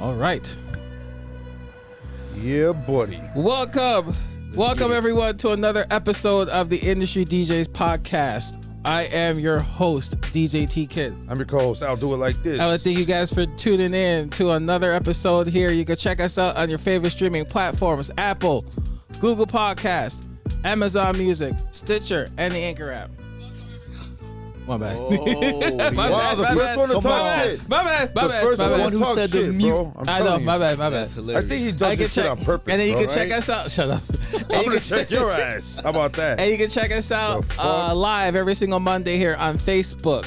All right. Yeah, buddy. Welcome everyone to another episode of the Industry DJs podcast. I am your host, DJ T Kid. I'm your co-host. I'll do it like this. I want to thank you guys for tuning in to another episode here. You can check us out on your favorite streaming platforms: Apple, Google Podcast, Amazon Music, Stitcher, and the Anchor app. My bad. Wow, the first one to talk shit. My bad. The first one who to talk said the shit, mute. bro. I'm I know. telling you. My bad. I think he does this shit on purpose, and then you bro, can check right? us out. Shut up. I'm going to check your ass. How about that? And you can check us out live every single Monday here on Facebook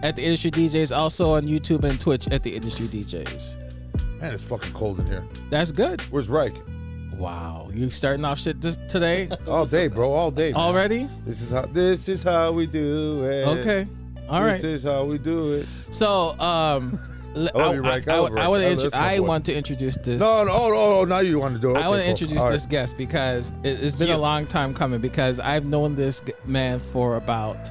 at the Industry DJs, also on YouTube and Twitch at the Industry DJs. Man, it's fucking cold in here. That's good. Where's Reich? Wow, you starting off shit today All day, bro. All day. Man. already? This is how we do it. Okay, all right. This is how we do it. So I want to introduce this. No. Now you want to do it. Okay, I want to cool. introduce this guest because it's been a long time coming. Because I've known this man for about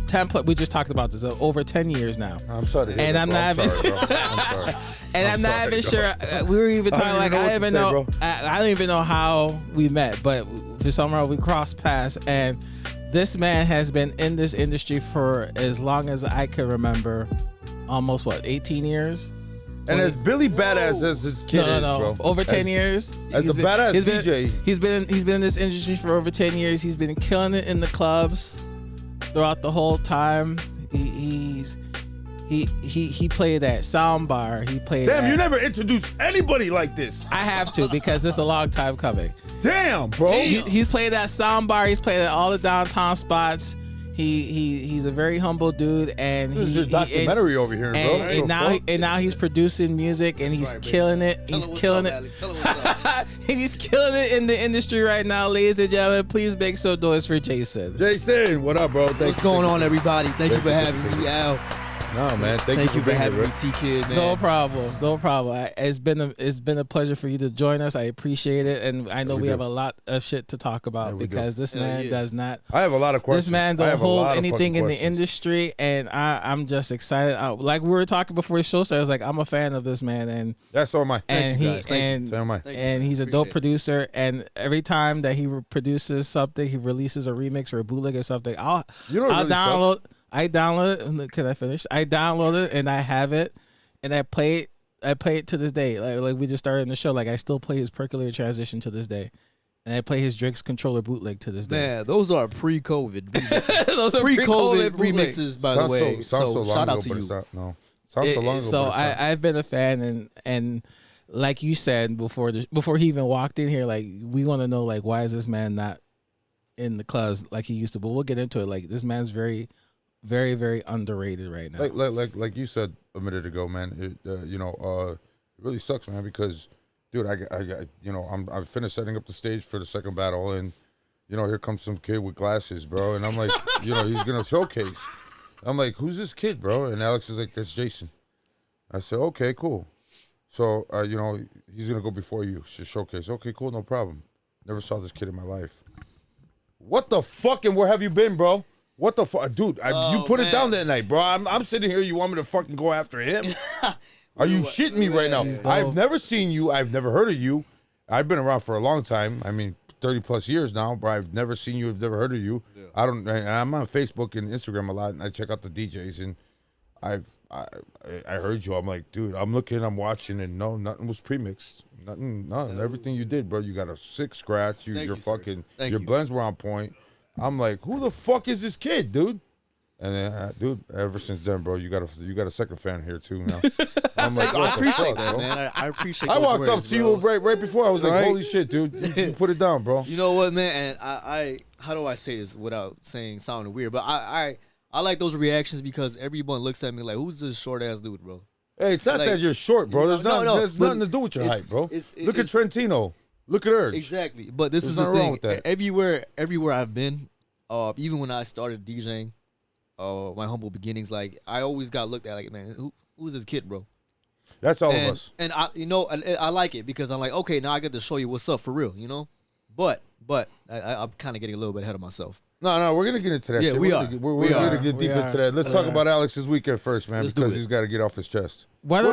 10. We just talked about this over 10 years now. I'm sorry to hear And that, I'm bro. not I'm sorry, bro. I'm sorry. And I'm not even sure. We were even talking like I don't even know how we met, but for some reason we crossed paths. And this man has been in this industry for as long as I can remember. Almost 18 years? And as Billy badass as his kid is, bro. Over 10 years. As a badass DJ. He's been in this industry for over 10 years. He's been killing it in the clubs throughout the whole time. He played that sound bar. He played. Damn, you never introduced anybody like this. I have to because it's a long time coming. Damn, bro. He's played that sound bar. He's played at all the downtown spots. He's a very humble dude, and this is your documentary over here, bro. And now he's producing music, and he's killing it. He's killing it. He's killing it in the industry right now, ladies and gentlemen. Please make some noise for Jyzn. Jyzn, what up, bro? What's going on, everybody? Thank you for having me, Al. No, man. Thank you for having me, T Kid, man. No problem. It's been a pleasure for you to join us. I appreciate it, and I know we have a lot of shit to talk about because this man does not. I have a lot of questions. This man don't hold anything in the industry, and I'm just excited. Like we were talking before the show started, I was like, I'm a fan of this man, and that's all my. And he's a dope producer, and every time that he produces something, he releases a remix or a bootleg or something, I'll download. I download it. Can I finish? I download it and I have it, and I play it. I play it to this day. Like we just started in the show. Like I still play his Percolator Transition to this day, and I play his Drinks Controller bootleg to this day. Man, those are pre-COVID remixes. Those are pre-COVID remixes, by the way. So shout out to you. Sounds so long ago. So I've been a fan, and like you said before he even walked in here, like we want to know like why is this man not in the clubs like he used to? But we'll get into it. Like this man's very, very underrated right now. Like you said a minute ago, man. It really sucks, man. Because, dude, I finished setting up the stage for the second battle, and here comes some kid with glasses, bro, and I'm like, he's gonna showcase. I'm like, who's this kid, bro? And Alex is like, that's Jyzn. I said, okay, cool. So, he's gonna go before you to showcase. Okay, cool, no problem. Never saw this kid in my life. What the fuck? And where have you been, bro? What the fuck, dude? You put it down that night, bro. I'm sitting here. You want me to fucking go after him? Are you shitting me right now? I've never seen you. I've never heard of you. I've been around for a long time. I mean, 30 plus years now, but I've never seen you. I've never heard of you. Yeah. I'm on Facebook and Instagram a lot, and I check out the DJs, and I heard you. I'm like, dude, I'm looking, I'm watching, and no, nothing was premixed. Nothing. Everything you did, bro. You got a sick scratch. Your blends were on point. I'm like, who the fuck is this kid, dude? And then, dude, ever since then, bro, you got a second fan here too now. I'm like, I appreciate that, man. I appreciate. I walked up to you right before. I was like, holy shit, dude, you put it down, bro. You know what, man? And I how do I say this without sounding weird? But I like those reactions because everyone looks at me like, who's this short ass dude, bro? Hey, it's not that you're short, bro. There's nothing to do with your height, bro. Look at Trentino. Look at Urge. Exactly. But this is the thing. Everywhere I've been, even when I started DJing, my humble beginnings, like I always got looked at like, man, who's this kid, bro? That's all of us. And I like it because I'm like, okay, now I get to show you what's up for real, But I'm kind of getting a little bit ahead of myself. No, we're gonna get into that. Yeah, shit. we are. We're gonna get deep into that. Let's talk about Alex's weekend first, man, because he's got to get off his chest. What do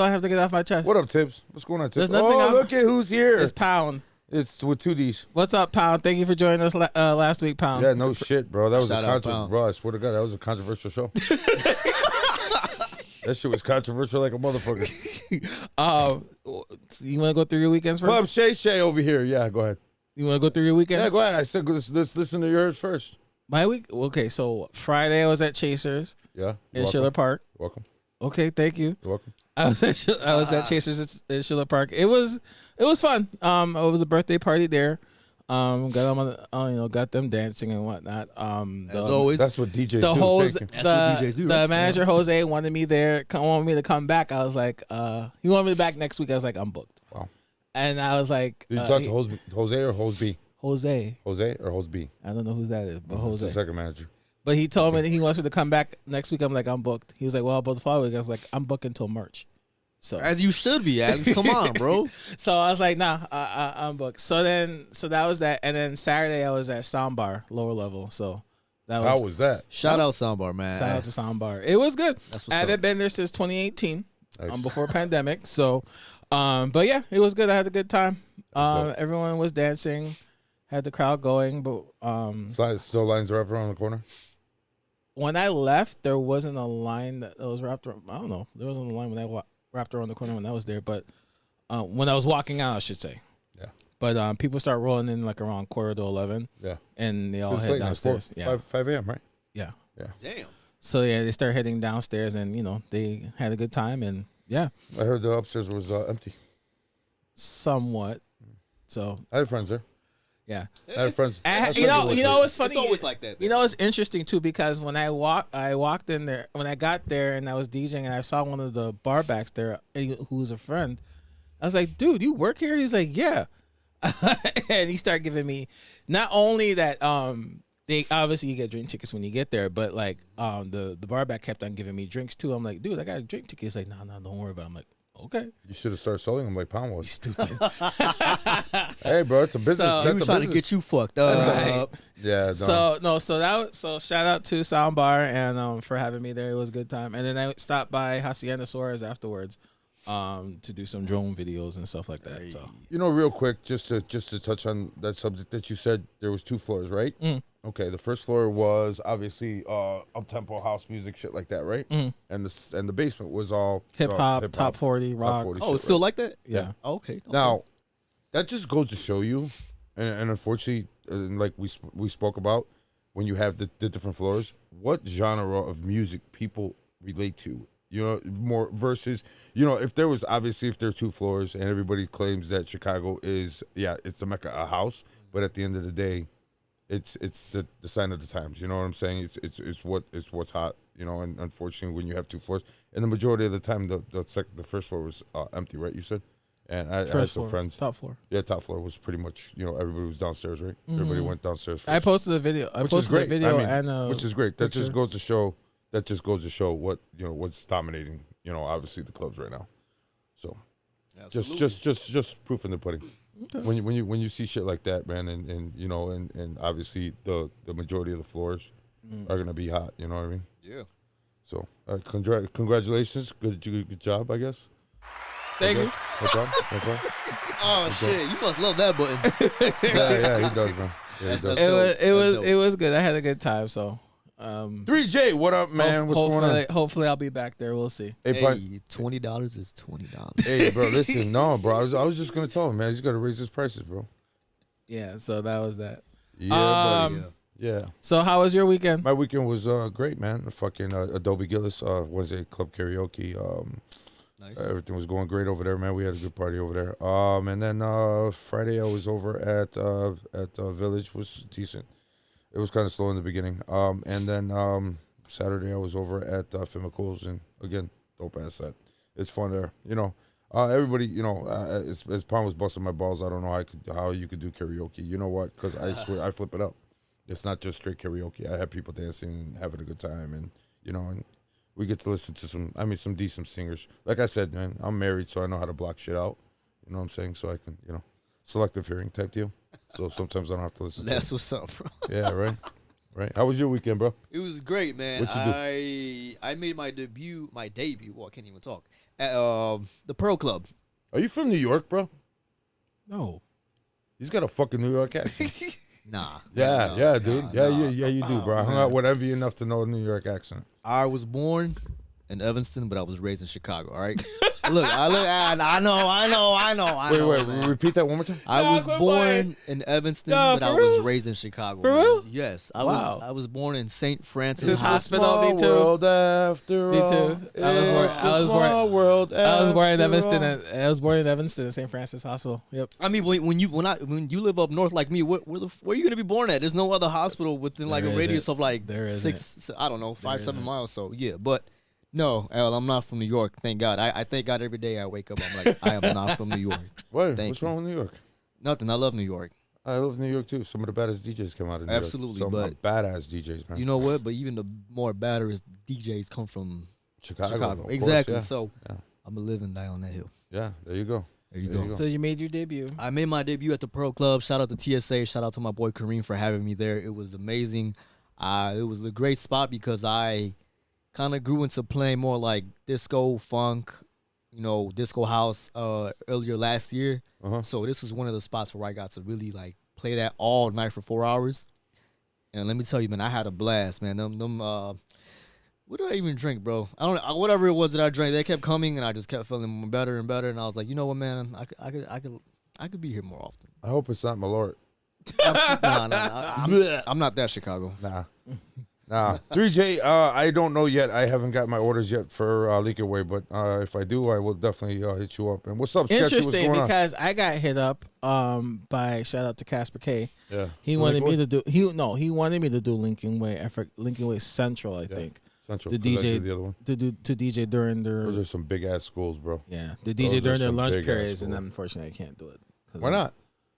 I have to get off my chest? What up, Tibbs? What's going on, Tibbs? Oh, look at who's here. It's Pound. It's with 2 Ds. What's up, Pound? Thank you for joining us last week, Pound. Yeah, no shit, bro. That was bro. I swear to God, that was a controversial show. That shit was controversial like a motherfucker. You want to go through your weekends first? Club Shay over here. Yeah, go ahead. You want to go through your weekends? Yeah, go ahead. I said let's listen to yours first. My week? Okay, so Friday I was at Chasers. Yeah. In Schiller Park. You're welcome. Okay, thank you. You're welcome. I was at Chasers in Schiller Park. It was fun. It was a birthday party there. Got them got them dancing and whatnot. As always, that's what DJs the do. Hose, that's what DJs do. The manager Jose wanted me there. Wanted me to come back. I was like, he wanted me back next week. I was like, I'm booked. Wow. And I was like, did you talk to Jose or Hose B? Jose or Hose B? I don't know who that is, but Jose. The second manager. But he told me that he wants me to come back next week. I'm like, I'm booked. He was like, well, about the following week. I was like, I'm booked until March. So as you should be, Alex. Come on, bro. So I was like, nah, I'm booked. So that was that. And then Saturday I was at Soundbar, lower level. So how was that? Shout out Soundbar, man. Shout out to Soundbar. It was good. I haven't been there since 2018, before pandemic. So, but yeah, it was good. I had a good time. Everyone was dancing, had the crowd going, but still lines are up around the corner. When I left, there wasn't a line that was wrapped around. I don't know. There wasn't a line when I wrapped around the corner when I was there, but when I was walking out, I should say. Yeah. But people start rolling in like around 10:45. Yeah. And they all head downstairs. Yeah. 5 a.m., right? Yeah. Yeah. Damn. So yeah, they start heading downstairs, and they had a good time, and yeah. I heard the upstairs was empty. Somewhat. So I had friends there. Yeah, I had friends. It's funny. It's always like that. It's interesting too, because when I walked in there, when I got there and I was DJing and I saw one of the bar backs there who was a friend. I was like, dude, you work here? He's like, yeah. And he started giving me not only that they obviously you get drink tickets when you get there, but like the bar back kept on giving me drinks too. I'm like, dude, I got a drink ticket. He's like, no, don't worry about it. I'm like, okay. You should have started selling them like Pound was. Stupid. Hey, bro, it's a business. That's he trying to get you fucked up. Yeah. So shout out to Soundbar and for having me there. It was a good time. And then I stopped by Hacienda Suarez afterwards to do some drone videos and stuff like that. So real quick, just to touch on that subject that you said, there was 2 floors, right? Mm. Okay, the first floor was obviously up-tempo house music, shit like that, right? Mm. And the basement was all hip hop, top 40, rock. Top 40 oh, shit, it's still right? like that? Yeah. Okay. Now, that just goes to show you, and unfortunately, like we spoke about, when you have the different floors, what genre of music people relate to. More versus, if there are 2 floors and everybody claims that Chicago is, it's a mecca, a house, but at the end of the day, it's the sign of the times. You know what I'm saying? It's what's hot. And unfortunately, when you have 2 floors, and the majority of the time, the first floor was empty, right? You said, and I had some friends. Top floor. Yeah, top floor was pretty much. Everybody was downstairs, right? Mm-hmm. Everybody went downstairs first. I posted a video. Which is great. And which is great. That just goes to show. That just goes to show what what's dominating. Obviously the clubs right now. So, just proof in the pudding. Okay. When you see shit like that, man, and obviously the majority of the floors are gonna be hot. You know what I mean? Yeah. So congratulations, good job, I guess. Thank you. No problem. No problem. Oh shit! You must love that button. yeah, he does, man. Yeah, he does. It was good. I had a good time. So. 3J, what up, man? What's going on? Hopefully, I'll be back there. We'll see. Hey, $20 is $20. Hey, bro, listen, no, bro. I was just gonna tell him, man. He's got to raise his prices, bro. Yeah. So that was that. Yeah, buddy. Yeah. So how was your weekend? My weekend was great, man. Fucking Adobe Gillis Wednesday club karaoke. Nice. Everything was going great over there, man. We had a good party over there. And then Friday I was over at Village. Was decent. It was kind of slow in the beginning. And then Saturday I was over at Fimicals, and again, dope ass set. It's fun there, Everybody, as Pom was busting my balls, I don't know how you could do karaoke. You know what? Because I swear I flip it up. It's not just straight karaoke. I have people dancing and having a good time, and and we get to listen to some decent singers. Like I said, man, I'm married, so I know how to block shit out. You know what I'm saying? So I can, selective hearing type deal. So sometimes I don't have to listen That's to what's up, bro. Yeah, right. Right. How was your weekend, bro? It was great, man. What you do? I made my debut. Well, I can't even talk. At the Pearl Club. Are you from New York, bro? No. He's got a fucking New York accent. Nah. Yeah, dude. Yeah, you do, bro. I hung out with Envy enough to know a New York accent. I was born in Evanston, but I was raised in Chicago. All right. I know. Wait, man. repeat that one more time. I was born in Evanston, but I was raised in Chicago. For real? Yes. I Wow. was born in St. Francis This Hospital. hospital, me too. World after Me all. too. I was born in Evanston, St. Francis Hospital. Yep. I mean, when you live up north like me, where are you gonna be born at? There's no other hospital within like a radius of like 5-7 miles. So yeah, but. No, Al, I'm not from New York. Thank God. I thank God every day I wake up. I'm like, I am not from New York. What's wrong with New York? Nothing. I love New York. I love New York too. Some of the baddest DJs come out of New Absolutely, York. Some badass DJs, man. You know what? But even the more baddest DJs come from Chicago. Exactly. Course, yeah. So I'm a live and die on that hill. Yeah, there you go. There you go. So you made your debut. I made my debut at the Pearl Club. Shout out to TSA. Shout out to my boy Kareem for having me there. It was amazing. It was a great spot because I kind of grew into playing more like disco, funk, disco house earlier last year. So this was one of the spots where I got to really like play that all night for 4 hours. And let me tell you, man, I had a blast, man. What did I even drink, bro? I don't know. Whatever it was that I drank, they kept coming, and I just kept feeling better and better. And I was like, you know what, man, I could be here more often. I hope it's not Malort. Nah, I'm not that Chicago. Nah. 3J, I don't know yet. I haven't got my orders yet for Leak Away, but if I do, I will definitely hit you up. And what's up, Sketchy? Interesting, what's going because I got hit up by shout out to Casper K. Yeah. He wanted me to do he wanted me to do Lincoln Way Lincoln Way Central, I think. Central. The DJ the other one. to DJ during their Those are some big ass schools, bro. Yeah. The DJ during their lunch periods, and unfortunately I can't do it. Why not?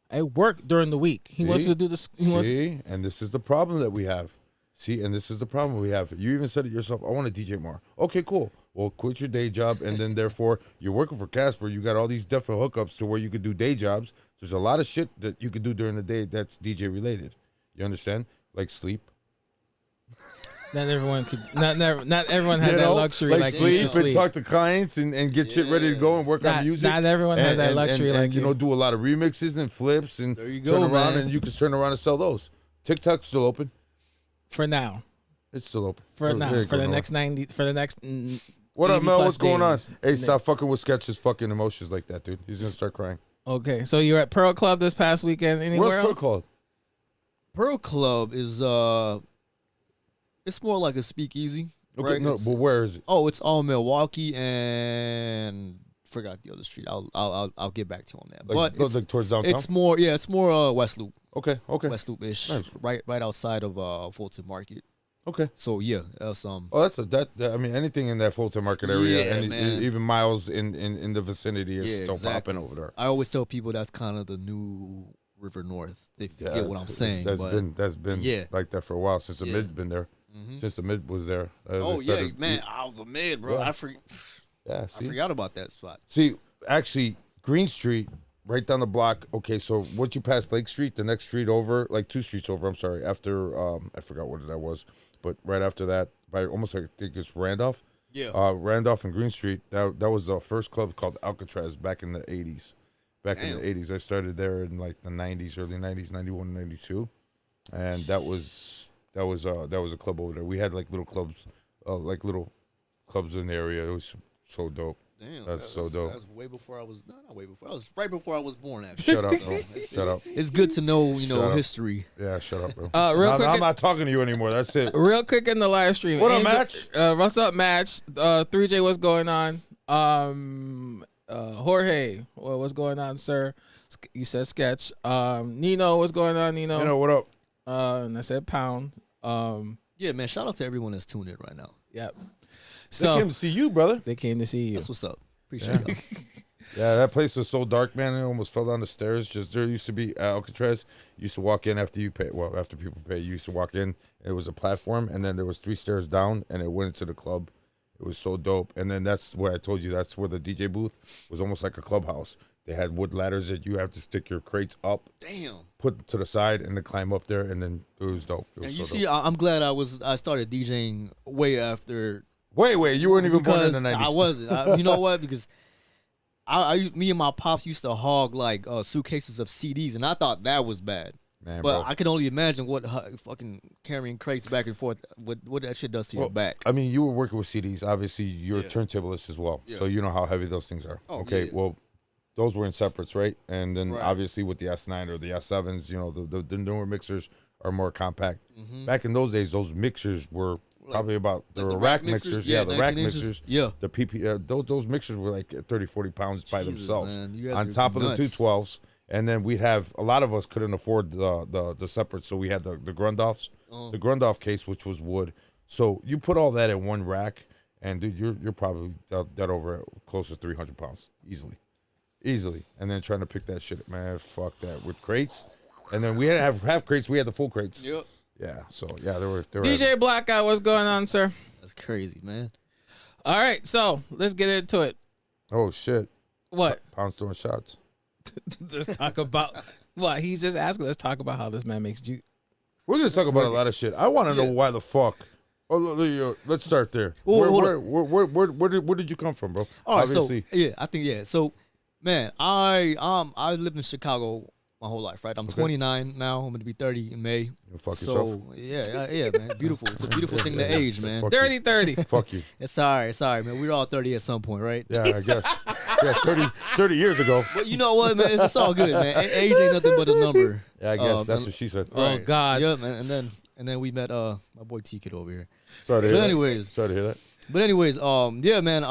I work during the week. He wants me to do this. And this is the problem that we have. And this is the problem we have. You even said it yourself. I want to DJ more. Okay, cool. Well, quit your day job, and then therefore you're working for Casper. You got all these different hookups to where you could do day jobs. There's a lot of shit that you could do during the day that's DJ related. You understand? Like sleep. Not everyone could. Not everyone has that luxury. Like sleep and talk to clients and get shit ready to go and work on music. Not everyone has that luxury. And do a lot of remixes and flips and turn around, and you can turn around and sell those. TikTok's still open. For now. It's still open. For now. For the next 90. For the next. What up, Mel? What's going on? Hey, stop fucking with Sketch's fucking emotions like that, dude. He's gonna start crying. Okay, so you're at Pearl Club this past weekend. Anywhere else? Where's Pearl Club? Pearl Club is it's more like a speakeasy. Okay, right? no, but where is it? Oh, it's all Milwaukee and forgot the other street. I'll get back to you on that. But it's like towards downtown. It's more West Loop. Okay. West Loop ish, nice. right outside of Fulton Market. Okay. So yeah, that's Oh, I mean, anything in that Fulton Market area, even miles in the vicinity is still popping over there. I always tell people that's kind of the new River North. They forget what I'm saying. That's been like that for a while since the Mid's been there. Mm-hmm. Since the Mid was there. Man, the Mid, bro. Yeah. I forgot about that spot. See, actually, Green Street, right down the block. Okay, so once you pass Lake Street, the next street over, like 2 streets over, I'm sorry, after, I forgot what that was, but right after that, by almost like, I think it's Randolph. Yeah. Randolph and Green Street, that was the first club called Alcatraz back in the 80s. In the 80s. I started there in like the 90s, early 90s, 91, 92. And that was a club over there. We had like little clubs in the area. It was so dope. Damn, that's so dope. That's way before I was. Not way before. I was right before I was born. Actually. Shut up, bro. Shut up. It's good to know, history. Yeah, shut up, bro. Quick, I'm not talking to you anymore. That's it. Real quick in the live stream. What up, Match? What's up, Match? 3J, what's going on? Jorge, what's going on, sir? You said Sketch. Nino, what's going on, Nino? Nino, what up? And I said Pound. Yeah, man. Shout out to everyone that's tuned in right now. Yep. So they came to see you, brother. They came to see you. That's what's up. Appreciate it. Yeah, that place was so dark, man. I almost fell down the stairs. Just there used to be Alcatraz. You used to walk in after you pay. Well, after people pay, you used to walk in. It was a platform, and then there was 3 stairs down, and it went into the club. It was so dope. And then that's where I told you that's where the DJ booth was almost like a clubhouse. They had wood ladders that you have to stick your crates up. Damn. Put to the side and then climb up there, and then it was dope. It was And you so see, dope. I'm glad I started DJing way after. Wait, you weren't even born in the 90s. I wasn't. You know what? Because me and my pops used to hog like suitcases of CDs, and I thought that was bad. Man, but bro. I can only imagine what fucking carrying crates back and forth, what that shit does to your back. I mean, you were working with CDs. Obviously, you're a turntablist as well, so you know how heavy those things are. Oh, okay, yeah. well, those were in separates, right? And then Right. obviously with the S9 or the S7s, you know, the newer mixers are more compact. Mm-hmm. Back in those days, those mixers were probably about Like the the rack rack mixers. mixers? Yeah, Yeah, the 19 rack inches. mixers. Yeah. The PP. Those mixers were like 30, 40 pounds by Jesus, themselves. man. You guys On are top of the nuts. 212s. And then we'd have, a lot of us couldn't afford the separate, so we had the Grundoffs, the Grundoff case, which was wood. So you put all that in one rack, and dude, you're probably that over close to 300 pounds, easily. And then trying to pick that shit, man, fuck that, with crates. And then we had to have half crates, we had the full crates. Yep. Yeah, so yeah, they were DJ Blackout, what's going on, sir? That's crazy, man. All right, so let's get into it. Oh shit, What? Pound's doing shots. Let's talk about what he's just asking. Let's talk about how this man makes juice. We're gonna talk about a lot of shit. I want to know why the fuck. Oh, let's start there. Well, Where did you come from, bro? All right, Obviously. So man, I lived in Chicago my whole life, right? I'm 29 now. I'm gonna be 30 in May. You fuck So yourself. yeah, man. Beautiful. It's a beautiful thing to age, man. Fuck Dirty 30. Fuck you. It's all right, man. We're all 30 at some point, right? Yeah, I guess. Yeah, 30 years ago. But you know what, man? It's all good, man. Age ain't nothing but a number. Yeah, I guess that's what she said. Oh God. Yeah, man. And then we met my boy T Kid over here. Sorry to hear But that. anyways, Sorry to hear that. But anyways, yeah, man.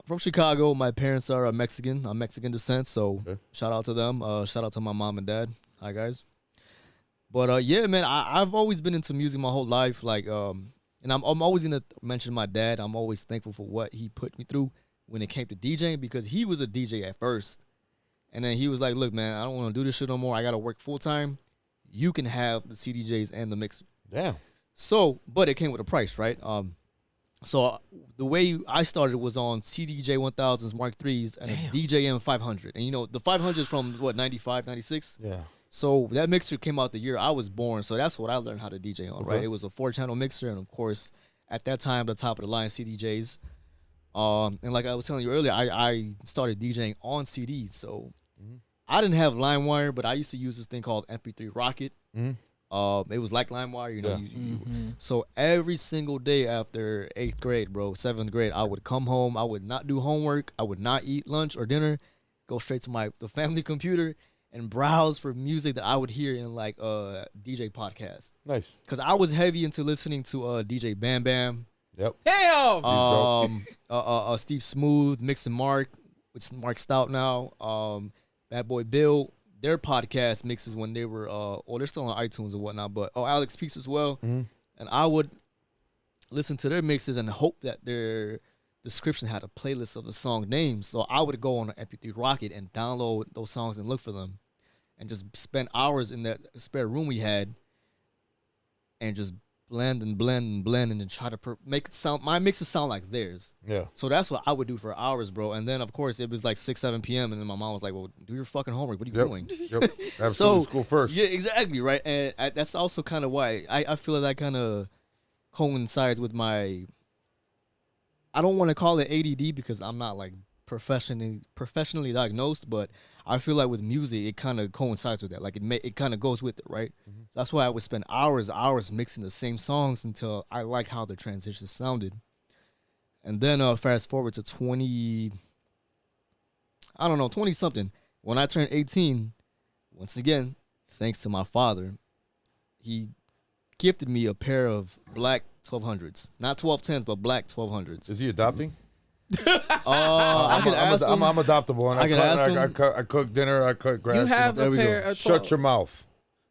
From Chicago. My parents are Mexican. I'm Mexican descent, so shout out to them. Shout out to my mom and dad. Hi guys. But yeah, man. I've always been into music my whole life. Like, and I'm always gonna mention my dad. I'm always thankful for what he put me through when it came to DJing, because he was a DJ at first, and then he was like, "Look, man, I don't want to do this shit no more. I gotta work full time. You can have the CDJs and the mixer." Damn. So, but it came with a price, right? So the way I started was on CDJ 1000s Mark IIIs and a DJM 500. And you know, the 500 is from what, 95, 96? Yeah. So that mixer came out the year I was born. So that's what I learned how to DJ on, right? It was a 4-channel mixer, and of course, at that time, the top of the line CDJs. And like I was telling you earlier, I started DJing on CDs. So I didn't have LimeWire, but I used to use this thing called MP3 Rocket. It was like LimeWire, you know. So every single day after 8th grade, bro, 7th grade, I would come home. I would not do homework. I would not eat lunch or dinner. Go straight to the family computer and browse for music that I would hear in like DJ podcasts. Nice. Because I was heavy into listening to DJ Bam Bam. Yep. Hell. Steve Smooth, Mix and Mark, which Mark Stout now. Bad Boy Bill. Their podcast mixes when they were, they're still on iTunes and whatnot, but Alex Peace as well. And I would listen to their mixes and hope that their description had a playlist of the song names. So I would go on an MP3 Rocket and download those songs and look for them, and just spend hours in that spare room we had, and just blend and then try to make it sound, my mixes sound like theirs. Yeah. So that's what I would do for hours, bro. And then of course it was like 6, 7 p.m. and then my mom was like, "Well, do your fucking homework. What are you doing?" Yep. Absolutely. School first. Yeah, exactly, right. And that's also kind of why I feel that kind of coincides with my, I don't want to call it ADD because I'm not like professionally diagnosed, but I feel like with music it kind of coincides with that. Like it kind of goes with it, right? So that's why I would spend hours mixing the same songs until I liked how the transitions sounded. And then fast forward to 20 something. When I turned 18, once again, thanks to my father, he gifted me a pair of black 1200s. Not 1210s, but black 1200s. Is he adopting? I can ask him. I'm adoptable, and I can ask him. I cook dinner. I cut grass. You have a pair of 12. Shut your mouth.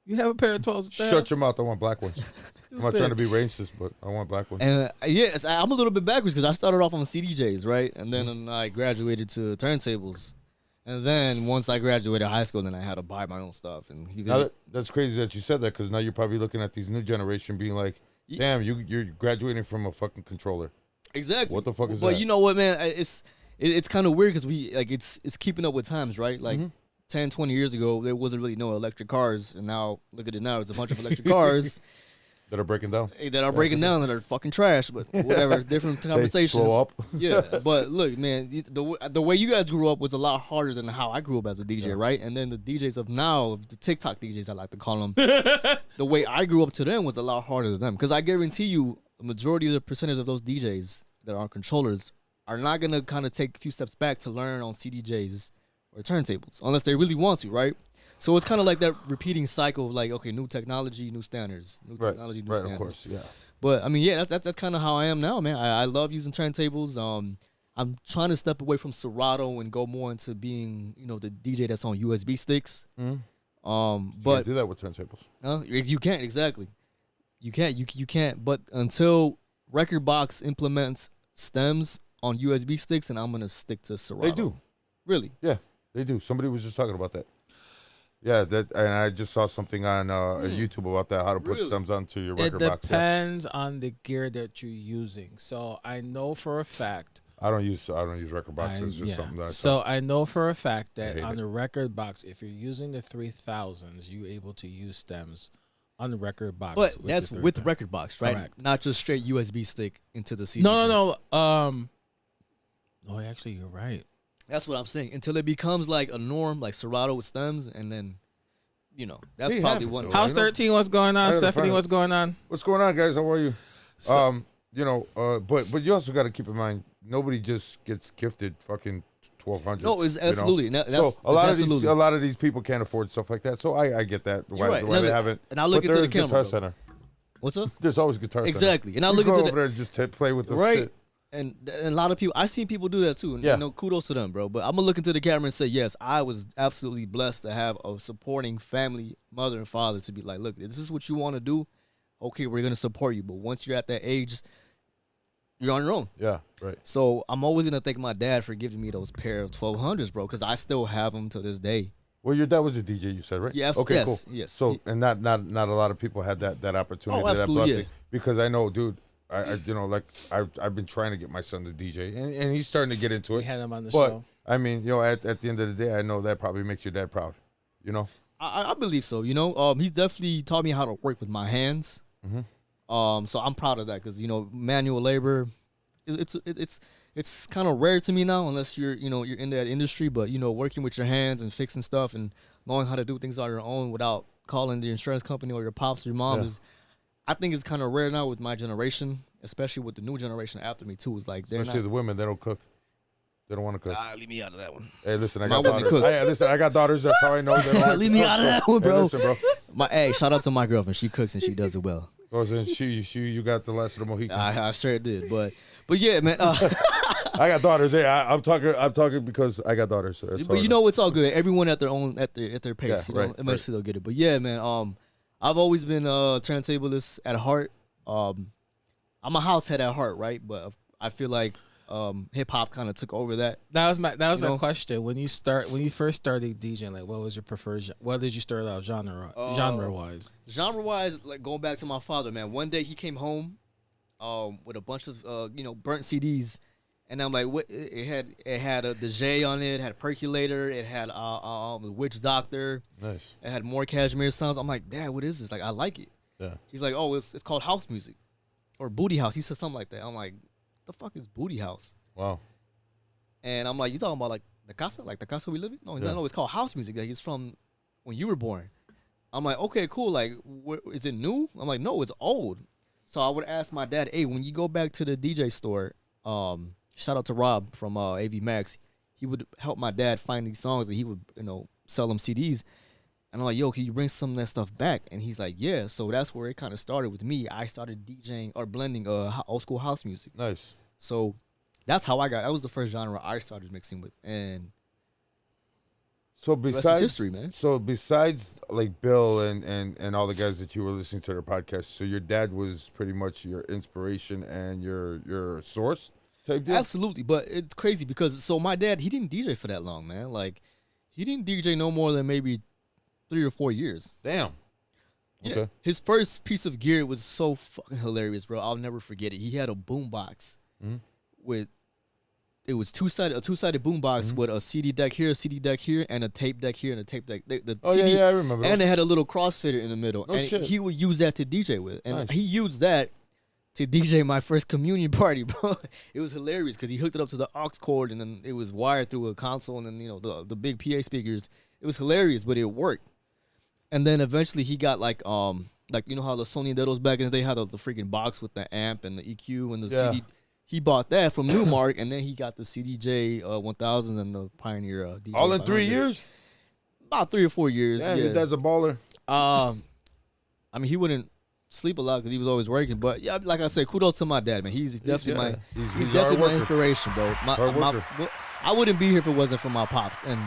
You have a pair of 12s. Shut your mouth. I want black ones. I'm not trying to be racist, but I want black ones. And yes, I'm a little bit backwards because I started off on CDJs, right? And then I graduated to turntables. And then once I graduated high school, then I had to buy my own stuff. And that's crazy that you said that, because now you're probably looking at these new generation being like, damn, you're graduating from a fucking controller. Exactly. What the fuck is that? But you know what, man? It's it's kind of weird because we like it's keeping up with times, right? Like 10, 20 years ago, there wasn't really no electric cars, and now look at it now. There's a bunch of electric cars that are breaking down. That are breaking down that are fucking trash, but whatever, different conversation. They blow up. Yeah, but look, man, the way you guys grew up was a lot harder than how I grew up as a DJ, right? And then the DJs of now, the TikTok DJs, I like to call them, the way I grew up to them was a lot harder than them. Because I guarantee you, the majority of the percentage of those DJs that are on controllers are not gonna kind of take a few steps back to learn on CDJs or turntables, unless they really want to, right? So it's kind of like that repeating cycle of like, okay, new technology, new standards, new technology, new standards. Of course, yeah. But I mean, yeah, that's kind of how I am now, man. I love using turntables. I'm trying to step away from Serato and go more into being, the DJ that's on USB sticks. Mm-hmm. But you can't do that with turntables. You can't, exactly. You can't. But until Record Box implements stems on USB sticks, and I'm gonna stick to Serato. They do, really. Yeah, they do. Somebody was just talking about that. Yeah, and I just saw something on YouTube about that, how to put stems onto your record box. It depends on the gear that you're using. So I know for a fact. I don't use record boxes. It's just something that I So I know for a fact that on the record box, if you're using the 3000s, you're able to use stems on the record box. But that's with the record box, right? Correct. Not just straight USB stick into the CD. No. No, actually, you're right. That's what I'm saying. Until it becomes like a norm, like Serato with stems, and then, that's probably one. House 13, what's going on? Stephanie, what's going on? What's going on, guys? How are you? So, but you also got to keep in mind, nobody just gets gifted fucking 1200. No, it's absolutely. So a lot of these people can't afford stuff like that. So I get that. Why they haven't. And I look into the camera. Guitar Center. What's up? There's always Guitar Center. Exactly. And I look into over there and just play with the shit. And a lot of people, I seen people do that too. And kudos to them, bro. But I'm gonna look into the camera and say, yes, I was absolutely blessed to have a supporting family, mother and father, to be like, look, this is what you want to do. Okay, we're gonna support you. But once you're at that age, you're on your own. Yeah, right. So I'm always gonna thank my dad for giving me those pair of 1200s, bro, because I still have them to this day. Well, your dad was a DJ, you said, right? Yeah, okay, cool. Yes. So and not a lot of people had that opportunity, that blessing. Because I know, dude. I've been trying to get my son to DJ, and he's starting to get into it. We had him on the show. I mean, at the end of the day, I know that probably makes your dad proud. I believe so. He's definitely taught me how to work with my hands. Mm-hmm. So I'm proud of that because manual labor, it's kind of rare to me now unless you're in that industry. But working with your hands and fixing stuff and knowing how to do things on your own without calling the insurance company or your pops or your mom is. I think it's kind of rare now with my generation, especially with the new generation after me too. It's like especially the women, they don't cook. They don't want to cook. Leave me out of that one. Hey, listen, I got daughters. I got daughters. That's how I know they don't like leave me out of that one, bro. Hey, listen, bro. Shout out to my girlfriend. She cooks and she does it well. Oh, so you got the last of the Mohicans. I sure did, but yeah, man. I got daughters. Hey, I'm talking because I got daughters. So but it's all good. Everyone at their own at their pace. Right. Eventually they'll get it. But yeah, man. I've always been a turntablist at heart. I'm a house head at heart, right? But I feel like hip hop kind of took over that. That was my question. When you first started DJing, like what was your preferred? What did you start out genre wise? Genre wise, like going back to my father, man. One day he came home, with a bunch of burnt CDs, and I'm like, what? It had the J on it. It had Percolator. It had the Witch Doctor. Nice. It had more Cashmere Sounds. I'm like, Dad, what is this? Like, I like it. Yeah. He's like, oh, it's called house music, or booty house. He said something like that. I'm like, the fuck is booty house? Wow. And I'm like, you talking about like the casa we live in? No, he's like, no, it's called house music. Like it's from when you were born. I'm like, okay, cool. Like, is it new? I'm like, no, it's old. So I would ask my dad, hey, when you go back to the DJ store, shout out to Rob from AV Max. He would help my dad find these songs that he would, sell them CDs. And I'm like, yo, can you bring some of that stuff back? And he's like, yeah. So that's where it kind of started with me. I started DJing or blending old school house music. Nice. So that's how that was the first genre I started mixing with. And so besides history, man. So besides like Bill and all the guys that you were listening to their podcast, so your dad was pretty much your inspiration and your source type deal? Absolutely. But it's crazy because so my dad, he didn't DJ for that long, man. Like he didn't DJ no more than maybe 3 or 4 years. Damn. Yeah. Okay. His first piece of gear was so fucking hilarious, bro. I'll never forget it. He had a boombox with it was a two-sided boombox with a CD deck here, and a tape deck here, and a tape deck. The CD, yeah, I remember. And it had a little crossfader in the middle, and he would use that to DJ with, and he used that to DJ my first communion party, bro. It was hilarious because he hooked it up to the aux cord, and then it was wired through a console, and then the big PA speakers. It was hilarious, but it worked. And then eventually he got like how the Sony Dedos back in the day had the freaking box with the amp and the EQ and the CD. He bought that from Newmark, and then he got the CDJ 1000s and the Pioneer DJ. All in 3 years? About 3 or 4 years. Yeah, your dad's a baller. I mean, he wouldn't sleep a lot because he was always working. But yeah, like I said, kudos to my dad, man. He's definitely he's definitely my inspiration, bro. I wouldn't be here if it wasn't for my pops, and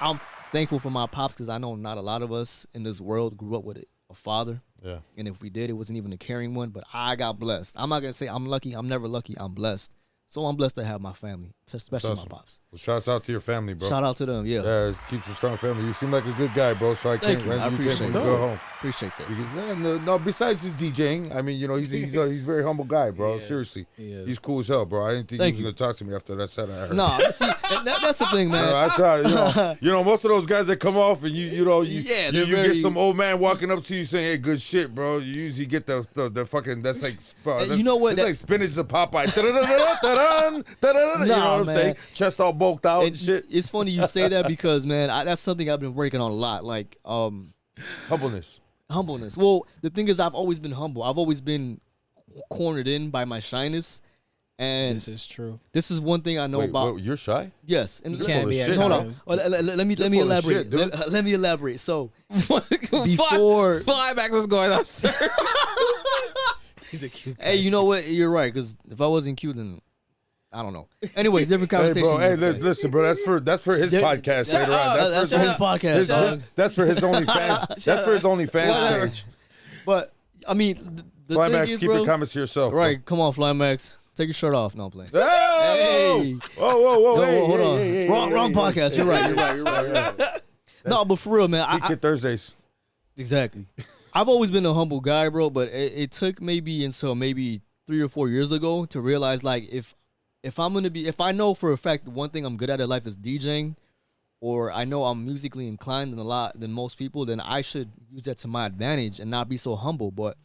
I'm thankful for my pops because I know not a lot of us in this world grew up with a father. Yeah. And if we did, it wasn't even a caring one, but I got blessed. I'm not going to say I'm lucky. I'm never lucky. I'm blessed. So I'm blessed to have my family, especially my pops. Well, shouts out to your family, bro. Shout out to them, yeah. Yeah, keeps a strong family. You seem like a good guy, bro. So I can't. I appreciate that. Go home. Appreciate that. No, besides his DJing, I mean, he's a very humble guy, bro. Seriously, he's cool as hell, bro. I didn't think he was gonna talk to me after that set I heard. No, see, that's the thing, man. I try, most of those guys that come off and you get some old man walking up to you saying, "Hey, good shit, bro." You usually get the fucking that's like you know what? It's like spinach to Popeye. You know what I'm saying? Chest all bulked out and shit. It's funny you say that because, man, that's something I've been working on a lot. Like humbleness. Well, the thing is, I've always been humble. I've always been cornered in by my shyness. And this is true. This is one thing I know about. Wait, you're shy? Yes. And you can't be. Hold on. Let me elaborate. Let me elaborate. So before Flyback was going upstairs. He's a cute guy. Hey, you know what? You're right. Because if I wasn't cute, then I don't know. Anyways, different conversation. Hey, listen, bro. That's for his podcast later on. That's for his podcast. That's for his OnlyFans. That's for his OnlyFans page. But I mean, the Flymax, thing is, keep your comments to yourself. Right? Bro. Come on, Flymax. Take your shirt off. No, I'm playing. Hey! Whoa! Hey, hold on. Wrong podcast. You're right. No, but for real, man. Kid Thursdays. Exactly. I've always been a humble guy, bro. But it took until 3 or 4 years ago to realize, like, if I know for a fact one thing I'm good at in life is DJing, or I know I'm musically inclined than most people, then I should use that to my advantage and not be so humble, but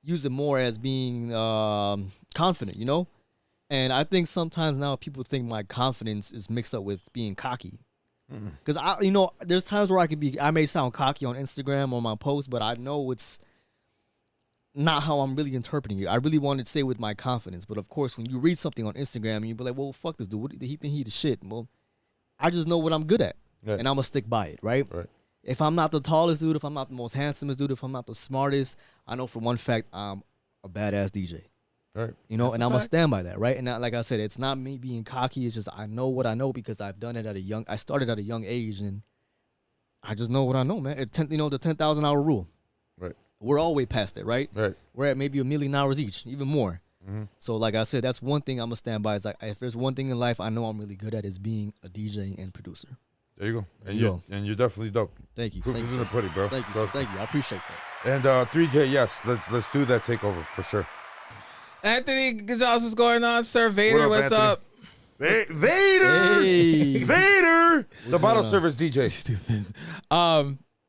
use it more as being confident, And I think sometimes now people think my confidence is mixed up with being cocky. Because there's times where I may sound cocky on Instagram or my posts, but I know it's not how I'm really interpreting it. I really wanted to say with my confidence, but of course, when you read something on Instagram and you be like, "Well, fuck this dude. What, he think he the shit." Well, I just know what I'm good at, and I'm gonna stick by it, right? If I'm not the tallest dude, if I'm not the most handsomest dude, if I'm not the smartest, I know for one fact I'm a badass DJ. Right. And I'm gonna stand by that, right? And like I said, it's not me being cocky. It's just I know what I know because I've done it I started at a young age, and I just know what I know, man. It's the 10,000 hour rule. Right. We're all way past it, right? Right. We're at maybe 1 million hours each, even more. Mm-hmm. So like I said, that's one thing I'm gonna stand by. Is like if there's one thing in life I know I'm really good at is being a DJ and producer. There you go. And you're definitely dope. Thank you. Proof is in the pudding, bro. Thank you. Thank you. I appreciate that. And 3J, yes, let's do that takeover for sure. Anthony Gonzalez, what's going on, sir? Vader, what's up? Vader! Hey. Vader! The bottle service DJ. Stupid.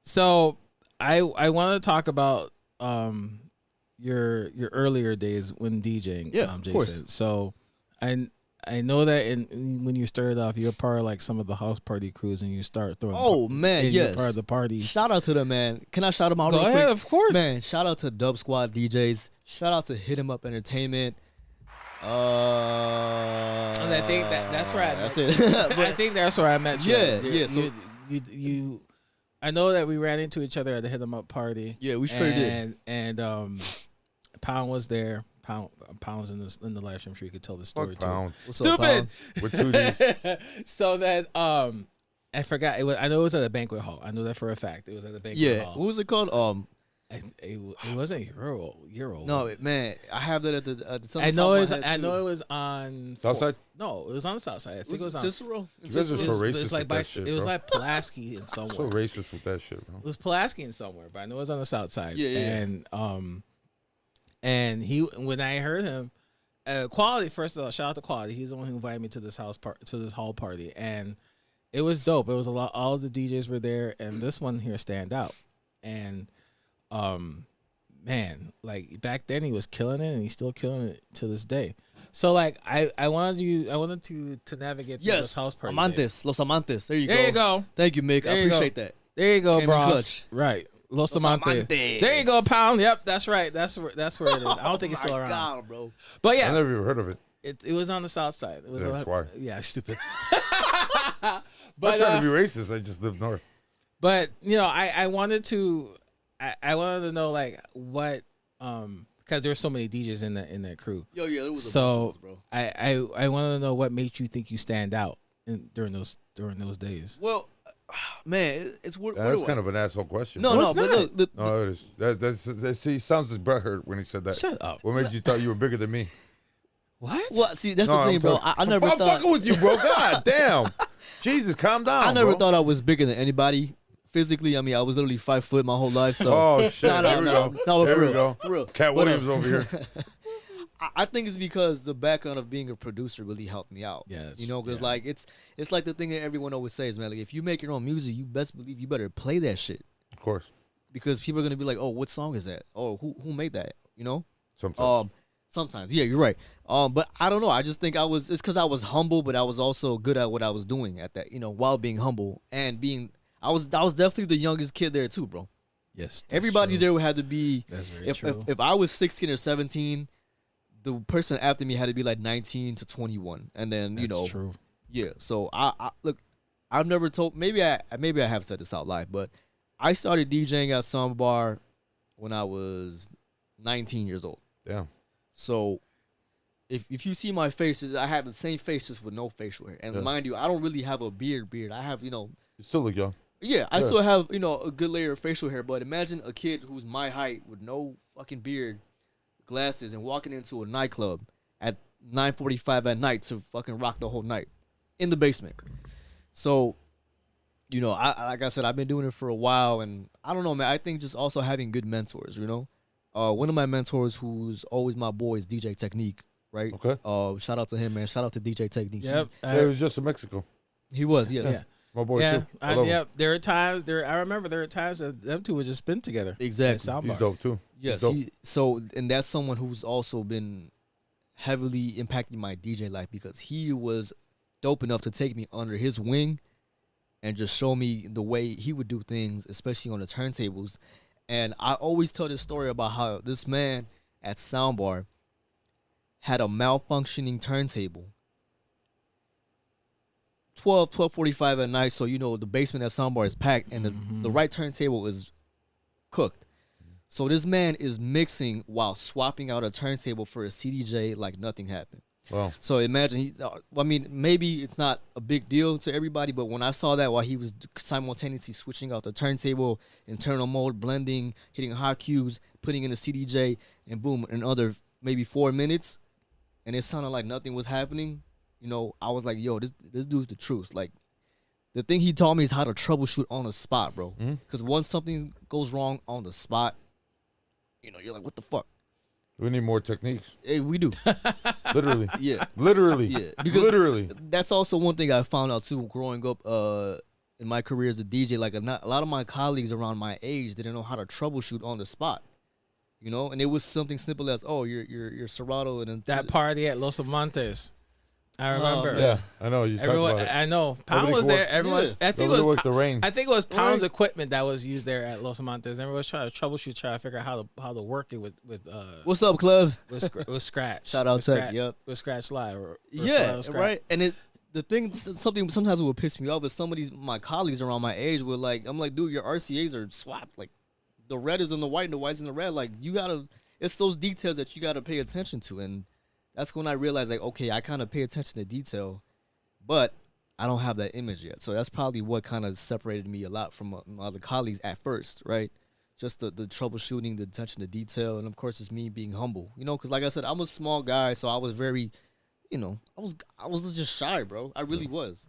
So I want to talk about your earlier days when DJing, Of Jyzn. course. So I know that when you started off, you're part of like some of the house party crews, and you start throwing. Oh man, yes. You're part of the party. Shout out to them, man. Can I shout them out? Go real ahead, quick? of course, man. Shout out to Dub Squad DJs. Shout out to Hit 'Em Up Entertainment. And I think that's where That's it. I think that's where I met you. Yeah. So you I know that we ran into each other at the Hit 'Em Up party. Yeah, we sure did. And Pound was there. Pound's in the live stream, sure you could tell the story too. Pound. What's up, Pound? With 2Ds. So that I forgot it was. I know it was at a banquet hall. I know that for a fact. It was at a banquet hall. What was it called? It wasn't Euro. No, man, I have that at the. I know it was on Southside. No, it was on the south side. I think it was on Cicero. You guys are so racist with that shit, It was bro. like Pulaski and somewhere. So racist with that shit, bro. It was Pulaski and somewhere, but I know it was on the south side. Yeah. And he, when I heard him, Quality. First of all, shout out to Quality. He's the one who invited me to this hall party, and it was dope. It was a lot. All of the DJs were there, and this one here stand out. And man, like back then he was killing it, and he's still killing it to this day. So like I wanted to navigate through this house party. Amantes, Los Amantes. There you go. There you go. Thank you, Mick. I appreciate that. There you go, Came bro. Right. Los Amantes. There you go, Pound. Yep, that's right. That's where it is. I don't think it's still around. God, bro. But yeah, I never even heard of it. It was on the south side. It was That's why. Yeah, stupid. I'm not trying to be racist. I just live north. But I wanted to know like what because there were so many DJs in that crew. Yo, yeah, it was so bro. I wanted to know what made you think you stand out during those days. Well, man, it's weird. That's kind of an asshole question. No, but look, no, it is. He sounds like Brett hurt when he said that. Shut up. What made you thought you were bigger than me? What? Well, see, that's the thing, bro. I never I'm thought. fucking with you, bro. God damn. Jesus, calm down. I never thought I was bigger than anybody physically. I mean, I was literally 5 foot my whole life. So. Oh shit. No, Here for we real, go. for real. Cat Williams over here. I think it's because the background of being a producer really helped me out. Yeah, because like it's like the thing that everyone always says, man. Like if you make your own music, you best believe you better play that shit. Of course. Because people are gonna be like, oh, what song is that? Oh, who made that? Sometimes. Sometimes, yeah, you're right. But I don't know. I just think it's because I was humble, but I was also good at what I was doing at that. While being humble and I was definitely the youngest kid there too, bro. Yes. Everybody there had to be. That's very true. If I was 16 or 17. The person after me had to be like 19 to 21, and then That's true. Yeah. So I look, I've never told. Maybe I have said this out loud, but I started DJing at some bar when I was 19 years old. Yeah. So if you see my face, I have the same face just with no facial hair, and mind you, I don't really have a beard. I have You still look young. Yeah, I still have a good layer of facial hair, but imagine a kid who's my height with no fucking beard. Glasses and walking into a nightclub at 9:45 at night to fucking rock the whole night in the basement. So, I like I said, I've been doing it for a while, and I don't know, man. I think just also having good mentors. One of my mentors, who's always my boy, is DJ Technique, right? Okay. Shout out to him, man. Shout out to DJ Technique. Yep. It was just in Mexico. He was, yes. Yeah. My boy too. Yep. There are times. I remember there were times that them two would just spin together. Exactly. He's dope too. Yes. And that's someone who's also been heavily impacting my DJ life because he was dope enough to take me under his wing and just show me the way he would do things, especially on the turntables. And I always tell this story about how this man at Soundbar had a malfunctioning turntable. 12:45 at night, so the basement at Soundbar is packed, and the right turntable is cooked. So this man is mixing while swapping out a turntable for a CDJ like nothing happened. Wow. So imagine, maybe it's not a big deal to everybody, but when I saw that while he was simultaneously switching out the turntable, internal mode, blending, hitting hot cues, putting in a CDJ, and boom, another maybe 4 minutes, and it sounded like nothing was happening. I was like, yo, this dude's the truth. Like, the thing he taught me is how to troubleshoot on the spot, bro. Because once something goes wrong on the spot, you're like, what the fuck? We need more techniques. Hey, we do. Literally. Yeah. Literally. Yeah. Because literally. That's also one thing I found out, too, growing up in my career as a DJ. Like, a lot of my colleagues around my age didn't know how to troubleshoot on the spot. And it was something simple as, oh, your Serato. And that party at Los Amantes. I remember. Yeah, I know. You talked about it. I know. Pound was there. Everyone. Yeah. I think it was the rain. I think it was Pound's equipment that was used there at Los Amantes. Everyone was trying to troubleshoot, trying to figure out how to work it with What's up, Club? with Scratch. Shout out Tech. Yep. With Scratch Live. Or yeah. Scratch. Right. And the thing, something sometimes would piss me off is some of my colleagues around my age were like, I'm like, dude, your RCAs are swapped. Like, the red is in the white and the white's in the red. Like, it's those details that you gotta pay attention to. And that's when I realized, like, okay, I kind of pay attention to detail, but I don't have that image yet. So that's probably what kind of separated me a lot from my other colleagues at first, right? Just the troubleshooting, the attention to detail, and of course it's me being humble, because like I said, I'm a small guy, so I was very, I was just shy, bro. I really was.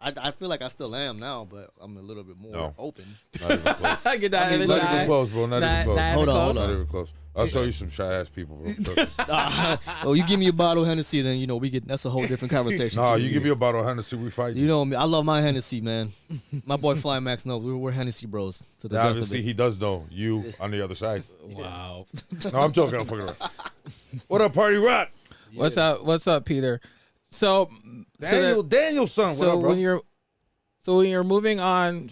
I feel like I still am now, but I'm a little bit more open. Not even close. Get that not even close, bro. Not even close. Hold on. Not even close. I'll show you some shy ass people, bro. Well, you give me a bottle of Hennessy, then we get that's a whole different conversation. Nah, you give me a bottle of Hennessy, we fight. You know me, I love my Hennessy, man. My boy Fly Max knows we're Hennessy bros. To the obviously, he does know you on the other side. Wow. No, I'm joking. I'm fucking around. What up, party rat? What's up, Peter? So Daniel's son. So what up, bro? when you're moving on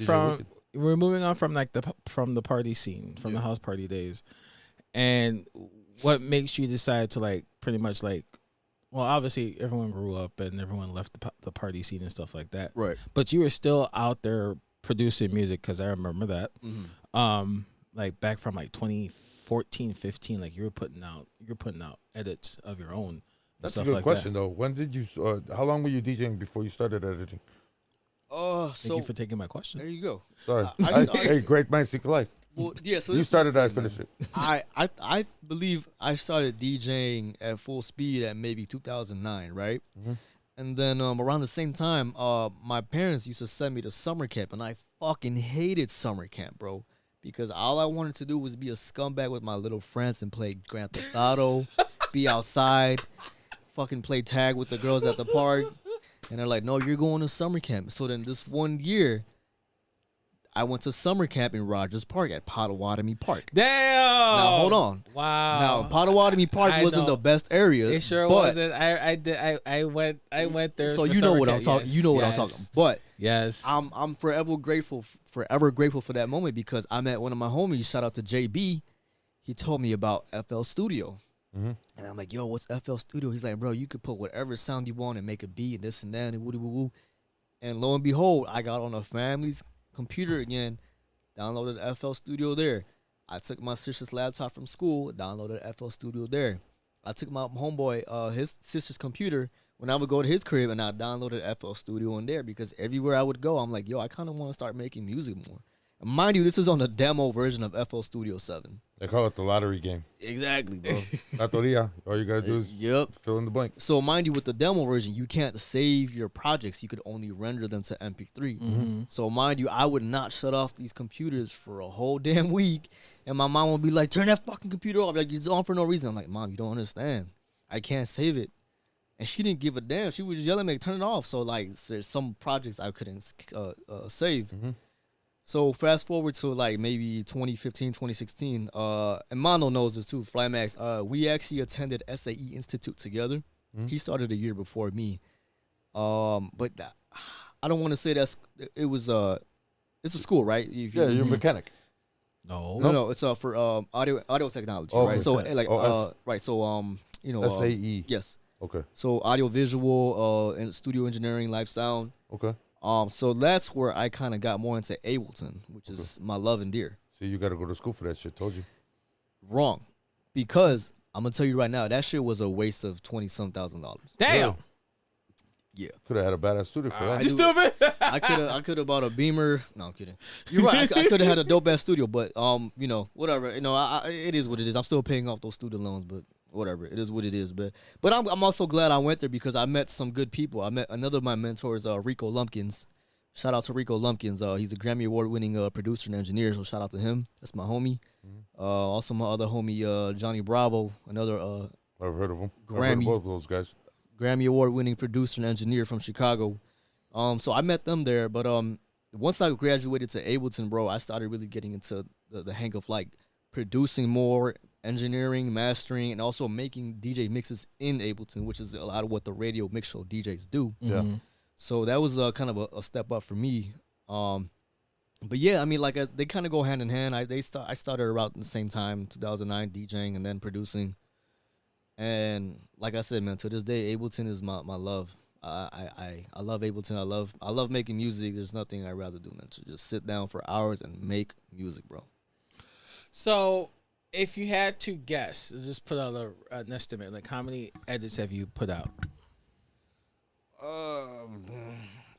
we're moving on from like from the party scene, from the house party days, and what makes you decide to like pretty much like, well, obviously everyone grew up and everyone left the party scene and stuff like that, right? But you were still out there producing music, because I remember that, like back from like 2014, 15, like you're putting out edits of your own. That's a good question, though. When did you? How long were you DJing before you started editing? Thank you for taking my question. There you go. Sorry. Hey, great minds think alike. Well, yeah. So you started, I finished it. I believe I started DJing at full speed at maybe 2009, right? Mm-hmm. And then around the same time, my parents used to send me to summer camp, and I fucking hated summer camp, bro, because all I wanted to do was be a scumbag with my little friends and play Grand Theft Auto, be outside, fucking play tag with the girls at the park. And they're like, no, you're going to summer camp. So then this one year, I went to summer camp in Rogers Park at Potawatomi Park. Damn! Now, hold on. Wow. Now, Potawatomi Park wasn't the best area. It sure wasn't. I went there. So you know what I'm talking. You know what I'm talking. But yes, I'm forever grateful for that moment, because I met one of my homies. Shout out to JB. He told me about FL Studio. Mm-hmm. And I'm like, yo, what's FL Studio? He's like, bro, you could put whatever sound you want and make a beat and this and that and woo-woo-woo. And lo and behold, I got on a family's computer again, downloaded FL Studio there. I took my sister's laptop from school, downloaded FL Studio there. I took my homeboy, his sister's computer, when I would go to his crib, and I downloaded FL Studio in there, because everywhere I would go, I'm like, yo, I kind of want to start making music more. And mind you, this is on the demo version of FL Studio 7. They call it the lottery game. Exactly, bro. Loteria. All you gotta do is fill in the blank. So mind you, with the demo version, you can't save your projects. You could only render them to MP3. Mm-hmm. So mind you, I would not shut off these computers for a whole damn week. And my mom would be like, turn that fucking computer off. Like, it's on for no reason. I'm like, Mom, you don't understand. I can't save it. And she didn't give a damn. She was yelling at me, turn it off. So like, there's some projects I couldn't save. Mm-hmm. So fast forward to like maybe 2015, 2016, and Mono knows this too, Flymax. We actually attended SAE Institute together. Mm-hmm. He started a year before me. But I don't want to say it's a school, right? You're a mechanic. No, it's for audio technology, right? So like right, so SAE. Yes. Okay. So audio visual and studio engineering, live sound. Okay. So that's where I kind of got more into Ableton, which is my love and dear. See, you got to go to school for that shit. Told you. Wrong, because I'm gonna tell you right now, that shit was a waste of $20,000. Damn. Really? Yeah. Could have had a badass studio for that. You stupid. I could have bought a Beamer. No, I'm kidding. You're right. I could have had a dope ass studio, but whatever. It is what it is. I'm still paying off those student loans, but. Whatever, it is what it is, but I'm also glad I went there, because I met some good people. I met another of my mentors, Rico Lumpkins. Shout out to Rico Lumpkins. He's a Grammy Award-winning producer and engineer, so shout out to him. That's my homie. Mm-hmm. Also my other homie, Johnny Bravo, another I've heard of him. Grammy, I've heard of both of those guys. Grammy Award-winning producer and engineer from Chicago. So I met them there, but once I graduated to Ableton, bro, I started really getting into the hang of like producing more, engineering, mastering, and also making DJ mixes in Ableton, which is a lot of what the radio mix show DJs do. Yeah. So that was kind of a step up for me. But yeah, I mean, like they kind of go hand in hand. I started around the same time, 2009, DJing and then producing. And like I said, man, to this day, Ableton is my love. I love Ableton. I love making music. There's nothing I'd rather do than to just sit down for hours and make music, bro. So, if you had to guess, just put out an estimate, like how many edits have you put out?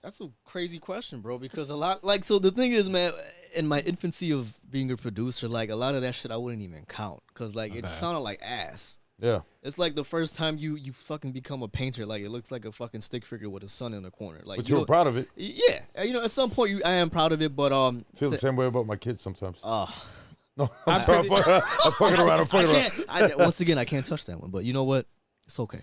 That's a crazy question, bro, because a lot, like, so the thing is, man, in my infancy of being a producer, like, a lot of that shit I wouldn't even count, because, like, it sounded like ass. Yeah. It's like the first time you fucking become a painter, like, it looks like a fucking stick figure with a sun in the corner. Like, but you were proud of it. Yeah. At some point, I am proud of it, but... Feel the same way about my kids sometimes. No, I'm fucking around. Once again, I can't touch that one. But you know what? It's okay.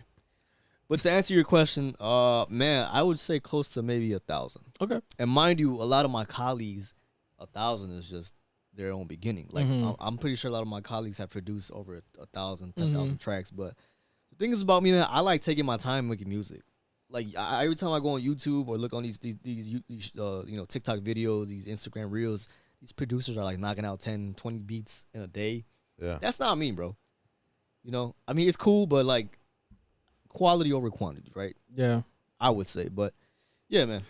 But to answer your question, man, I would say close to maybe 1,000. Okay. And mind you, a lot of my colleagues, 1,000 is just their own beginning. Like I'm pretty sure a lot of my colleagues have produced over 1,000, 10,000 tracks. But the thing is about me, man, I like taking my time making music. Like every time I go on YouTube or look on these TikTok videos, these Instagram reels, these producers are like knocking out 10, 20 beats in a day. Yeah. That's not me, bro. You know, I mean, it's cool, but like quality over quantity, right? Yeah. I would say, but yeah, man.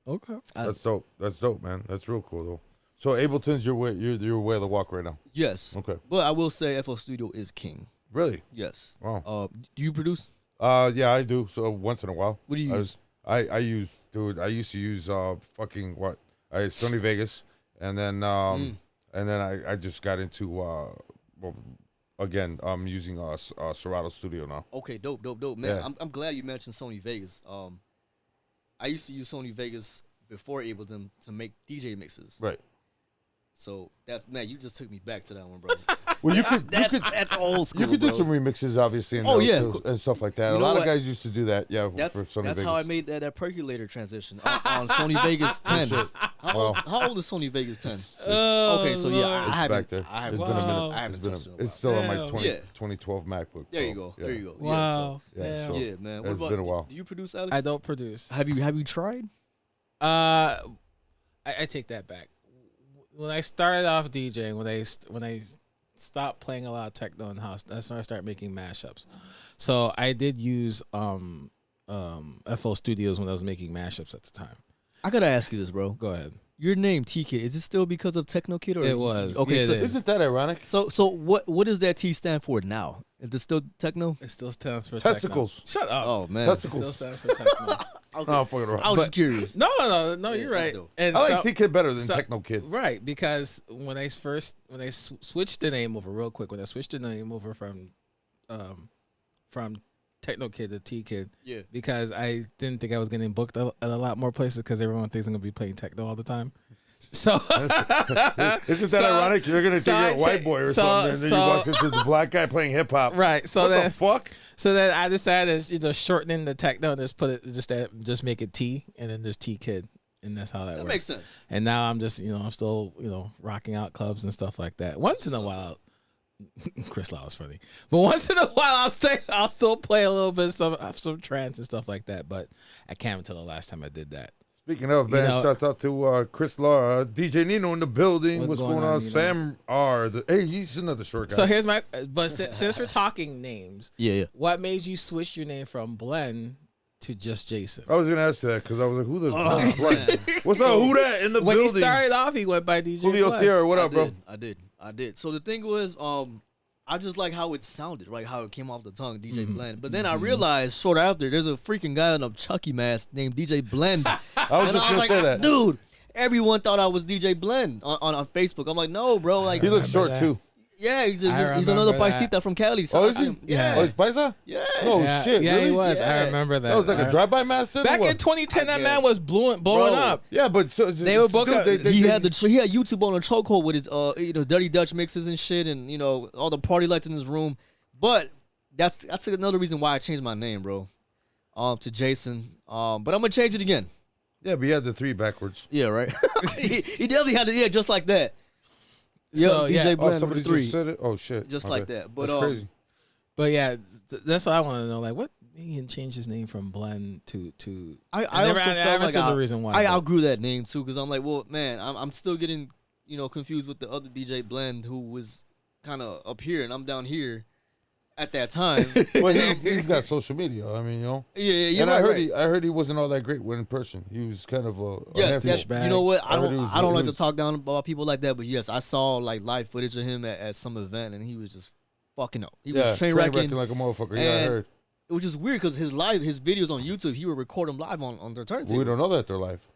Okay. That's dope. That's dope, man. That's real cool, though. So Ableton's your way of the walk right now? Yes. Okay. But I will say FL Studio is king. Really? Yes. Wow. Do you produce? Yeah, I do. So once in a while. What do you use? I used to use Sony Vegas, and then I just got into again I'm using Serato Studio now. Okay, dope, man. Yeah. I'm glad you mentioned Sony Vegas. I used to use Sony Vegas before Ableton to make DJ mixes. Right. So you just took me back to that one, bro. Well, that's old school. You could do bro. some remixes, obviously, and stuff like that. A lot of guys used to do that. Yeah, for Sony Vegas. That's how I made that percolator transition on Sony Vegas 10. How old is Sony Vegas 10? Okay, so yeah, it's I haven't. back there. I haven't. It's been a minute. I haven't touched it in a while. It's still on my 2012 MacBook. There you go. Yeah. There you go. Wow. Yeah, man. What It's about, been a while. Do you produce, Alex? I don't produce. Have you tried? I take that back. When I started off DJing, when I stopped playing a lot of techno in the house, that's when I started making mashups. So I did use FL Studios when I was making mashups at the time. I gotta ask you this, bro. Go ahead. Your name T Kid, is it still because of Techno Kid, or It was. Okay, Yeah, so Isn't that ironic? So what does that T stand for now? Is it still techno? It still stands for Testicles. Techno. Shut up. Oh man, It still stands for techno. Okay. No, I'm fucking around. I was just curious. No, you're right. And I like T Kid better than Techno Kid. Right, because when I switched the name over real quick, when I switched the name over from Techno Kid to T Kid, yeah, because I didn't think I was getting booked at a lot more places because everyone thinks I'm gonna be playing techno all the time. So isn't that ironic? You're gonna think you're a white boy or something, and then you watch this black guy playing hip hop. Right. So what then, the fuck? So then I decided to shortening the techno and just make it T and then just T Kid, and that's how that works. Makes sense. And now I'm just I'm still rocking out clubs and stuff like that. Once in a while, Chris Lau is funny, but once in a while I'll still play a little bit of some trance and stuff like that. But I can't until the last time I did that. Speaking of, man, shouts out to Chris Law, DJ Nino in the building. What's going on? Sam R. Hey, he's another short guy. So here's but since we're talking names, yeah, what made you switch your name from Blend to just Jyzn? I was gonna ask that because I was like, who the what's up? Who that in the when building? When he started off, he went by DJ Julio Blend. Sierra. What up, bro? I did. So the thing was, I just like how it sounded, right? How it came off the tongue, DJ Blend. But then I realized short after, there's a freaking guy in a Chucky mask named DJ Blend. I was just gonna say that, dude. Everyone thought I was DJ Blend on Facebook. I'm like, no, bro. Like he looks short too. Yeah, he's another paisita from Cali. So is he? Yeah. Oh, he's paisa? Yeah. No shit. Yeah, really? he was. Yeah. I remember that. That was like a drive-by master. Back in 2010, that man was blowing up. Yeah, but they were booked. He had YouTube on a chokehold with his Dirty Dutch mixes and shit, and all the party lights in his room. But that's another reason why I changed my name, bro, to Jyzn. But I'm gonna change it again. Yeah, but he had the 3 backwards. Yeah, right. he definitely had it. Yeah, just like that. So, DJ Blend somebody 3. just said it. Oh shit, just like that. But that's crazy. But yeah, that's what I want to know. Like, what made him change his name from Blend to? I also felt like the reason why. I outgrew that name too, because I'm like, well, man, I'm still getting confused with the other DJ Blend who was kind of up here and I'm down here at that time. Well, he's got social media. I mean, Yeah, and I heard he wasn't all that great in person. He was kind of a you know what? I don't like to talk down about people like that, but yes, I saw like live footage of him at some event, and he was just fucking up. He was train wrecking like a motherfucker. Yeah, I heard. It was just weird because his videos on YouTube, he would record them live on their turntable. We don't know that they're live.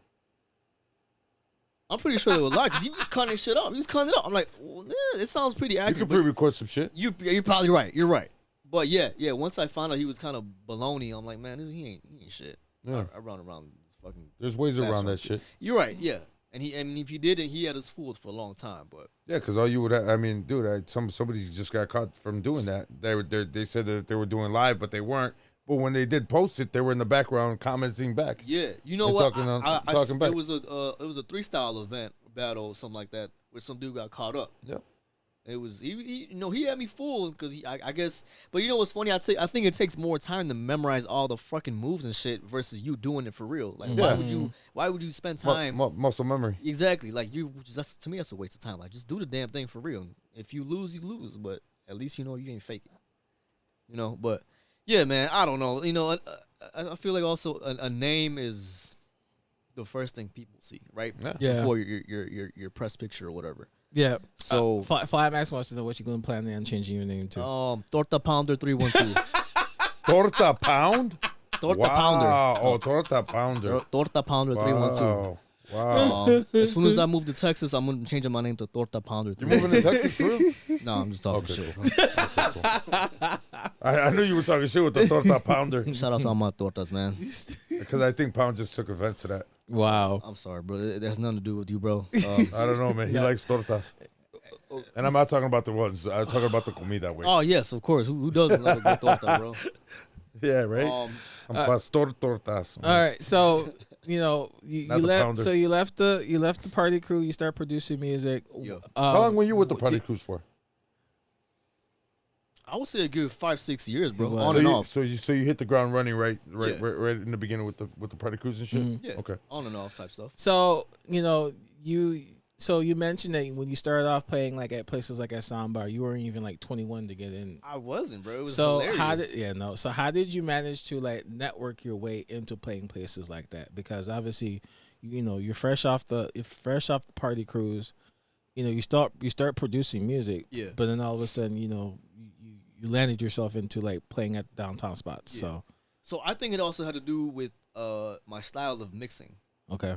I'm pretty sure they were live because he was cutting shit up. He was cutting it up. I'm like, well, it sounds pretty accurate. You could pre-record some shit. You're probably right. You're right. But yeah. Once I found out he was kind of baloney, I'm like, man, he ain't shit. Yeah. I run around fucking. There's ways around that shit. You're right. Yeah. And if he didn't, he had us fooled for a long time. But yeah, because all you would, I mean, dude, somebody just got caught from doing that. They said that they were doing live, but they weren't. But when they did post it, they were in the background commenting back. Yeah, you know what? Talking back. It was a 3-style event battle or something like that where some dude got caught up. Yep. It was he had me fooled because I guess. But you know what's funny? I think it takes more time to memorize all the fucking moves and shit versus you doing it for real. Like why would you spend time muscle memory? Exactly. Like to me that's a waste of time. Like just do the damn thing for real. If you lose, you lose. But at least you know you ain't faking. You know. But yeah, man. I don't know. You know. I feel like also a name is the first thing people see, right? Yeah. Before your press picture or whatever. Yeah. So Fly Max wants to know what you're going to plan on changing your name to. Torta Pounder 312. Torta Pound? Torta Pounder. Oh, Torta Pounder. Torta Pounder 312. Wow. As soon as I move to Texas, I'm gonna change my name to Torta Pounder. You're moving to Texas, for real? No, I'm just talking shit. Okay, cool. I knew you were talking shit with the Torta Pounder. Shout out to all my tortas, man. Because I think Pound just took offense to that. Wow. I'm sorry, bro. It has nothing to do with you, bro. I don't know, man. He likes tortas. And I'm not talking about the ones. I'm talking about the comida way. Oh, yes, of course. Who doesn't love a good torta, bro? Yeah, right? Pastor tortas. All right, so you know you left. So you left the party crew. You start producing music. Yeah. How long were you with the party crews for? I would say a good 5-6 years, bro. Well, On and off. So you hit the ground running right Yeah. in the beginning with the party crews and shit. Yeah. Okay. On and off type stuff. So you mentioned that when you started off playing like at places like at Soundbar, you weren't even like 21 to get in. I wasn't, bro. It was So hilarious. So how did you manage to like network your way into playing places like that? Because obviously, you're fresh off the party cruise. You start producing music. Yeah. But then all of a sudden, you landed yourself into like playing at downtown spots. Yeah. So I think it also had to do with my style of mixing. Okay.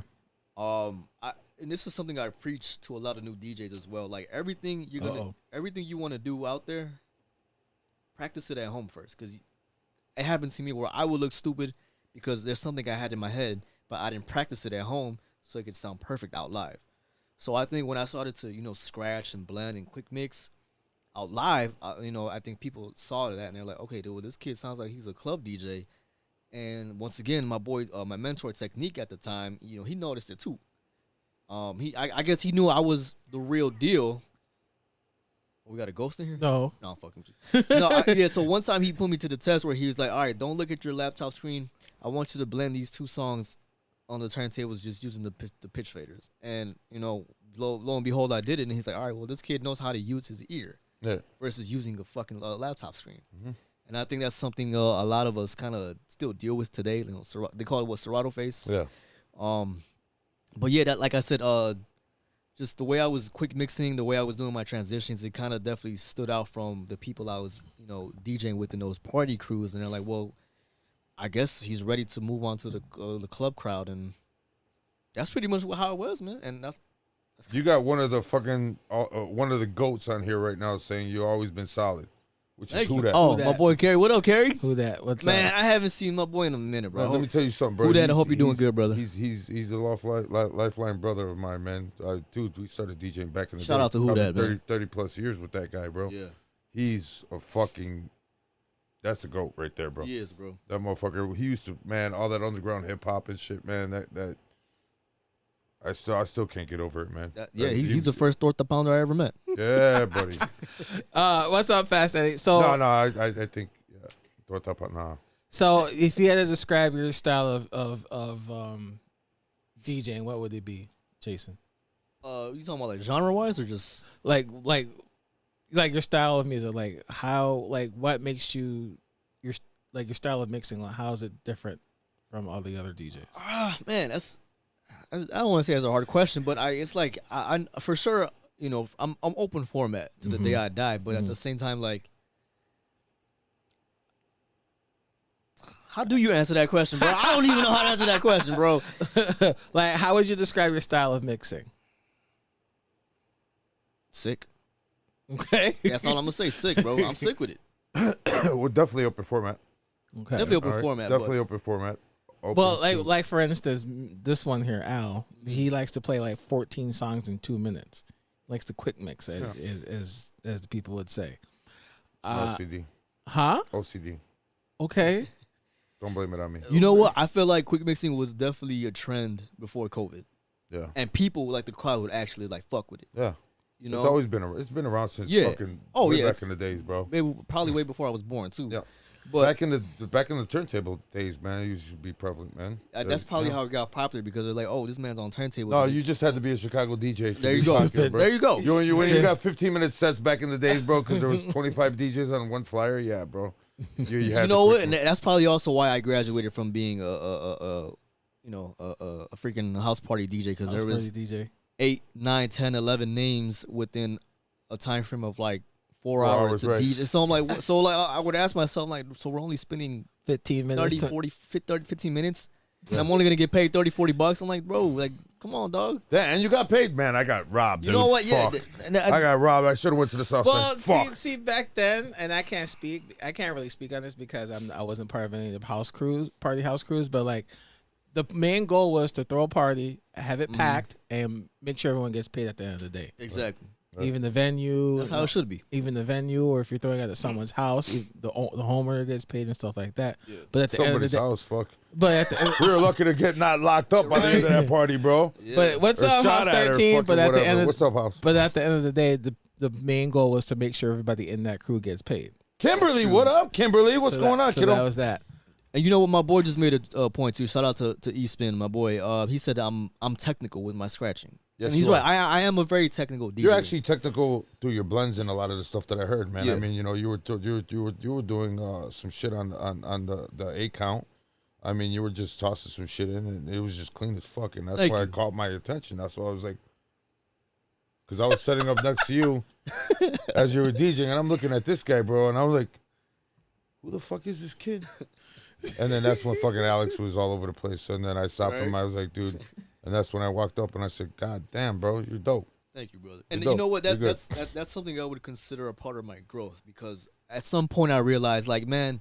And this is something I preach to a lot of new DJs as well. Like everything you want to do out there, practice it at home first. Because it happened to me where I would look stupid because there's something I had in my head, but I didn't practice it at home so it could sound perfect out live. So I think when I started to scratch and blend and quick mix out live, I think people saw that and they're like, okay, dude, this kid sounds like he's a club DJ. And once again, my boy, my mentor Technique at the time, he noticed it too. I guess he knew I was the real deal. We got a ghost in here? No, I'm fucking with you. No, so one time he put me to the test where he was like, all right, don't look at your laptop screen. I want you to blend these two songs on the turntables just using the pitch faders. And, lo and behold, I did it. And he's like, all right, well, this kid knows how to use his ear versus using a fucking laptop screen. Mm-hmm. And I think that's something a lot of us kind of still deal with today. They call it Serato face. Yeah. But yeah, that like I said, just the way I was quick mixing, the way I was doing my transitions, it kind of definitely stood out from the people I was, DJing with in those party crews. And they're like, well, I guess he's ready to move on to the club crowd, and that's pretty much how it was, man. And that's you got one of the fucking one of the goats on here right now saying you've always been solid. Which is who that? Oh, who that? My boy Kerry. What up, Kerry? Who that? What's man? up? I haven't seen my boy in a minute, bro. Man, let me tell you something, bro. Who that? I hope you're doing good, brother. He's a lifeline brother of mine, man. Dude, we started DJing back in the day. Shout out to who that, 30 plus years with that guy, bro. Yeah. He's a fucking. That's a goat right there, bro. He is, bro. That motherfucker. He used to, man, all that underground hip hop and shit, man. That. I still can't get over it, man. He's the first Torta Pounder I ever met. Yeah, buddy. What's up, Fast Eddie? So I think Torta Pounder. Nah. So if you had to describe your style of DJing, what would it be, Jason? You talking about like genre wise or just like your style of music? Like how what makes your style of mixing? Like how is it different from all the other DJs? Man, I don't want to say it's a hard question, but it's like I for sure, I'm open format to the day I die, but at the same time, like, how do you answer that question, bro? I don't even know how to answer that question, bro. Like, how would you describe your style of mixing? Sick. Okay, that's all I'm gonna say. Sick, bro. I'm sick with it. Well, definitely open format. Okay, definitely open format. Definitely open format. Well, like for instance, this one here, Al, he likes to play like 14 songs in 2 minutes. Likes to quick mix, as the people would say. OCD. Huh? OCD. Okay. Don't blame it on me. You know what? I feel like quick mixing was definitely a trend before COVID. Yeah. And people, like the crowd, would actually like fuck with it. Yeah. You know, it's always been it's been around since fucking back in the days, bro. Maybe, probably way before I was born too. Yeah. But back in the turntable days, man, it used to be prevalent, man. That's probably how it got popular because they're like, oh, this man's on turntable. No, you just had to be a Chicago DJ. There you go. There you go. When you got 15-minute sets back in the days, bro, because there was 25 DJs on one flyer. Yeah, bro. You had know what? And that's probably also why I graduated from being a freaking house party DJ because there was 8, 9, 10, 11 names within a time frame of like 4 hours to DJ. So I'm like, I would ask myself, like, so we're only spending 15 minutes, 15 minutes, and I'm only gonna get paid $30-$40. I'm like, bro, like, come on, dog. Yeah, and you got paid, man. I got robbed. You know what? Fuck. Yeah, I got robbed. I should have went to the south side. Fuck. See, back then, and I can't really speak on this because I wasn't part of any of the party house crews, but like. The main goal was to throw a party, have it packed, and make sure everyone gets paid at the end of the day. Exactly. Right. Even the venue. That's how it should be. Even the venue, or if you're throwing it at someone's house, the homeowner gets paid and stuff like that. Yeah. But at the end of the day, house, fuck. But at the we were lucky to get not locked up by the end of that party, bro. Yeah. But what's up, House 13? But at the end, what's up, House? But at the end of the day, the main goal was to make sure everybody in that crew gets paid. Kimberly, what up, Kimberly? What's going on, kiddo? That was that. And you know what, my boy just made a point too. Shout out to E-Spin, my boy. He said I'm technical with my scratching. Yes, and he's right. I am a very technical DJ. You're actually technical through your blends and a lot of the stuff that I heard, man. Yeah. I mean, you know, you were doing some shit on the 8 count. I mean, you were just tossing some shit in, and it was just clean as fuck. And that's why it caught my attention. That's why I was like, because I was setting up next to you as you were DJing, and I'm looking at this guy, bro, and I was like, who the fuck is this kid? And then that's when fucking Alex was all over the place. And then I stopped him. I was like, dude. And that's when I walked up and I said, God damn, bro, you're dope. Thank you, brother. And you know what? That's something I would consider a part of my growth because at some point I realized, like, man,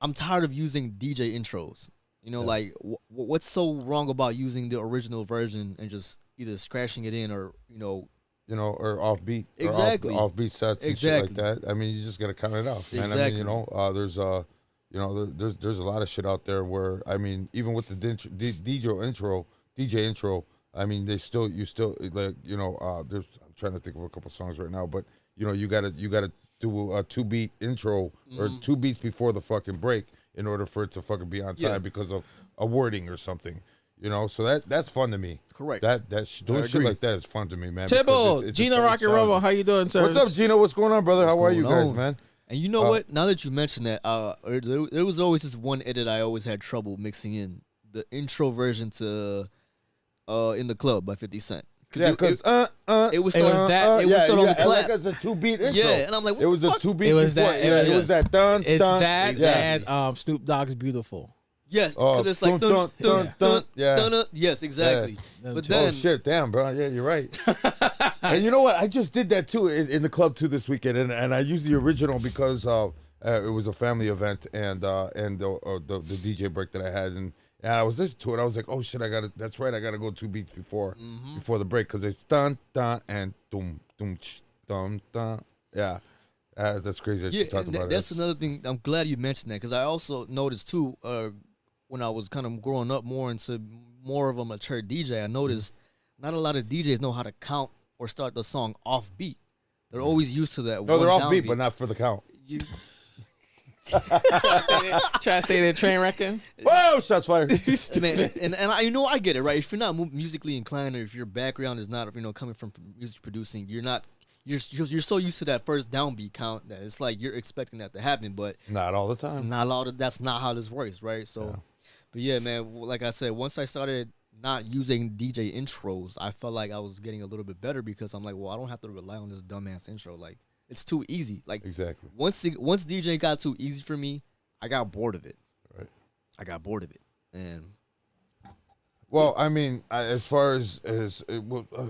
I'm tired of using DJ intros. You know, like, what's so wrong about using the original version and just either scratching it in or, or offbeat. Exactly. Or offbeat sets and shit like that. I mean, you just got to count it off, man. Exactly. I mean, there's a lot of shit out there where, I mean, even with the DJ intro, I mean, I'm trying to think of a couple songs right now, but you gotta do a 2-beat intro or 2 beats before the fucking break in order for it to fucking be on time because of a wording or something. So that's fun to me. Correct. Doing shit like that is fun to me, man. Tibble, Gino Rocky Robo, how you doing, sir? What's up, Gino? What's going on, brother? How are you guys, man? And you know what? Now that you mentioned that, there was always this one edit I always had trouble mixing in the intro version to "In the Club" by 50 Cent. Yeah, because it was start on the clap. Like it's a 2-beat intro. Yeah, and I'm like, what it was the a fuck? 2-beat. It was before. that. It was that dun. It's dun, that exactly. and Snoop Dogg's "Beautiful." Yes, because it's like dun dun dun dun. Yes, exactly. Yeah. But then, oh shit, damn, bro. Yeah, you're right. And you know what? I just did that too in the club too this weekend, and I used the original because it was a family event and the DJ break that I had, and I was listening to it. I was like, oh shit, that's right, I gotta go 2 beats before the break because it's dun dun and dum dum dum dun. Yeah. That's crazy that you talked about it. That's another thing. I'm glad you mentioned that because I also noticed too when I was kind of growing up more into more of a mature DJ, I noticed not a lot of DJs know how to count or start the song off beat. They're always used to that. No, they're off beat, but not for the count. Try to say that train wrecking. Whoa, shots fired. Man, and I get it, right? If you're not musically inclined or if your background is not coming from music producing, you're so used to that first downbeat count that it's like you're expecting that to happen, but not all the time. That's not how this works, right? So, But yeah, man, like I said, once I started not using DJ intros, I felt like I was getting a little bit better because I'm like, well, I don't have to rely on this dumbass intro. Like, it's too easy. Like, exactly. Once DJ got too easy for me, I got bored of it. Right. I got bored of it, and Well, I mean, as far as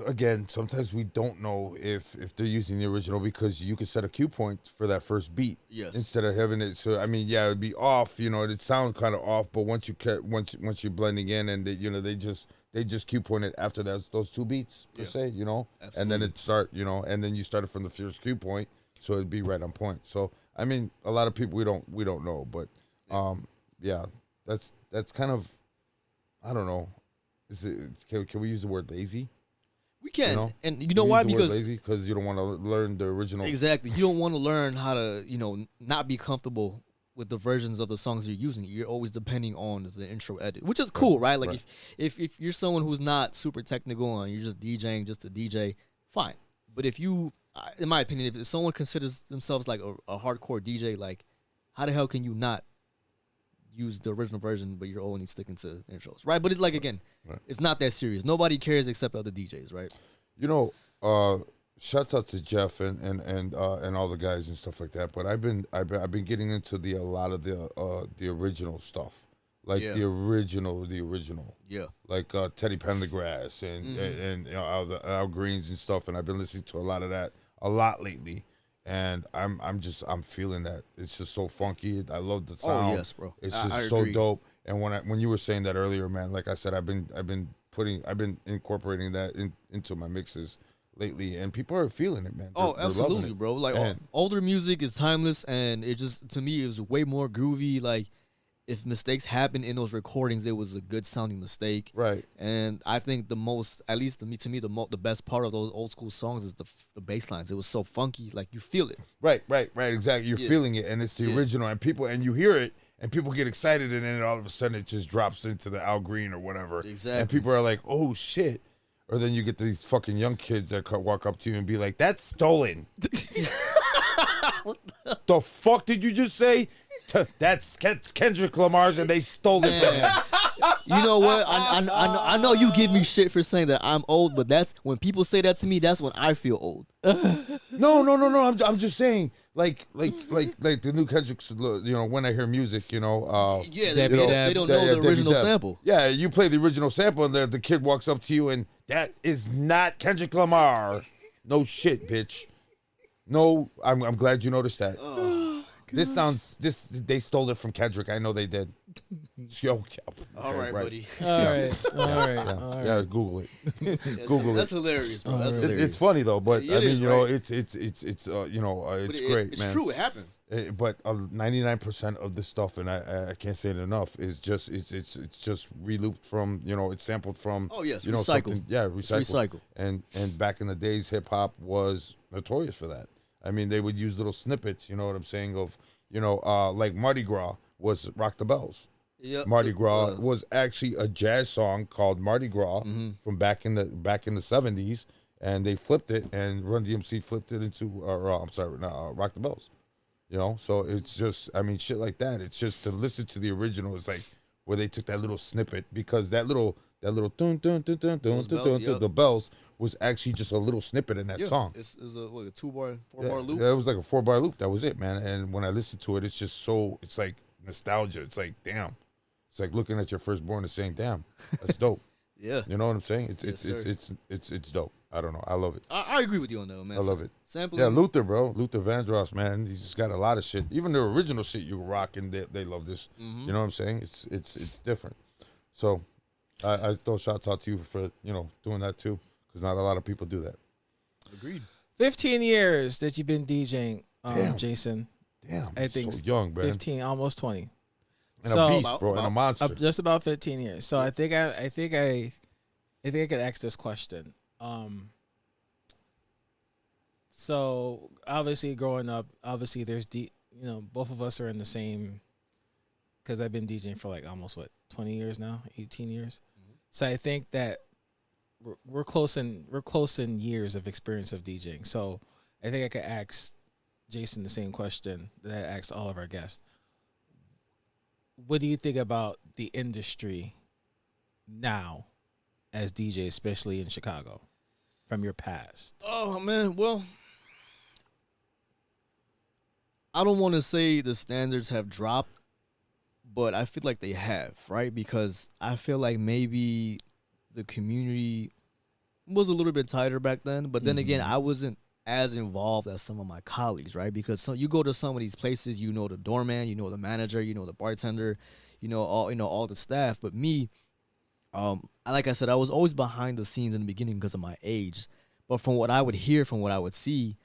again, sometimes we don't know if they're using the original because you could set a cue point for that first beat. Yes. Instead of having it, so I mean, yeah, it'd be off. You know, it'd sound kind of off, but once you're blending in, and they just cue point it after those two beats per se. You know, Absolutely. and then it start. You know, and then you started from the first cue point, so it'd be right on point. So I mean, a lot of people we don't know, but yeah, that's kind of, I don't know. Can we use the word lazy? We can, you know? and you know why? Because lazy, because you don't want to learn the original. Exactly, you don't want to learn how to, not be comfortable with the versions of the songs you're using. You're always depending on the intro edit, which is cool, right? Like if you're someone who's not super technical and you're just DJing just to DJ, fine. But if you, in my opinion, if someone considers themselves like a hardcore DJ, like how the hell can you not use the original version, but you're only sticking to intros, right? But it's like, again, it's not that serious. Nobody cares except other DJs, right? You know, shouts out to Jeff and all the guys and stuff like that. But I've been getting into a lot of the original stuff, like the original, yeah, like Teddy Pendergrass and Al Greens and stuff. And I've been listening to a lot of that a lot lately. And I'm feeling that. It's just so funky. I love the sound. Oh yes, bro. It's just so dope. And when you were saying that earlier, man, like I said, I've been incorporating that into my mixes lately, and people are feeling it, man. They're absolutely, bro. Like older music is timeless, and it just, to me, is way more groovy. Like, if mistakes happen in those recordings, it was a good sounding mistake. Right. And I think the most, at least to me, the best part of those old school songs is the bass lines. It was so funky, like you feel it. Right. Exactly. You're feeling it, and it's the original, and you hear it, and people get excited, and then all of a sudden it just drops into the Al Green or whatever. Exactly. And people are like, "Oh shit." Or then you get these fucking young kids that walk up to you and be like, "That's stolen." What the fuck did you just say? That's Kendrick Lamar's, and they stole it from him. You know what? I know you give me shit for saying that I'm old, but that's when people say that to me. That's when I feel old. No. I'm just saying, like the new Kendrick's. When I hear music, they don't know the original sample. Yeah, you play the original sample, and the kid walks up to you, and that is not Kendrick Lamar. No shit, bitch. No, I'm glad you noticed that. They stole it from Kendrick. I know they did. All right, buddy. All right. Yeah, Google it. Google That's hilarious, bro. That's hilarious. It's funny though, but I mean, right? it's it's great, it's man. It's true. It happens. But 99% of this stuff, and I can't say it enough, is just it's just relooped from, it's sampled from. Oh yes, recycled. Recycle. And back in the days, hip hop was notorious for that. I mean, they would use little snippets, you know what I'm saying, of, like Mardi Gras was Rock the Bells. Yep. Mardi Gras was actually a jazz song called Mardi Gras from back in the 70s, and they flipped it, and Run DMC flipped it into Rock the Bells. So it's just, I mean, shit like that. It's just to listen to the original is like where they took that little snippet, because that little dun dun dun dun dun dun dun, the bells was actually just a little snippet in that song. It's a 2-bar, 4-bar loop. Yeah, it was like a 4-bar loop. That was it, man. And when I listen to it, it's just it's like nostalgia. It's like, damn. It's like looking at your firstborn and saying, damn, that's dope. Yeah. You know what I'm saying? It's dope. I don't know. I love it. I agree with you on that, man. I love it. Sampling. Yeah, Luther, bro. Luther Vandross, man. He's just got a lot of shit. Even the original shit you rock, and they love this. You know what I'm saying? It's different. So I throw shots out to you for, doing that too, because not a lot of people do that. Agreed. 15 years that you've been DJing, Jyzn. Damn, I think so young, man. 15, almost 20. And a beast, bro, and a monster. Just about 15 years. So I think I could ask this question. So obviously growing up, there's both of us are in the same, because I've been DJing for like almost 20 years now, 18 years. So I think that we're close in years of experience of DJing. So I think I could ask Jyzn the same question that I asked all of our guests. What do you think about the industry now as DJ, especially in Chicago, from your past? Oh, man, well, I don't want to say the standards have dropped, but I feel like they have, right? Because I feel like maybe the community was a little bit tighter back then. But then again, I wasn't as involved as some of my colleagues, right? Because you go to some of these places, you know the doorman, you know the manager, you know the bartender, you know all the staff. But me, like I said, I was always behind the scenes in the beginning because of my age. But from what I would hear, from what I would see,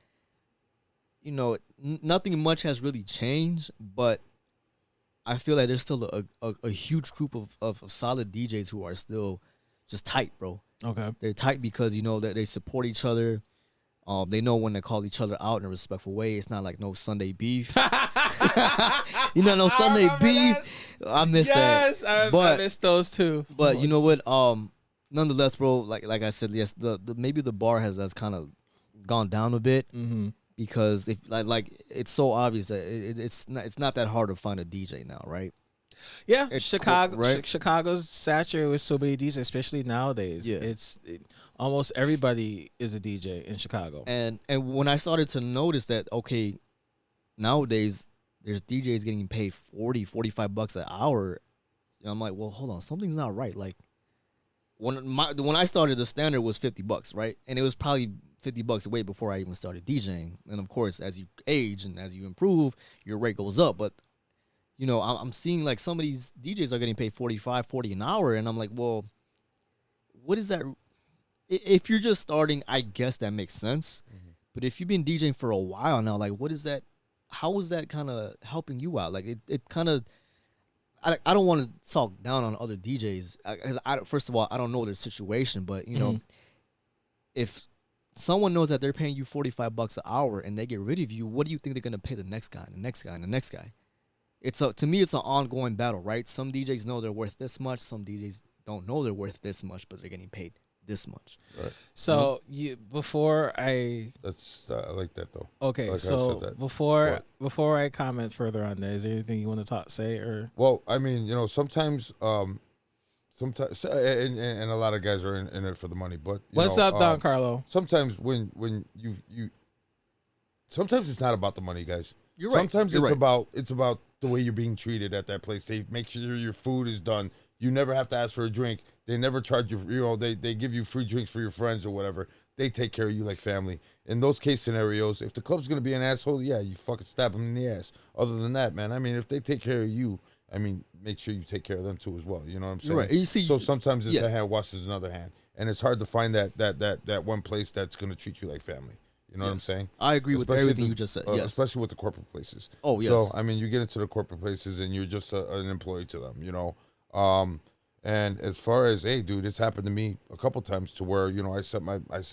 you know, nothing much has really changed. But I feel like there's still a huge group of solid DJs who are still just tight, bro. Okay. They're tight because, you know, that they support each other. They know when to call each other out in a respectful way. It's not like no Sunday beef. You know, no Sunday beef. I miss that. Yes, I miss those too. But you know what? Nonetheless, bro, like I said, yes, the maybe the bar has kind of gone down a bit because if like it's so obvious that it's not that hard to find a DJ now, right? Yeah, Chicago, right? Chicago's saturated with so many DJs, especially nowadays. Yeah, almost everybody is a DJ in Chicago. And when I started to notice that, okay, nowadays there's DJs getting paid $40-$45 an hour, I'm like, well, hold on, something's not right. Like when I started, the standard was $50, right? And it was probably $50 way before I even started DJing. And of course, as you age and as you improve, your rate goes up. But you know, I'm seeing like some of these DJs are getting paid $45-$40 an hour, and I'm like, well, what is that? If you're just starting, I guess that makes sense. But if you've been DJing for a while now, like, what is that? How is that kind of helping you out? Like, it kind of, I don't want to talk down on other DJs because first of all, I don't know their situation, but you know, if someone knows that they're paying you $45 an hour and they get rid of you, what do you think they're gonna pay the next guy, and the next guy, and the next guy? To me, it's an ongoing battle, right? Some DJs know they're worth this much. Some DJs don't know they're worth this much, but they're getting paid this much. Right. So I like that though. Okay, like so before I comment further on that, is there anything you want to say or? Well, I mean, you know, sometimes, and a lot of guys are in it for the money, but what's up, Don Carlo? Sometimes when you sometimes it's not about the money, guys. You're right. Sometimes it's about the way you're being treated at that place. They make sure your food is done. You never have to ask for a drink. They never charge you. You know, they give you free drinks for your friends or whatever. They take care of you like family. In those case scenarios, if the club's gonna be an asshole, yeah, you fucking stab them in the ass. Other than that, man, I mean, if they take care of you, I mean, make sure you take care of them too as well. You know what I'm saying? Right. You see, so sometimes it's a hand washes another hand, and it's hard to find that one place that's gonna treat you like family. You know what I'm saying? I agree with everything you just said. Yes. Especially with the corporate places. Oh, yes. So, I mean, you get into the corporate places and you're just an employee to them, you know? And as far as, hey, dude, it's happened to me a couple times to where, you know, I set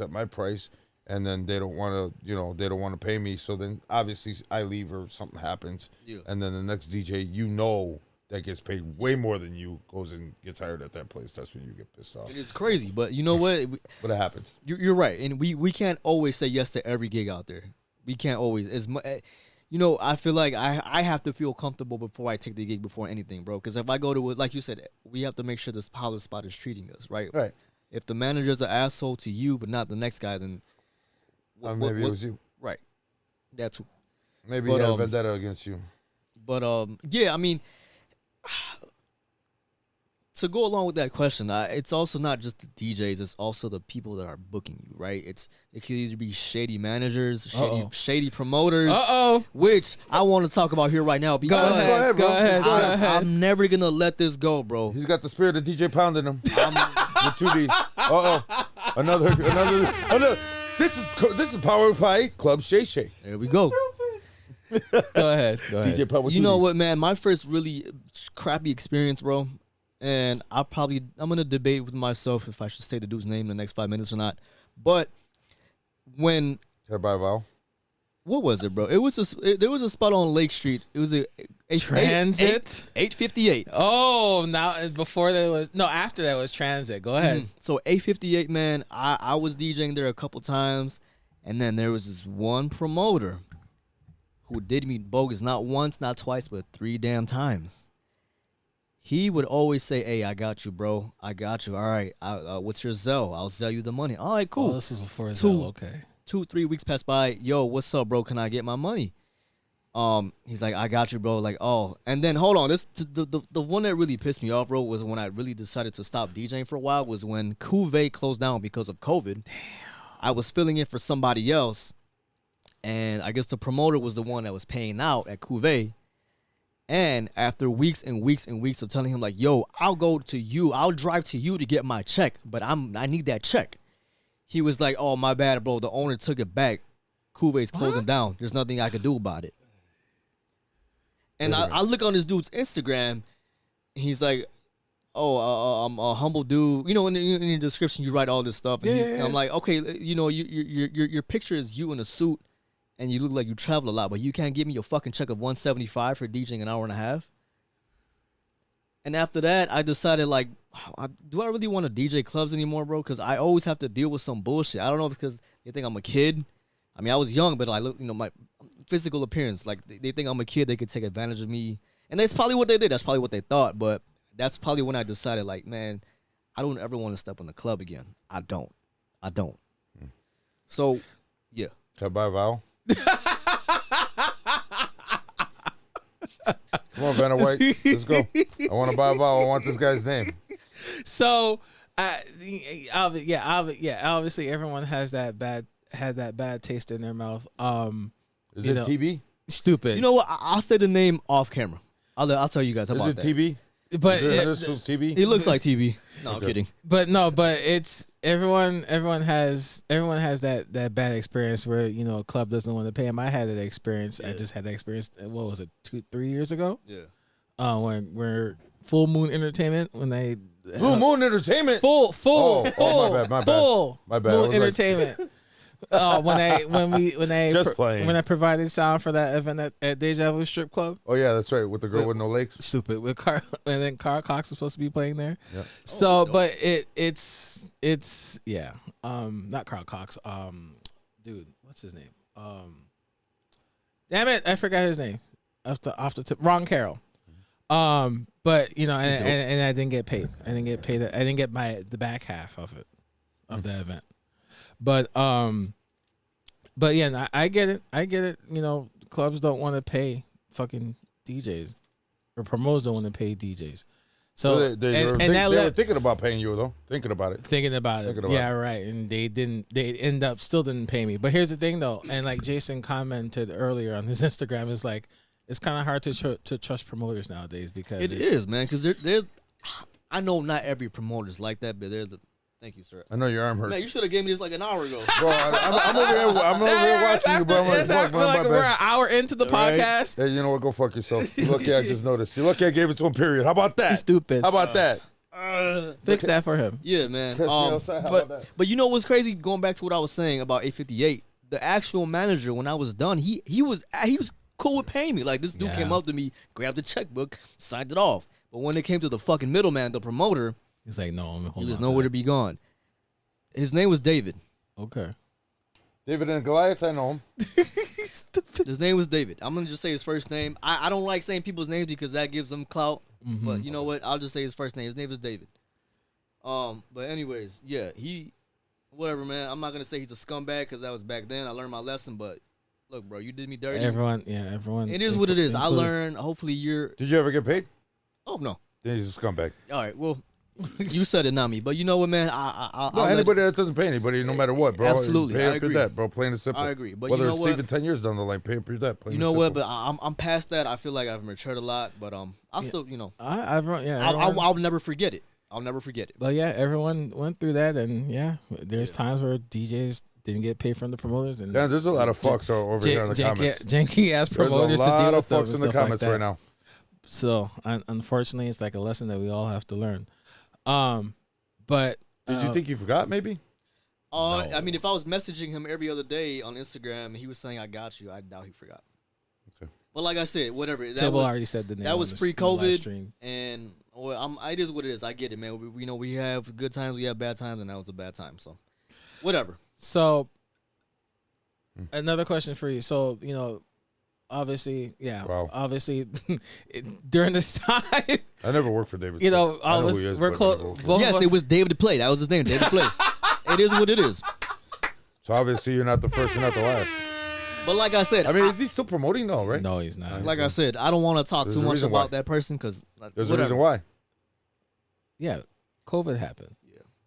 my price and then they don't want to pay me. So then obviously I leave or something happens. Yeah. And then the next DJ, you know, that gets paid way more than you goes and gets hired at that place. That's when you get pissed off. It's crazy, but you know what? But it happens. You're right, and we can't always say yes to every gig out there. We can't always. You know, I feel like I have to feel comfortable before I take the gig before anything, bro. Because if I go to, like you said, we have to make sure how the spot is treating us, right? Right. If the manager's an asshole to you, but not the next guy, then maybe it was you. Right. That's who. Maybe he had a vendetta against you. But yeah, I mean, to go along with that question, it's also not just the DJs; it's also the people that are booking you, right? It could either be shady managers, shady promoters. Which I want to talk about here right now. Because go ahead. I'm never gonna let this go, bro. He's got the spirit of DJ Pound in him. With two D's. Another. This is powered by Club Shay Shay. There we go. Go ahead. DJ Pound with you two know Ds. what, man? My first really crappy experience, bro. And I'm gonna debate with myself if I should say the dude's name in the next 5 minutes or not. But when Everybody vow. What was it, bro? There was a spot on Lake Street. It was a Transit 858. Oh, now after that was Transit. Go ahead. So 858, man. I was DJing there a couple times, and then there was this one promoter who did me bogus not once, not twice, but 3 damn times. He would always say, "Hey, I got you, bro. I got you. All right. What's your Zelle? I'll sell you the money." All right, cool. Oh, this is before Zelle. Okay. 2-3 weeks passed by. Yo, what's up, bro? Can I get my money? He's like, I got you, bro. Like, oh, and then hold on. The one that really pissed me off, bro, was when I really decided to stop DJing for a while. Was when Cuvée closed down because of COVID. Damn. I was filling in for somebody else, and I guess the promoter was the one that was paying out at Cuvée. And after weeks and weeks and weeks of telling him like, yo, I'll drive to you to get my check, but I need that check. He was like, oh, my bad, bro. The owner took it back. Cuvé's closing down. There's nothing I could do about it. And I look on this dude's Instagram. He's like, oh, I'm a humble dude. You know, in the description, you write all this stuff. And I'm like, okay, you know, your picture is you in a suit, and you look like you travel a lot, but you can't give me your fucking check of $175 for DJing an hour and a half. And after that, I decided, like, do I really want to DJ clubs anymore, bro? Because I always have to deal with some bullshit. I don't know if it's because they think I'm a kid. I mean, I was young, but I look, you know, my physical appearance, like they think I'm a kid, they could take advantage of me. And that's probably what they did. That's probably what they thought. But that's probably when I decided, like, man, I don't ever want to step in the club again. I don't. So, yeah. Can I buy a vowel? Come on, Vanna White. Let's go. I want to buy a vowel. I want this guy's name. So, obviously everyone has that bad taste in their mouth. Is it TB? Stupid. You know what? I'll say the name off camera. I'll tell you guys about that. Is it TB? But TB? It looks like TB. No, I'm kidding. But it's everyone has that bad experience where, you know, a club doesn't want to pay him. I had that experience. Yeah. I just had that experience. What was it? 2-3 years ago? Yeah. When we're Full Moon Entertainment, when they Full Moon Entertainment. Full my bad. Moon Entertainment. When I provided sound for that event at Deja Vu Strip Club. Oh yeah, that's right, with the girl with no legs. Stupid. With Carl, and then Carl Cox was supposed to be playing there. Yeah. So, but it's not Carl Cox. Dude, what's his name? Damn it, I forgot his name. Off the tip, Ron Carroll. But you know, and I didn't get paid. I didn't get the back half of it, of the event. But yeah, I get it. You know, clubs don't want to pay fucking DJs, or promoters don't want to pay DJs. So they were thinking about paying you though. Thinking about it. Yeah, right. And they didn't. They still didn't pay me. But here's the thing though, and like Jyzn commented earlier on his Instagram, is like it's kind of hard to trust promoters nowadays because it is, man. Because they're I know not every promoter's like that, but they're the. Thank you, sir. I know your arm hurts. Man, you should have gave me this like an hour ago. Bro, I'm over here watching you, bro. We're an hour into the podcast. Hey, you know what? Go fuck yourself. You're lucky I just noticed. You're lucky I gave it to him, period. How about that? Stupid. How about that? Fix that for him. Yeah, man. But you know what's crazy? Going back to what I was saying about 858, the actual manager, when I was done, he was cool with paying me. Like, this dude came up to me, grabbed the checkbook, signed it off. But when it came to the fucking middleman, the promoter, he's like, no, he was nowhere to be gone. His name was David. Okay. David and Goliath, I know him. His name was David. I'm going to just say his first name. I don't like saying people's names because that gives them clout. Mm-hmm. But you know what? I'll just say his first name. His name is David. But anyways, yeah, whatever, man. I'm not going to say he's a scumbag because that was back then. I learned my lesson, but look, bro, you did me dirty. Everyone. It is what it is. I learned. Hopefully you're. Did you ever get paid? Oh, no. Then he's a scumbag. All right, well. You said it, not me. But you know what, man? Anybody that doesn't pay anybody, no matter what, bro. Absolutely, pay I up agree. Your debt, bro. Plain and simple. I agree. But whether you know it's what? even 10 years down the line, pay up your debt. You know what? But I'm past that. I feel like I've matured a lot. But I'll still, you know, I'll never forget it. I'll never forget it. But yeah, everyone went through that, and there's times where DJs didn't get paid from the promoters, and there's a lot of fucks over here in the comments. Janky ass promoters. There's a lot of fucks in the comments right now. So unfortunately, it's like a lesson that we all have to learn. But did you think you forgot? Maybe. No. I mean, if I was messaging him every other day on Instagram and he was saying "I got you," I doubt he forgot. Okay. But like I said, whatever. Table already said the name. That was pre-COVID, and it is what it is. I get it, man. We have good times, we have bad times, and that was a bad time. So, whatever. So, another question for you. So, you know, obviously, obviously, during this time, I never worked for David. You know, we're close. Yes, it was David Play. That was his name, David Play. It is what it is. So obviously, you're not the first, you're not the last. But like I said, I mean, is he still promoting? No, right? No, he's not. Like I said, I don't want to talk too much about that person because there's a reason why. Yeah, COVID happened.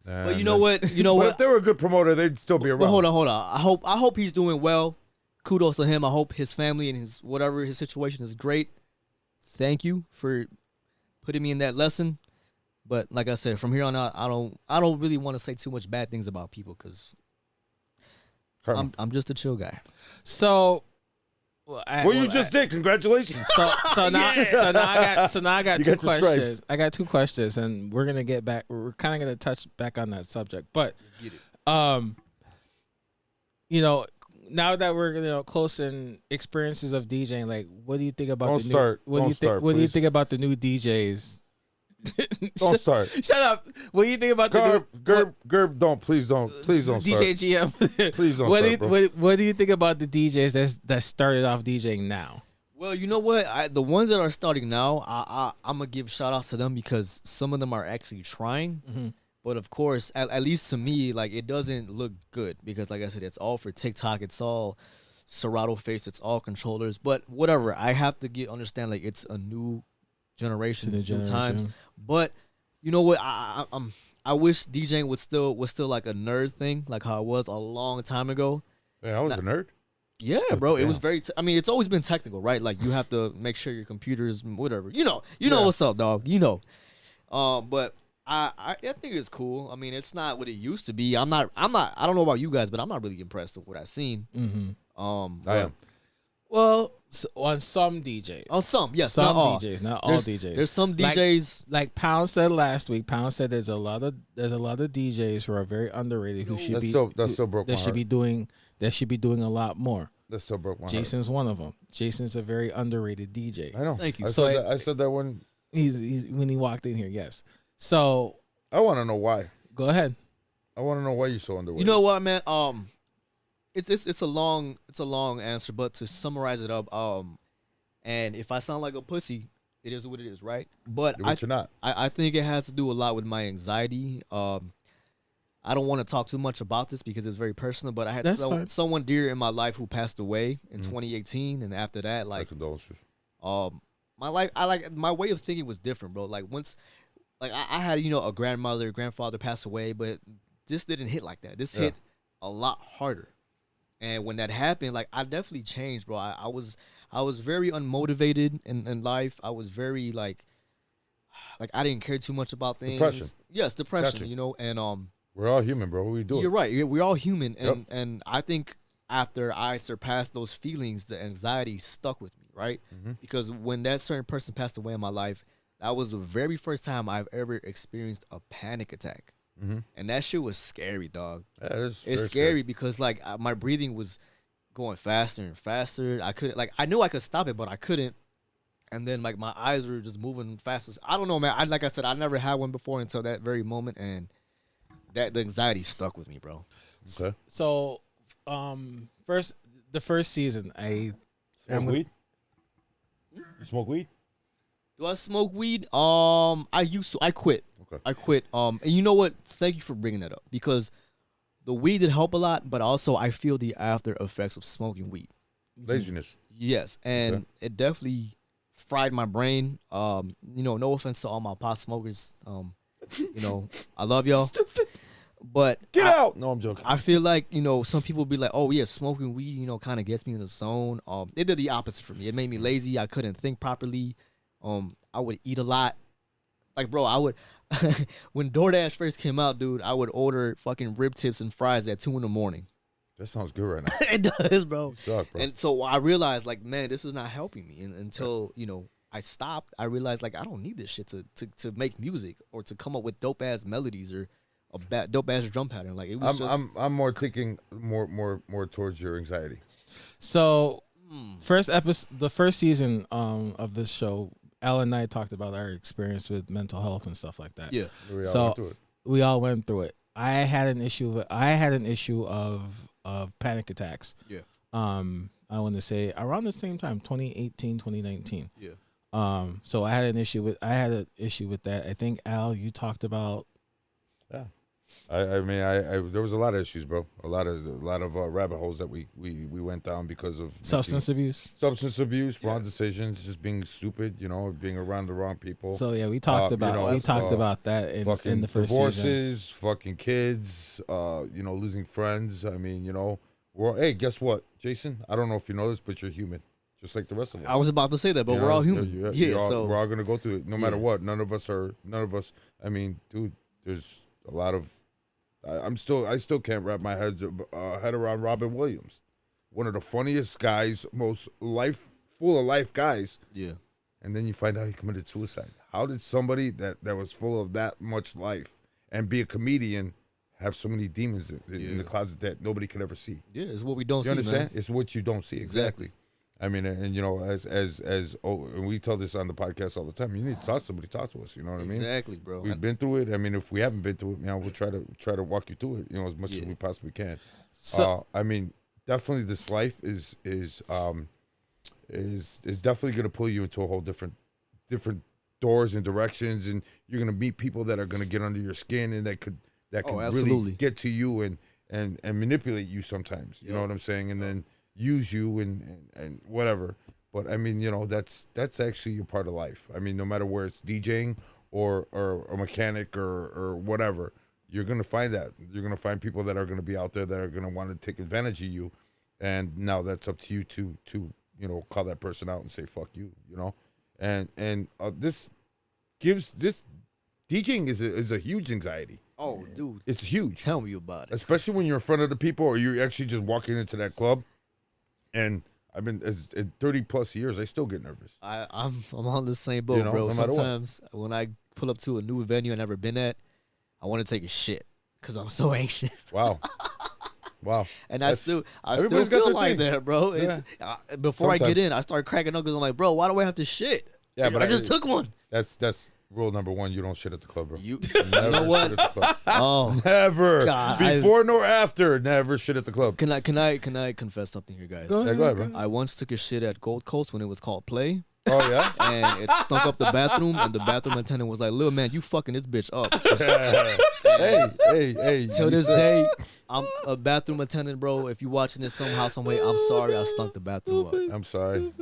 Yeah. But you know what? If they were a good promoter, they'd still be around. But hold on. I hope he's doing well. Kudos to him. I hope his family and his situation is great. Thank you for putting me in that lesson. But like I said, from here on out, I don't really want to say too much bad things about people because I'm just a chill guy. So, you just did. Congratulations. So now I got two questions. I got two questions, and we're gonna get back. We're kind of gonna touch back on that subject, but now that we're close in experiences of DJing, like, what do you think about What do you think about the new DJs? Don't start. Shut up. What do you think about Gerb, don't please don't DJ GM. Please don't what do you think about the DJs that started off DJing now? Well, you know what? The ones that are starting now, I'm gonna give shout outs to them because some of them are actually trying. Mm-hmm. But of course, at least to me, like, it doesn't look good because, like I said, it's all for TikTok. It's all Serato face. It's all controllers. But whatever, I have to understand, like, it's a new generation, it's new times. But you know what? I wish DJing was still like a nerd thing, like how it was a long time ago. Yeah, I was a nerd. Yeah, bro. It was very. I mean, it's always been technical, right? Like, you have to make sure your computer's whatever. You know what's up, dog. But I think it's cool. I mean, it's not what it used to be. I don't know about you guys, but I'm not really impressed with what I've seen. Mm-hmm. I am. Well, on some DJs. On some, yes. Some DJs, not all DJs. There's some DJs. Like Pound said last week. Pound said there's a lot of DJs who are very underrated who should be doing a lot more. That still broke my heart. Jason's one of them. Jason's a very underrated DJ. I know. Thank you. I said that when when he walked in here. Yes. So I want to know why. Go ahead. I want to know why you're so underrated. You know what, man? It's a long answer, but to summarize it up, and if I sound like a pussy, it is what it is, right? But you're not. I think it has to do a lot with my anxiety. I don't want to talk too much about this because it's very personal, but I had someone dear in my life who passed away in 2018, and after that, like, condolences. My way of thinking was different, bro. Like, once, like, I had a grandfather pass away, but this didn't hit like that. This hit a lot harder. And when that happened, like, I definitely changed, bro. I was very unmotivated in life. I was very like I didn't care too much about things. Depression. Yes, depression. Gotcha. And we're all human, bro. We do it. You're right. We're all human, and I think after I surpassed those feelings, the anxiety stuck with me, right? Mm-hmm. Because when that certain person passed away in my life, that was the very first time I've ever experienced a panic attack. Mm-hmm. And that shit was scary, dog. Yeah, it's scary because, like, my breathing was going faster and faster. I couldn't, like, I knew I could stop it, but I couldn't. And then, like, my eyes were just moving faster. I don't know, man. Like I said, I never had one before until that very moment, and the anxiety stuck with me, bro. Okay. So, the first season, smoke weed. You smoke weed? Do I smoke weed? I used to. I quit. Okay. I quit. And you know what? Thank you for bringing that up because the weed did help a lot, but also I feel the after effects of smoking weed. Laziness. Yes, and it definitely fried my brain. No offense to all my pot smokers. I love y'all. But get out. No, I'm joking. I feel like, some people be like, oh yeah, smoking weed, kind of gets me in the zone. It did the opposite for me. It made me lazy. I couldn't think properly. I would eat a lot. Like, bro, I would when DoorDash first came out, dude, I would order fucking rib tips and fries at 2 a.m. That sounds good right now. It does, bro. You suck, bro. And so I realized, like, man, this is not helping me. And until, I stopped, I realized, like, I don't need this shit to make music or to come up with dope ass melodies or a dope ass drum pattern. Like, it was I'm more thinking more towards your anxiety. So the first season of this show, Al and I talked about our experience with mental health and stuff like that. Yeah. We all went through it. I had an issue of panic attacks. Yeah. I want to say around the same time, 2018, 2019. Yeah. So I had an issue with that. I think, Al, you talked about I mean, I there was a lot of issues, bro. A lot of rabbit holes that we went down because of substance abuse, wrong decisions, just being stupid, being around the wrong people. So yeah, we talked about that in the first divorces, season. fucking kids, losing friends. I mean, hey, guess what, Jyzn? I don't know if you know this, but you're human, just like the rest of us. I was about to say that, but we're all human. So we're all gonna go through it, no matter what. None of us. I mean, dude, there's a lot of. I still can't wrap my head around Robin Williams, one of the funniest guys, most full of life guys. Yeah. And then you find out he committed suicide. How did somebody that was full of that much life and be a comedian have so many demons in the closet that nobody could ever see? Yeah, it's what we don't see. You understand? Man. It's what you don't see. Exactly. I mean, and and we tell this on the podcast all the time. You need to talk to somebody. Talk to us. You know what I mean? Exactly, bro. We've been through it. I mean, if we haven't been through it, we'll try to walk you through it. As much as we possibly can. So, I mean, definitely, this life is definitely going to pull you into a whole different doors and directions, and you're going to meet people that are going to get under your skin and that could really get to you and manipulate you sometimes. You know what I'm saying? And then use you and whatever. But I mean, that's actually a part of life. I mean, no matter where it's DJing or a mechanic or whatever, you're gonna find that. You're gonna find people that are gonna be out there that are gonna want to take advantage of you. And now that's up to you to call that person out and say fuck you, And this DJing is a huge anxiety. Oh, dude, it's huge. Tell me about it. Especially when you're in front of the people, or you're actually just walking into that club. And I've been in 30 plus years. I still get nervous. I'm on the same boat, bro. No Sometimes when I pull up to a new venue I've never been at, I want to take a shit because I'm so anxious. Wow. And I still feel like that, bro. Yeah. Before Sometimes. I get in, I start cracking up because I'm like, bro, why do I have to shit? Yeah, but I just took one. That's rule number one. You don't shit at the club, bro. You know what? Oh, never. God, before nor after, never shit at the club. Can I confess something here, guys? Go ahead, bro. I once took a shit at Gold Coast when it was called Play. Oh yeah. And it stunk up the bathroom, and the bathroom attendant was like, "Little man, you fucking this bitch up." Hey. Till this day, I'm a bathroom attendant, bro. If you watching this somehow, some way, I'm sorry I stunk the bathroom up. I'm sorry.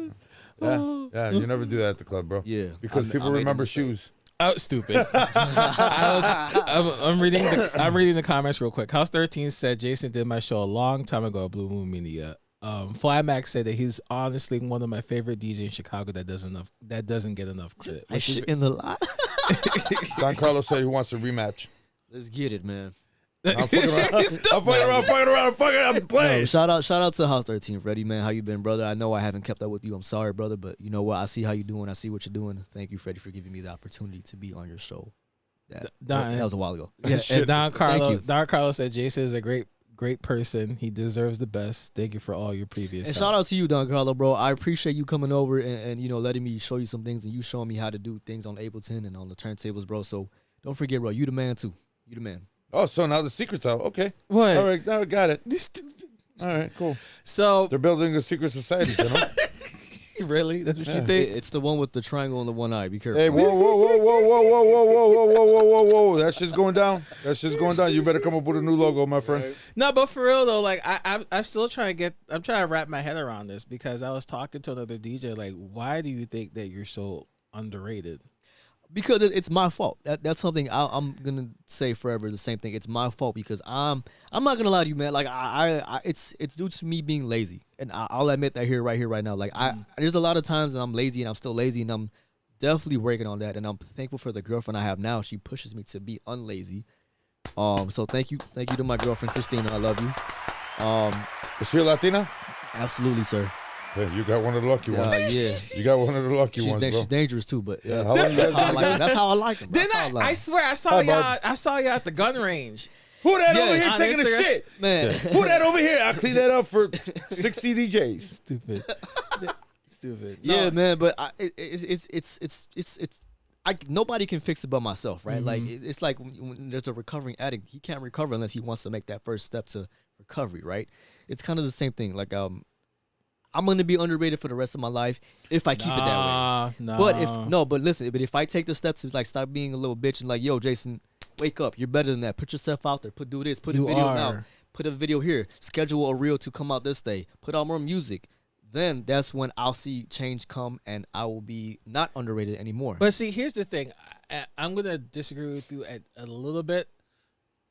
Yeah. You never do that at the club, bro. Yeah. Because people remember shoes. Oh, stupid. I'm reading the comments real quick. House 13 said Jyzn did my show a long time ago at Blue Moon Media. Fly Max said that he's honestly one of my favorite DJs in Chicago that doesn't get enough credit. I shit in the lot. Don Carlos said he wants a rematch. Let's get it, man. I'm fucking around. I'm playing. No, shout out to House 13, Freddie, man. How you been, brother? I know I haven't kept up with you. I'm sorry, brother, but you know what? I see how you doing. I see what you're doing. Thank you, Freddie, for giving me the opportunity to be on your show. That was a while ago. Yeah, and Don Carlos said Jyzn is a great person. He deserves the best. Thank you for all your previous and help. Shout out to you, Don Carlo, bro. I appreciate you coming over and letting me show you some things and you showing me how to do things on Ableton and on the turntables, bro. So don't forget, bro. You the man too. You the man. Oh, so now the secret's out. Okay. What? All right, now I got it. All right, cool. So they're building a secret society, you know? Really? That's what you think? It's the one with the triangle and the one eye. Be careful. Hey, whoa. That shit's going down. You better come up with a new logo, my friend. No, but for real though, like I'm still trying to wrap my head around this because I was talking to another DJ. Like, why do you think that you're so underrated? Because it's my fault. That's something I'm gonna say forever. The same thing. It's my fault because I'm not gonna lie to you, man. Like it's due to me being lazy, and I'll admit that right now. Like there's a lot of times that I'm lazy and I'm still lazy, and I'm definitely working on that. And I'm thankful for the girlfriend I have now. She pushes me to be unlazy. So thank you to my girlfriend Christina. I love you. Is she a Latina? Absolutely, sir. Hey, you got one of the lucky ones. Yeah. You got one of the lucky ones, bro. She's dangerous too, but yeah. That's how I like him. I swear I saw y'all at the gun range. Who that over here taking Instagram? a shit? Man. Who that over here? I'll clean that up for 60 DJs. Stupid. Yeah, no. Man, but nobody can fix it but myself, right? Mm-hmm. Like it's like when there's a recovering addict, he can't recover unless he wants to make that first step to recovery, right? It's kind of the same thing. Like I'm gonna be underrated for the rest of my life if I keep it that way. But listen, if I take the steps to like stop being a little bitch and like, yo, Jyzn, Wake up. You're better than that. Put yourself out there. Do this. Put a video now. Put a video here. Schedule a reel to come out this day. Put out more music. Then that's when I'll see change come, and I will be not underrated anymore. But see, here's the thing. I'm gonna disagree with you a little bit.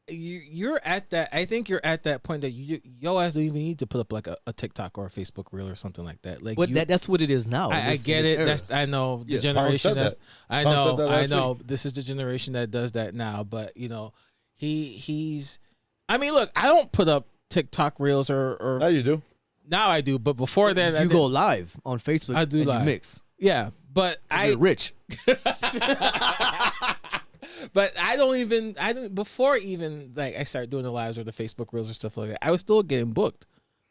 You're at that. I think you're at that point that your ass don't even need to put up like a TikTok or a Facebook reel or something like that. Like, but that's what it is now. I get it. That's I know the generation. I know. This is the generation that does that now. But you know, he's. I mean, look, I don't put up TikTok reels or. Now you do. Now I do, but before then, you go live on Facebook. I do live. You mix. Yeah, but you're rich. But I don't before even like I started doing the lives or the Facebook reels or stuff like that. I was still getting booked.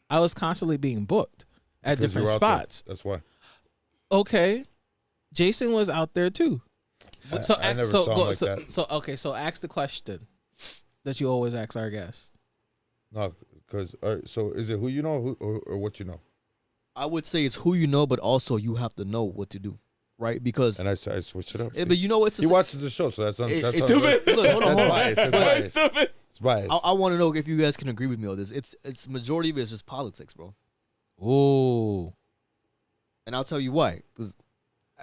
I was constantly being booked at different spots. That's why. Okay, Jyzn was out there too. I never saw him like that. So ask the question that you always ask our guests. No, because so is it who you know or what you know? I would say it's who you know, but also you have to know what to do, right? Because and I switched it up. Yeah, but you know it's he watches the show, so that's stupid. Look, hold on. Biased. That's biased. Stupid. It's biased. I want to know if you guys can agree with me on this. It's majority of it is just politics, bro. Ooh. And I'll tell you why. Because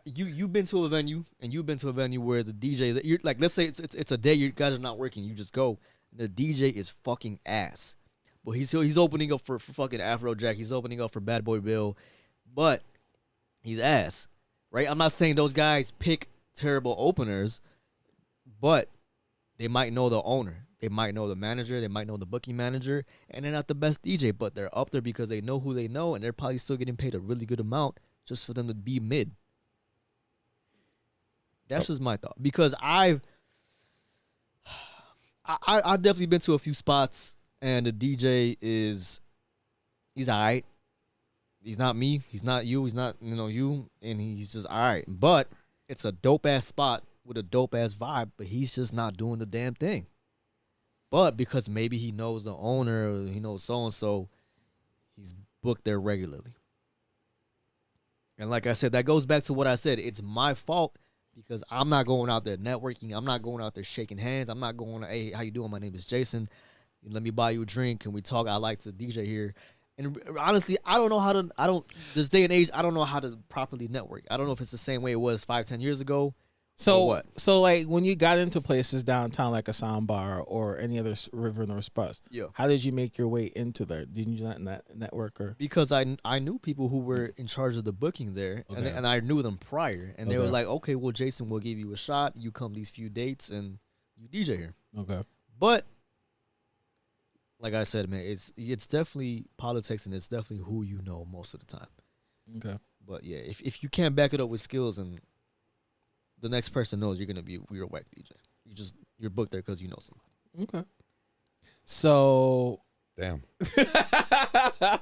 you've been to a venue and you've been to a venue where the DJ that you're like, let's say it's a day you guys are not working, you just go. The DJ is fucking ass. But he's opening up for fucking Afrojack. He's opening up for Bad Boy Bill. But he's ass, right? I'm not saying those guys pick terrible openers, but they might know the owner. They might know the manager. They might know the booking manager. And they're not the best DJ, but they're up there because they know who they know, and they're probably still getting paid a really good amount just for them to be mid. That's just my thought. Because I've definitely been to a few spots, and the DJ he's all right. He's not me. He's not you. He's not, you. And he's just all right. But it's a dope-ass spot with a dope-ass vibe, but he's just not doing the damn thing. But because maybe he knows the owner or he knows so-and-so, he's booked there regularly. And like I said, that goes back to what I said. It's my fault because I'm not going out there networking. I'm not going out there shaking hands. I'm not going, hey, how you doing? My name is Jyzn. Let me buy you a drink. Can we talk? I like to DJ here. And honestly, this day and age, I don't know how to properly network. I don't know if it's the same way it was 5-10 years ago. So what? So like when you got into places downtown like a sound bar or any other River North spots, how did you make your way into there? Did you not network or? Because I knew people who were in charge of the booking there, and I knew them prior, and they were like, okay, well, Jyzn will give you a shot. You come these few dates and you DJ here. Okay, but like I said, man, it's definitely politics, and it's definitely who you know most of the time. Okay, but yeah, if you can't back it up with skills and the next person knows you're a whack DJ. You're booked there because you know somebody. Okay. So. Damn.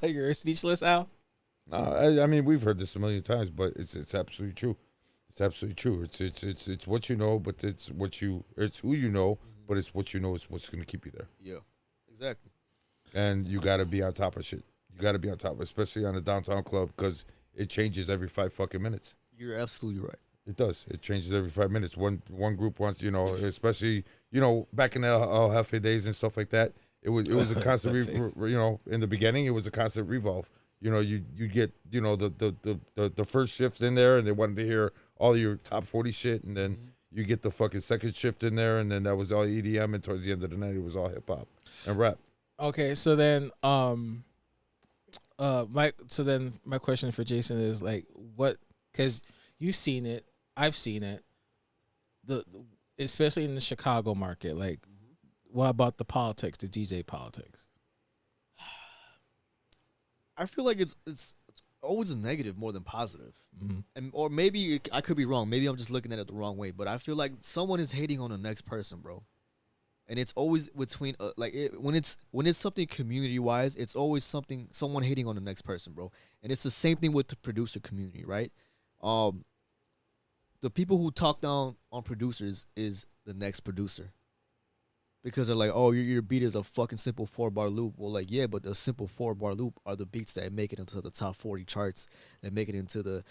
You're speechless, Al? No, I mean we've heard this a million times, but it's absolutely true. It's absolutely true. It's what you know, but it's who you know, but it's what you know is what's going to keep you there. Yeah, exactly. And you got to be on top of shit. You got to be on top, especially on a downtown club, because it changes every 5 fucking minutes. You're absolutely right. It does. It changes every 5 minutes. One group wants, especially, back in the El Jefe days and stuff like that. It was a constant, in the beginning, it was a constant revolve. You get, the first shift in there, and they wanted to hear all your top 40 shit, and then you get the fucking second shift in there, and then that was all EDM, and towards the end of the night, it was all hip hop and rap. Okay, so then, my question for Jyzn is like, what? Because you've seen it. I've seen it, especially in the Chicago market. Like, what about the politics, the DJ politics? I feel like it's always a negative more than positive, or maybe I could be wrong. Maybe I'm just looking at it the wrong way. But I feel like someone is hating on the next person, bro. And it's always between when it's something community wise, it's always someone hating on the next person, bro. And it's the same thing with the producer community, right? The people who talk down on producers is the next producer. Because they're like, oh, your beat is a fucking simple 4-bar loop. Well, like, yeah, but the simple 4-bar loop are the beats that make it into the top 40 charts, that make it into the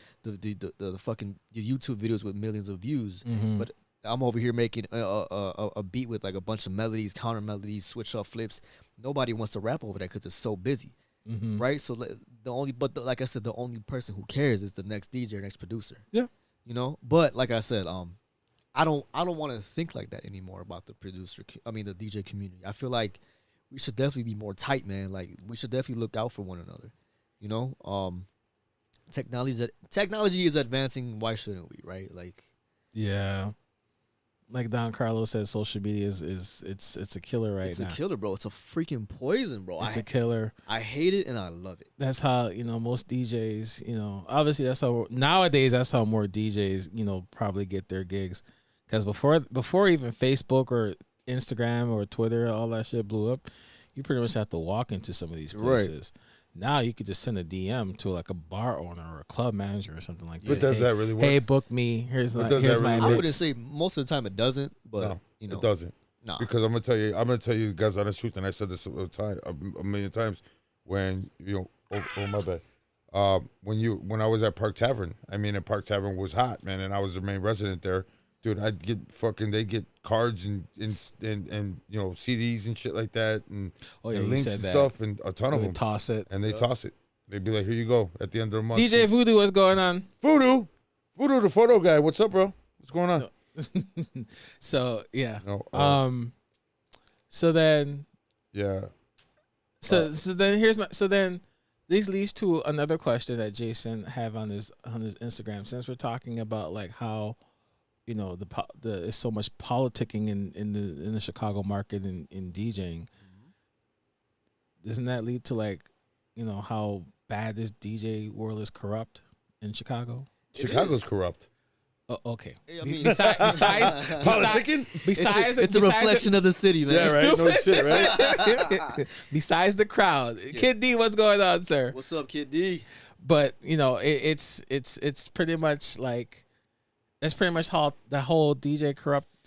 fucking YouTube videos with millions of views. But I'm over here making a beat with like a bunch of melodies, counter melodies, switch up flips. Nobody wants to rap over that because it's so busy, right? So like I said, the only person who cares is the next DJ or next producer. Yeah, you know. But like I said, I don't want to think like that anymore about the the DJ community. I feel like we should definitely be more tight, man. Like we should definitely look out for one another. You know, technology is advancing. Why shouldn't we? Right? Like, yeah. Like Don Carlos said, social media is it's a killer right now. It's a killer, bro. It's a freaking poison, bro. It's a killer. I hate it and I love it. That's how, most DJs, obviously that's how nowadays that's how more DJs, probably get their gigs. Because before even Facebook or Instagram or Twitter, all that shit blew up, you pretty much have to walk into some of these places. Right. Now you could just send a DM to like a bar owner or a club manager or something like that. But does that really work? Hey, book me. Here's my I wouldn't say most of the time it doesn't, but it doesn't. No, because I'm gonna tell you guys on the truth, and I said this a million times. When my bad. When I was at Park Tavern, and Park Tavern was hot, man, and I was the main resident there. Dude, they get cards and CDs and shit like that and links and stuff and a ton of them. Toss it. And they toss it. They'd be like, here you go at the end of the month. DJ Voodoo, what's going on? Voodoo, the photo guy. What's up, bro? What's going on? So, yeah. So then this leads to another question that Jason have on his Instagram. Since we're talking about like how there's so much politicking in the Chicago market in DJing. Doesn't that lead to like, how bad this DJ world is corrupt in Chicago? Chicago's corrupt. Oh, okay. I mean, besides politicking, it's a reflection of the city, man. Yeah, right. No shit, right? Besides the crowd, Kid D, what's going on, sir? What's up, Kid D? But it's pretty much like. That's pretty much how the whole DJ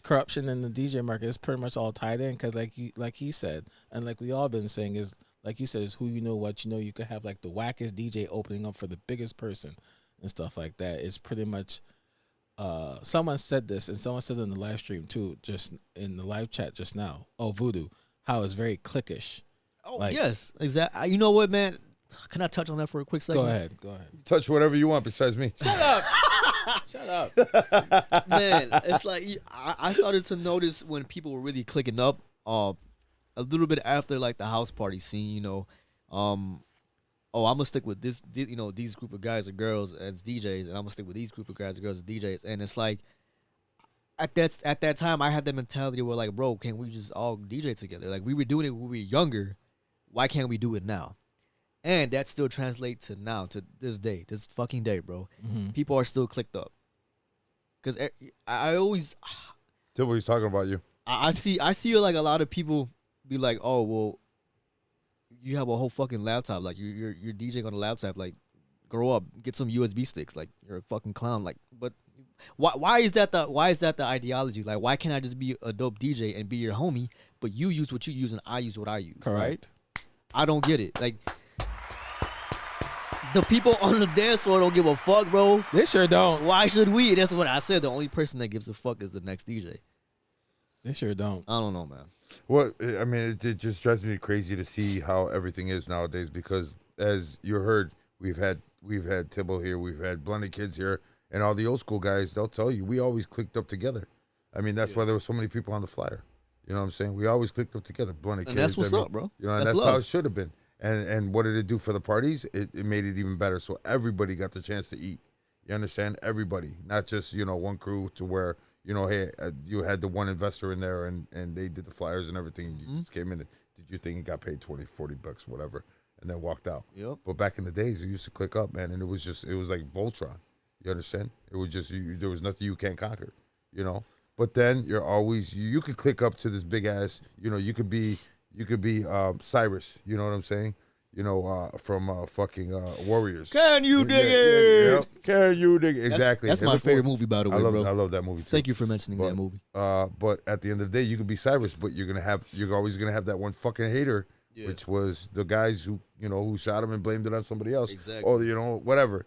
corruption in the DJ market is pretty much all tied in. Because like he said, and like we all been saying, is like you said, is who you know, what you know. You could have like the wackest DJ opening up for the biggest person and stuff like that. It's pretty much. Someone said this, and someone said it in the live stream too, just in the live chat just now. Oh, Voodoo, how it's very cliquish. Oh, like, yes, exactly. You know what, man? Can I touch on that for a quick second? Go ahead. Touch whatever you want besides me. Shut up. Shut up. Man, it's like I started to notice when people were really clicking up a little bit after like the house party scene, I'm gonna stick with this, these group of guys or girls as DJs, and I'm gonna stick with these group of guys or girls as DJs. And it's like at that time I had that mentality where like, bro, can't we just all DJ together? Like we were doing it when we were younger. Why can't we do it now? And that still translates to now, to this day, this fucking day, bro. Mm-hmm. People are still clicked up. Because I always... Tibble, he's talking about you. I see like a lot of people be like, oh, well, you have a whole fucking laptop. Like, you're DJing on a laptop. Like, grow up. Get some USB sticks. Like, you're a fucking clown. Like, but why is that the ideology? Like, why can't I just be a dope DJ and be your homie, but you use what you use and I use what I use? Correct. Right? I don't get it. Like... The people on the dance floor don't give a fuck, bro. They sure don't. Why should we? That's what I said. The only person that gives a fuck is the next DJ. They sure don't. I don't know, man. Well, it just drives me crazy to see how everything is nowadays because, as you heard, we've had Tibble here, we've had Blended Kids here, and all the old school guys, they'll tell you, we always clicked up together. That's why there were so many people on the flyer. You know what I'm saying? We always clicked up together, Blended Kids. And that's what's up, bro. And that's how it should have been. And what did it do for the parties? It made it even better. So everybody got the chance to eat. You understand? Everybody, not just one crew to where hey, you had the one investor in there and they did the flyers and everything. And you just came in and did your thing and got paid $20-$40, whatever, and then walked out. Yep. But back in the days, you used to click up, man, and it was like Voltron. You understand? It was just there was nothing you can't conquer. But then you're always you could click up to this big ass. You could be. Cyrus, you know what I'm saying? From fucking Warriors. Can you dig it? Yeah. Can you dig it? Exactly. That's my favorite movie, by the way, bro. I love that movie too. Thank you for mentioning that movie. But at the end of the day, you could be Cyrus, but you're always gonna have that one fucking hater, which was the guys who who shot him and blamed it on somebody else. Exactly. Or whatever.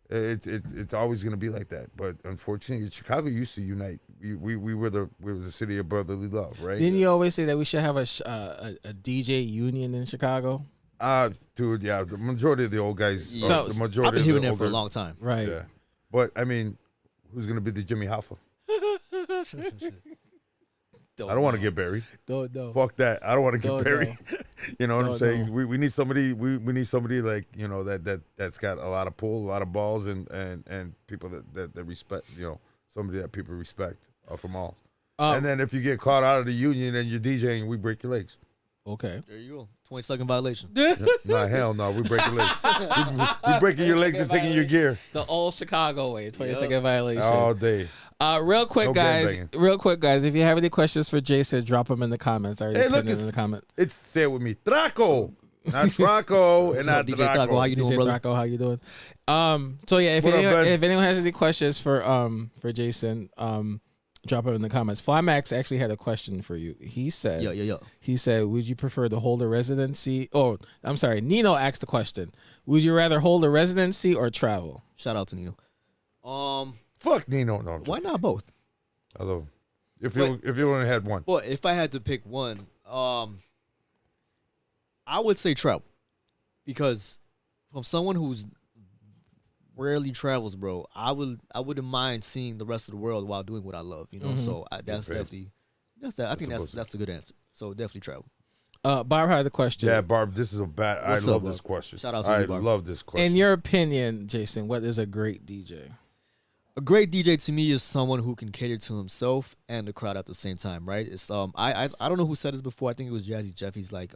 It's always gonna be like that. But unfortunately, Chicago used to unite we were the city of brotherly love, right? Didn't you always say that we should have a DJ union in Chicago? Dude, yeah, the majority of the old guys, Yeah. the majority I've been of hearing the that older, for a long time. Right. Yeah, but I mean, who's gonna be the Jimmy Hoffa? I don't want to get buried. Don't know. Fuck that. I don't want to get buried. You know what I'm Don't saying? know. We need somebody. We need somebody like that's got a lot of pull, a lot of balls, and people that respect. Somebody that people respect from all. And then if you get caught out of the union and you're DJing, we break your legs. Okay. There you go. 20-second violation. Nah, hell no. We break your legs. we breaking your legs and taking your gear. The old Chicago way, 20-second violation. All day. Real quick, guys. If you have any questions for Jyzn, drop them in the comments. I already put it in the comment. Say it with me. Traco. Not Traco and not DJ Traco, how you doing, brother? Traco, how you doing? So yeah, if anyone has any questions for Jyzn, drop them in the comments. Flymax actually had a question for you. He said, He said, would you prefer to hold a residency? Oh, I'm sorry. Nino asked the question. Would you rather hold a residency or travel? Shout out to Nino. Fuck Nino. No. Why not both? I love him. If you only had one. Well, if I had to pick one, I would say travel, because from someone who's rarely travels, bro, I wouldn't mind seeing the rest of the world while doing what I love, So that's definitely I think that's a good answer. So definitely travel. Barb had the question. Yeah, Barb, this is I love this question. Shout out to you, Barb. I love this question. In your opinion, Jyzn, what is a great DJ? A great DJ to me is someone who can cater to himself and the crowd at the same time, right? It's I don't know who said this before. I think it was Jazzy Jeff. He's like,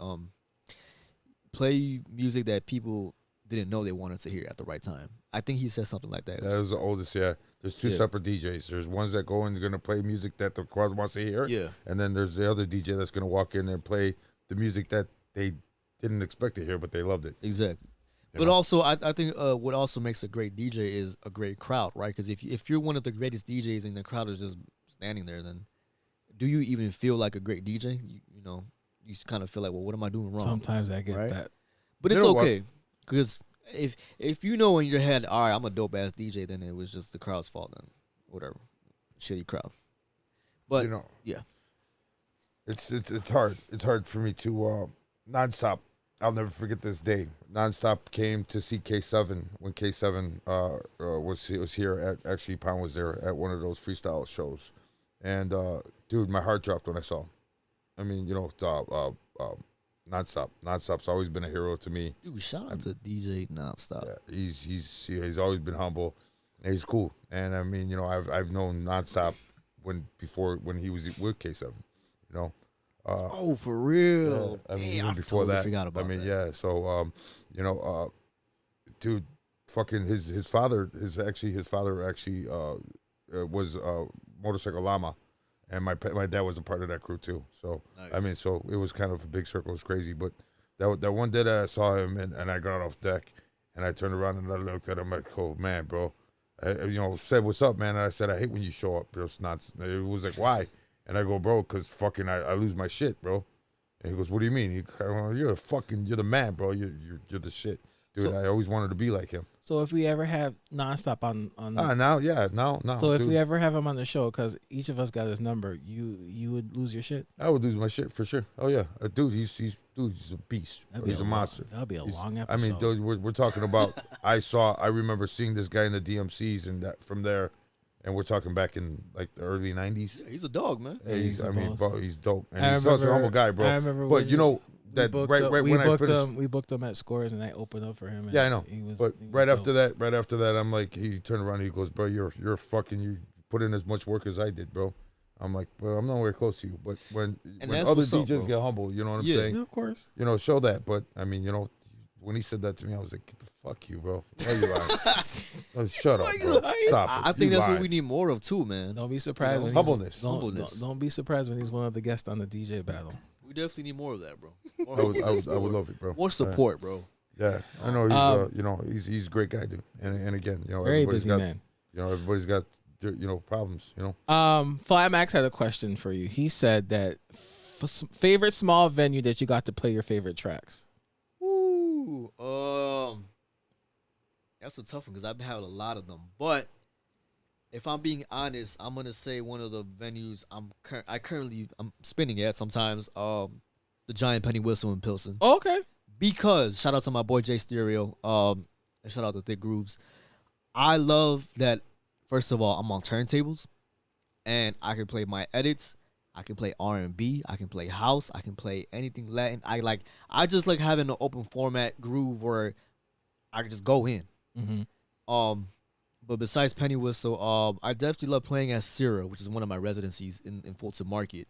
play music that people didn't know they wanted to hear at the right time. I think he said something like that. That was the oldest, yeah. There's two separate DJs. There's ones that go and they're going to play music that the crowd wants to hear. Yeah. And then there's the other DJ that's going to walk in and play the music that they didn't expect to hear, but they loved it. Exactly. But also, I think what also makes a great DJ is a great crowd, right? Because if you're one of the greatest DJs and the crowd is just standing there, then do you even feel like a great DJ? You kind of feel like, well, what am I doing wrong? Sometimes I get that. But it's okay. Because if you know in your head, all right, I'm a dope-ass DJ, then it was just the crowd's fault, then whatever. Shitty crowd. But, yeah. It's hard. It's hard for me to Nonstop. I'll never forget this day. Nonstop came to see K7 when K7 was here. Actually, Pound was there at one of those freestyle shows. And, dude, my heart dropped when I saw him. I mean, Nonstop. Nonstop's always been a hero to me. Dude, shout out to DJ Nonstop. Yeah, he's always been humble. And he's cool. And, I mean, I've known Nonstop when he was with K7, oh, for real? I mean, Damn, even before totally that. Forgot about that. Yeah. So, dude, fucking his father was a motorcycle llama, and my dad was a part of that crew too. So, nice. I mean, so it was kind of a big circle. It was crazy, but that one day that I saw him and I got off deck and I turned around and I looked at him like, oh man, bro, said what's up, man. And I said, I hate when you show up. It was like, why? And I go, bro, because fucking I lose my shit, bro. And he goes, what do you mean? You're the man, bro. You're the shit. Dude, so, I always wanted to be like him. So if we ever have Nonstop on now. So if we ever have him on the show, because each of us got his number, you would lose your shit? I would lose my shit for sure. Oh, yeah. Dude, he's a beast. He's a monster. That'll be a long episode. I mean, dude, we're talking about, I remember seeing this guy in the DMCs and that from there. And we're talking back in like the early 90s. Yeah, he's a dog, man. Yeah, he's dope. And he's such a humble guy, bro. I remember we booked him at Scores and I opened up for him. And yeah, I know. Right after that, I'm like, he turned around and he goes, bro, you put in as much work as I did, bro. I'm like, well, I'm nowhere close to you. But when other DJs get humble, you know what I'm saying? Yeah, of course. Show that. But I mean, when he said that to me, I was like, get the fuck you, bro. Why are you lying? Shut up, bro. Stop it. I think that's what we need more of, too, man. Don't be surprised when humbleness. Don't be surprised when he's one of the guests on the DJ battle. We definitely need more of that, bro. I would love it, bro. More support, bro. Yeah, I know. He's a great guy, dude. And again, very busy man. Everybody's got problems. Flymax had a question for you. He said that favorite small venue that you got to play your favorite tracks. That's a tough one because I've had a lot of them. But If I'm being honest, I'm gonna say one of the venues I'm spinning at sometimes. The Giant Penny Whistle in Pilsen. Oh, okay. Because shout out to my boy Jay Stereo. And shout out to Thick Grooves. I love that. First of all, I'm on turntables, and I can play my edits. I can play R&B. I can play house. I can play anything Latin. I just like having an open format groove where I can just go in. Mm-hmm. But besides Penny Whistle, I definitely love playing at Sierra, which is one of my residencies in Fulton Market,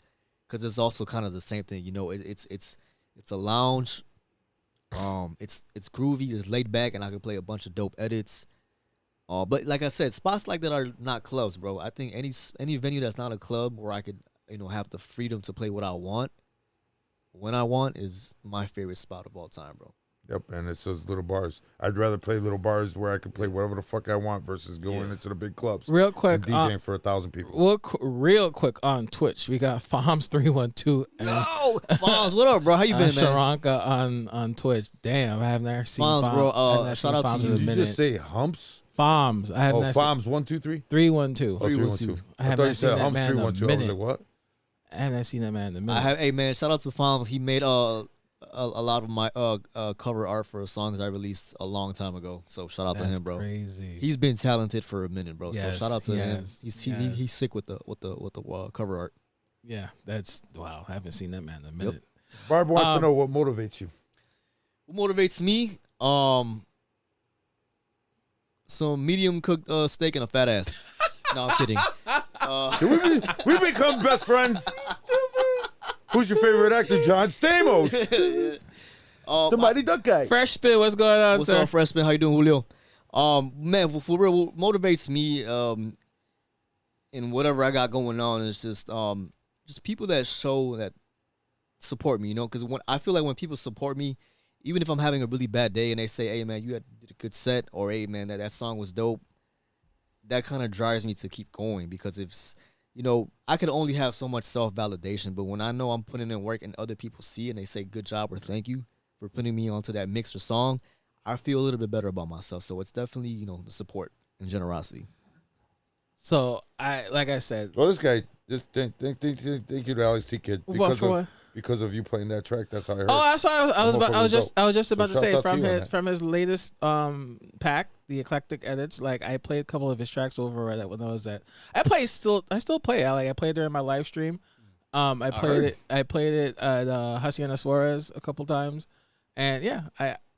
because it's also kind of the same thing. You know, it's a lounge. It's groovy, it's laid back, and I can play a bunch of dope edits. But like I said, spots like that are not clubs, bro. I think any venue that's not a club where I could, have the freedom to play what I want when I want is my favorite spot of all time, bro. Yep, and it's those little bars. I'd rather play little bars where I can play whatever the fuck I want versus going into the big clubs. Real quick, and DJing for 1,000 people. Real quick on Twitch, we got Foms312 and Foms, what up, bro? How you been, man? Sharonka on Twitch. Damn, I have never seen Foms, bro. Shout out to you. Did you just say Humps? Foms. I have Foms 123 312. 312. I have not seen that man in a minute. I was like, what? I haven't seen that man in a minute. Hey man, shout out to Foms. He made a lot of my cover art for songs I released a long time ago. So shout out to him, bro. Crazy. He's been talented for a minute, bro. Yes, so shout out to him. He's He's sick with the cover art. Yeah, that's wow. I haven't seen that man in a minute. Barb wants to know what motivates you. What motivates me? Some medium cooked steak and a fat ass. No, I'm kidding. We become best friends. Who's your favorite actor? John Stamos. The Mighty Duck guy. Fresh Spin, what's going on, what's sir? up, Fresh Spin? How you doing, Julio? Man, for real, what motivates me in whatever I got going on is just people that show that support me, because when I feel like when people support me, even if I'm having a really bad day and they say, hey, man, did a good set, or hey, man, that song was dope, that kind of drives me to keep going, because if I could only have so much self-validation, but when I know I'm putting in work and other people see it and they say good job or thank you for putting me onto that mix or song, I feel a little bit better about myself. So it's definitely, the support and generosity. So like I said, well, this guy, just thank you to Alex T Kid because of you playing that track. That's how I heard. Oh, that's why I was just about to say from his latest pack, the eclectic edits. Like I played a couple of his tracks over that when I was at. I still play it. Like I played during my live stream. I played it at Hacienda Suarez a couple times, and yeah,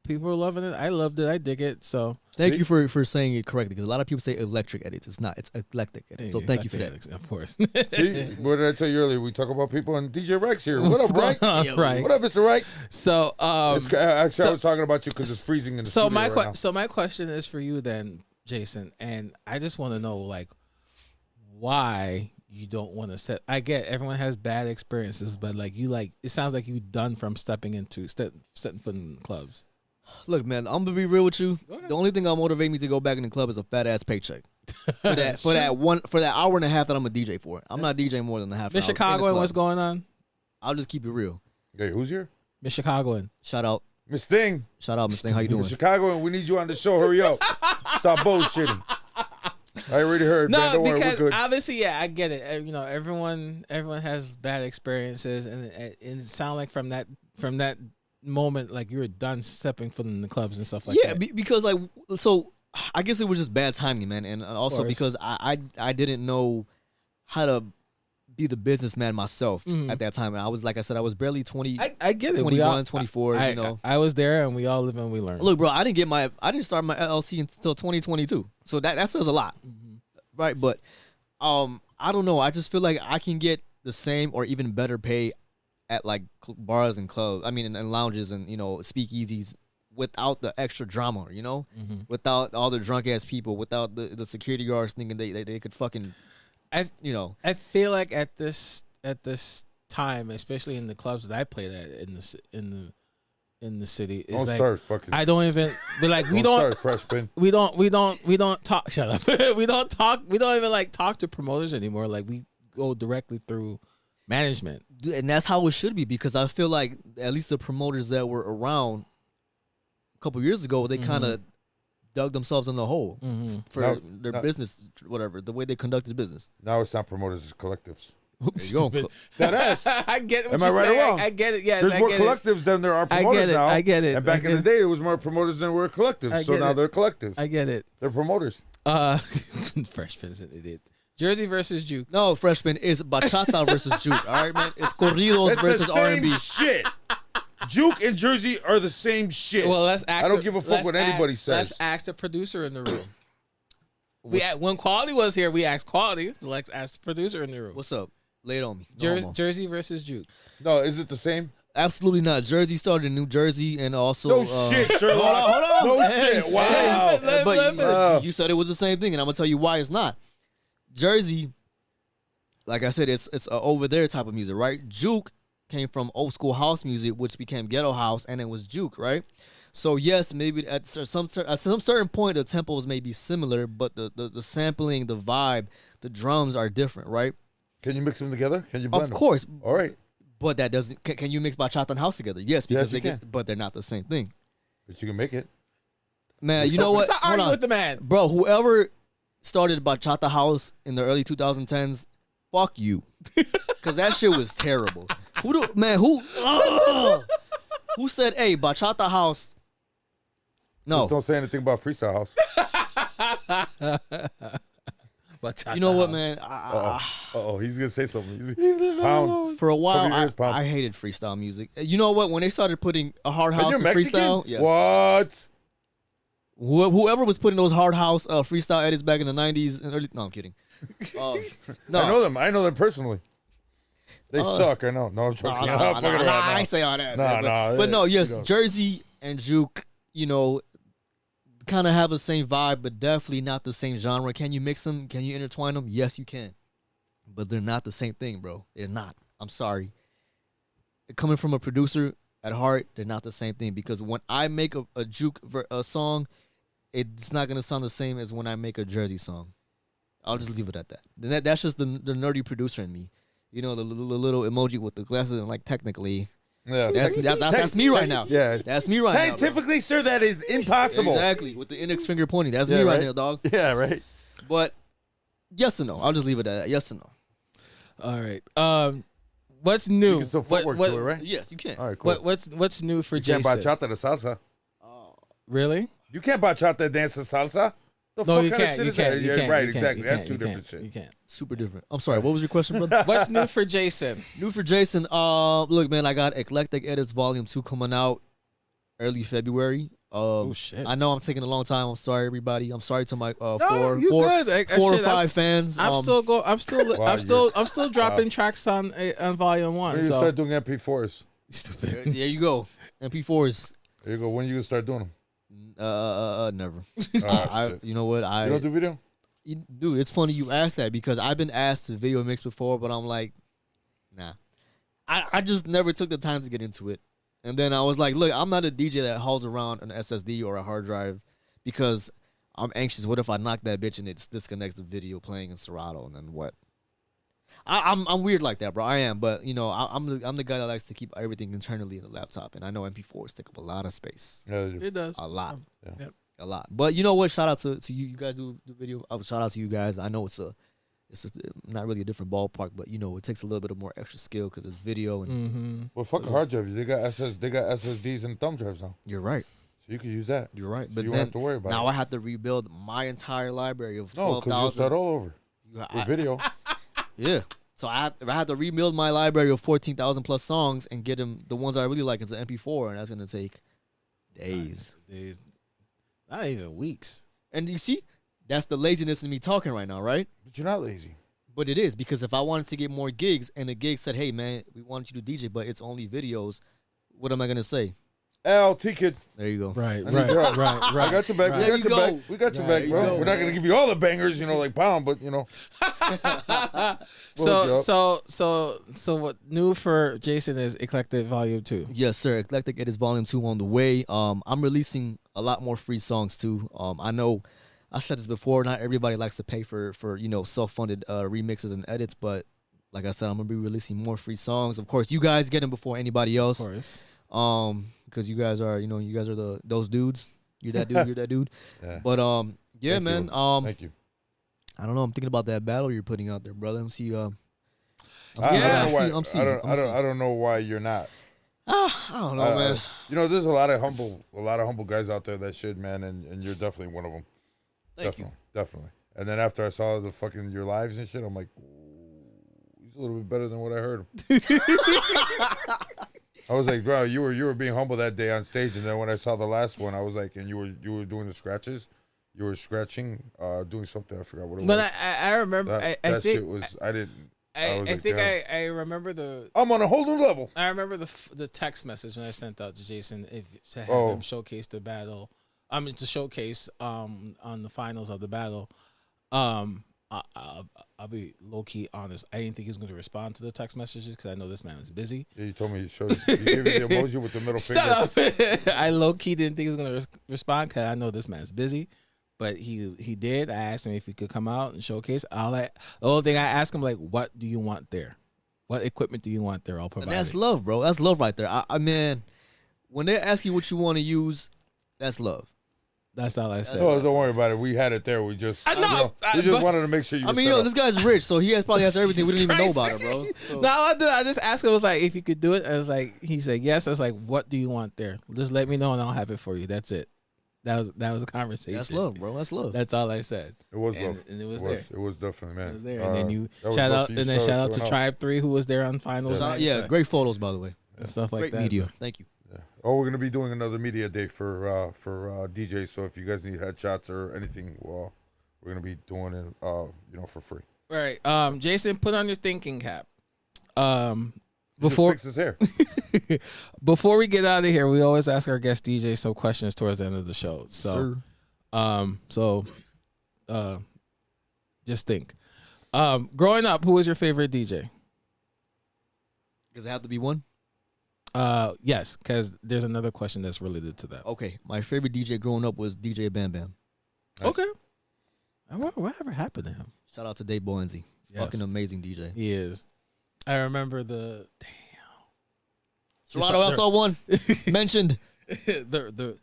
people were loving it. I loved it. I dig it. So thank you for saying it correctly, because a lot of people say electric edits. It's not. It's eclectic edits. So thank you for that. Edits, of course. See, what did I tell you earlier? We talk about people and DJ Rex here. What up, Rex? Right. What up, Mr. Rex? So actually, I was talking about you because it's freezing in the studio right now. So my question is for you then, Jyzn, and I just want to know why you don't want to set. I get everyone has bad experiences, but it sounds like you done from setting foot in clubs. Look, man, I'm gonna be real with you. The only thing that'll motivate me to go back in the club is a fat ass paycheck. For that hour and a half that I'm a DJ for. I'm not DJing more than a half. Miss Chicago and what's going on? I'll just keep it real. Okay, who's here? Miss Chicagoan. Shout out. Miss Thing. Shout out, Miss Thing. How you doing? Chicagoan, we need you on the show. Hurry up. Stop bullshitting. I already heard. No, man. Don't worry, because we're good. obviously, yeah, I get it. Everyone has bad experiences, and it sounds like from that moment, like you were done stepping foot in the clubs and stuff like that. Yeah, because so I guess it was just bad timing, man, and also because I didn't know how to be the businessman myself at that time, and I was, like I said, I was barely 20. I get it. 21, 24. I was there, and we all live and we learn. Look, bro, I didn't start my LLC until 2022, so that says a lot, right? But I don't know. I just feel like I can get the same or even better pay at like bars and clubs. I mean, and lounges and speakeasies without the extra drama. Without all the drunk ass people, without the security guards thinking they could fucking. I feel like at this time, especially in the clubs that I played at in the city, it's I don't even be like we don't talk. Shut up. we don't even talk to promoters anymore. Like we go directly through management, and that's how it should be, because I feel like at least the promoters that were around a couple years ago, they kind of dug themselves in the hole for their business, whatever, the way they conducted business. Now it's not promoters, it's collectives. Stupid. That ass. I get it. Am I right or wrong? I get it. Yes, There's more collectives than there are promoters now. I get it. And back in the day, it was more promoters than were collectives. So now they're collectives. I get it. They're promoters. Freshman said they did. Jyzn versus Juke. No, freshman is bachata versus juke. All right, man. It's corridos versus R&B. Shit. Juke and Jyzn are the same shit. Well, let's ask. I don't give a fuck what anybody says. Let's ask the producer in the room. When Quality was here, we asked Quality. So let's ask the producer in the room. What's up? Lay it on me. Jyzn versus Juke. No, is it the same? Absolutely not. Jyzn started in New Jersey and also. No shit, Sherlock. Hold on. No shit. Wow. But you said it was the same thing, and I'm gonna tell you why it's not. Jyzn, like I said, it's a over there type of music, right? Juke came from old school house music, which became ghetto house, and it was juke, right? So yes, maybe at some certain point the tempos may be similar, but the sampling, the vibe, the drums are different, right? Can you mix them together? Can you blend them? Of course. All right. But that doesn't. Can you mix bachata and house together? Yes, because yes, but they're not the same thing. But you can make it. Man, you know what? Stop arguing with the man, bro. Whoever started bachata house in the early 2010s, fuck you, because that shit was terrible. Who said, "Hey, bachata house"? No, just don't say anything about freestyle house. You know what, man? He's gonna say something. For a while, I hated freestyle music. You know what? When they started putting a hard house in freestyle, yes. What? Whoever was putting those hard house freestyle edits back in the 90s and early. No, I'm kidding. No, I know them. I know them personally. They suck. I know. No, I'm joking. I ain't say all that. But no, yes, Jyzn and Juke, kind of have the same vibe, but definitely not the same genre. Can you mix them? Can you intertwine them? Yes, you can. But they're not the same thing, bro. They're not. I'm sorry. Coming from a producer at heart, they're not the same thing. Because when I make a Juke song, it's not going to sound the same as when I make a Jyzn song. I'll just leave it at that. That's just the nerdy producer in me. The little emoji with the glasses and technically. Yeah, that's me right now. Yeah, that's me right now. Scientifically, sir, that is impossible. Exactly, with the index finger pointing. That's me right there, dog. Yeah, right. But yes and no. I'll just leave it at that. Yes and no. All right. What's new? You can still footwork to it, right? Yes, you can. All right, cool. What's new for Jyzn? You can't bachata the salsa. Oh, really? You can't bachata dance the salsa. No, you can't. You can't. Right, exactly. That's two different shit. You can't. Super different. I'm sorry. What was your question, brother? What's new for Jyzn? New for Jyzn. Look, man, I got Eclectic Edits Volume 2 coming out early February. Oh shit! I know I'm taking a long time. I'm sorry, everybody. I'm sorry to my four or five fans. I'm still dropping tracks on Volume 1. When you start doing MP4s? Stupid. There you go. MP4s. There you go. When you gonna start doing them? Never. You know what? You don't do video? Dude, it's funny you asked that because I've been asked to video mix before, but I'm like, nah. I just never took the time to get into it. And then I was like, look, I'm not a DJ that hauls around an SSD or a hard drive because I'm anxious. What if I knock that bitch and it disconnects the video playing in Serato and then what? I'm weird like that, bro. I am, but I'm the guy that likes to keep everything internally in the laptop, and I know MP4s take up a lot of space. Yeah, it does a lot. Yeah. Yep. A lot. But you know what? Shout out to you. You guys do the video. Shout out to you guys. I know it's not really a different ballpark, but it takes a little bit of more extra skill because it's video and. Well, fuck a hard drive. They got SSDs and thumb drives now. You're right. So you can use that. You're right. So but you don't have to worry about it. Now I have to rebuild my entire library of 12,000. No, because you start all over with video. Yeah. So I had to rebuild my library of 14,000 plus songs and get them the ones I really like into MP4, and that's gonna take days. Not even weeks. And you see, that's the laziness in me talking right now, right? But you're not lazy. But it is, because if I wanted to get more gigs and the gig said, hey man, we want you to DJ, but it's only videos, what am I gonna say? T-Kid. There you go. Right. I got your back. Right. We got your back, bro. We're not gonna give you all the bangers, like Pound, but So what new for Jyzn is Eclectic Volume 2? Yes, sir. Eclectic Edits Volume 2 on the way. I'm releasing a lot more free songs too. I know I said this before, not everybody likes to pay for self-funded remixes and edits, but like I said, I'm gonna be releasing more free songs. Of course, you guys get them before anybody else. Of course. Because you guys are, those dudes. You're that dude. You're that dude. Yeah. But yeah, Thank man. you. Thank you. I don't know. I'm thinking about that battle you're putting out there, brother. I don't know why you're not. I don't know, man. You know, there's a lot of humble guys out there that should, man, and you're definitely one of them. Definitely. And then after I saw the fucking your lives and shit, I'm like, ooh, he's a little bit better than what I heard him. I was like, bro, you were being humble that day on stage, and then when I saw the last one, I was like, and you were doing the scratches. You were scratching, doing something. I forgot what it was. But I remember. That I think shit was. I didn't. I remember I'm on a whole new level. I remember the text message when I sent out to Jyzn to have him showcase the battle. To showcase on the finals of the battle. I'll be low key honest. I didn't think he was going to respond to the text messages because I know this man is busy. Yeah, you told me you gave me the emoji with the middle finger. I low key didn't think he was going to respond because I know this man's busy. But he did. I asked him if he could come out and showcase. The only thing I asked him, like, what do you want there? What equipment do you want there? I'll provide. And that's love, bro. That's love right there. I mean, when they ask you what you want to use, that's love. That's all I said. Oh, don't worry about it. We had it there. We just wanted to make sure you. This guy's rich, so he probably has everything we didn't even know about it, bro. So. No, I just asked him. I was like, if you could do it. I was like, he said yes. I was like, what do you want there? Just let me know and I'll have it for you. That's it. That was a conversation. That's love, bro. That's love. That's all I said. It was love. And it was there. It was definitely, man. It was there. And then you shout out to Tribe 3 who was there on finals. Yeah, great photos, by the way. And stuff like great that. Great media. Thank you. Yeah. Oh, we're gonna be doing another media day for DJs. So if you guys need headshots or anything, well, we're gonna be doing it, for free. All right. Jyzn, put on your thinking cap. Before fix his hair. Before we get out of here, we always ask our guest DJ some questions towards the end of the show. So, just think. Growing up, who was your favorite DJ? Does it have to be one? Yes, because there's another question that's related to that. Okay, my favorite DJ growing up was DJ Bam Bam. Nice. Okay. Whatever happened to him? Shout out to Dave Boenzi. Yes. Fucking amazing DJ. He is. I remember Serato SL1 mentioned. The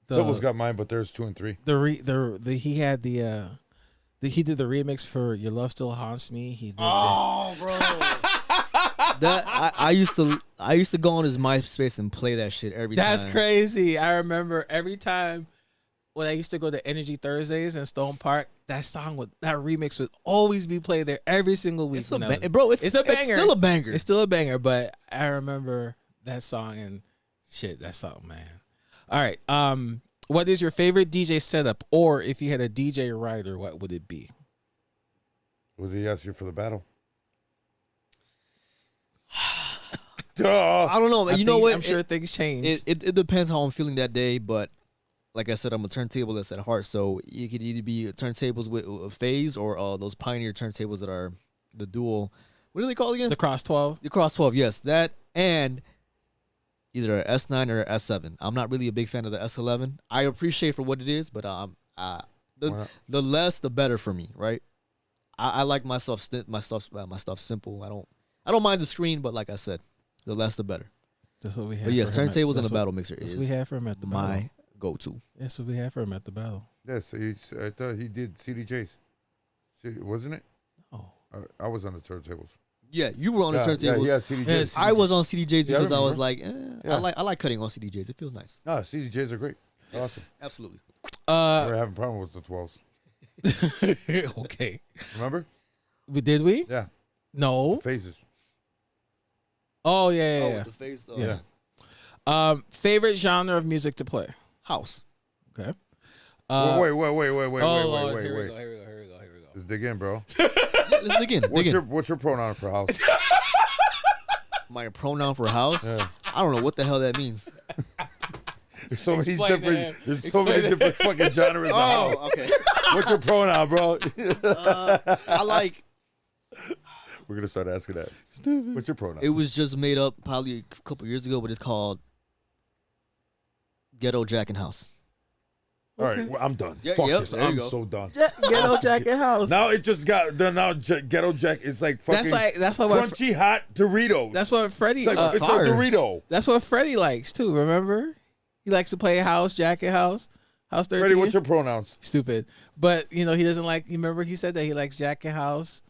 Doubles got mine, but there's 2 and 3. He had he did the remix for Your Love Still Haunts Me. He did bro. I used to go on his MySpace and play that shit every time. That's crazy. I remember every time when I used to go to Energy Thursdays in Stone Park, that remix would always be played there every single week. It's a banger. It's still a banger. It's still a banger, but I remember that song and shit, that song, man. All right. What is your favorite DJ setup? Or if you had a DJ rider, what would it be? Was he ask you for the battle? I don't know, man. You know what? I'm sure things change. It depends how I'm feeling that day, but like I said, I'm a turntablist at heart, so you could either be turntables with a phase or those Pioneer turntables that are the dual. What do they call it again? The Cross 12. The Cross 12, yes. That and either a S9 or a S7. I'm not really a big fan of the S11. I appreciate for what it is, but the less the better for me, right? I like my stuff simple. I don't mind the screen, but like I said, the less the better. That's what we have. But yes, turntables and a battle mixer is we have for him at the my battle. go-to. That's what we have for him at the battle. Yes, I thought he did CDJs. Wasn't it? Oh, I was on the turntables. Yeah, you were on the turntables. Yeah, CDJs. I was on CDJs because I was like, I like cutting on CDJs. It feels nice. No, CDJs are great. Yes, awesome. Absolutely. We're having a problem with the 12s. Okay. Remember? Did we? Yeah. No. The phases. Oh, yeah. The phase. Yeah. Favorite genre of music to play? House. Okay. Wait. Here we go. Let's dig in, bro. Let's dig in. What's your pronoun for house? My pronoun for house? Yeah. I don't know what the hell that means. There's so many different fucking genres of house. Okay. What's your pronoun, bro? I like. We're gonna start asking that. Stupid. What's your pronoun? It was just made up probably a couple years ago, but it's called Ghetto Jack and House. All right, well, I'm done. Yeah, Fuck yep, this. there you I'm go. so done. Ghetto Jack and House. Now it just got Ghetto Jack is like fucking that's like crunchy hot Doritos. That's what Freddie. It's a Dorito. That's what Freddie likes too. Remember, He likes to play house, jacket house. House 13. Freddie, what's your pronouns? Stupid. But, he doesn't like, you remember he said that he likes jacket house,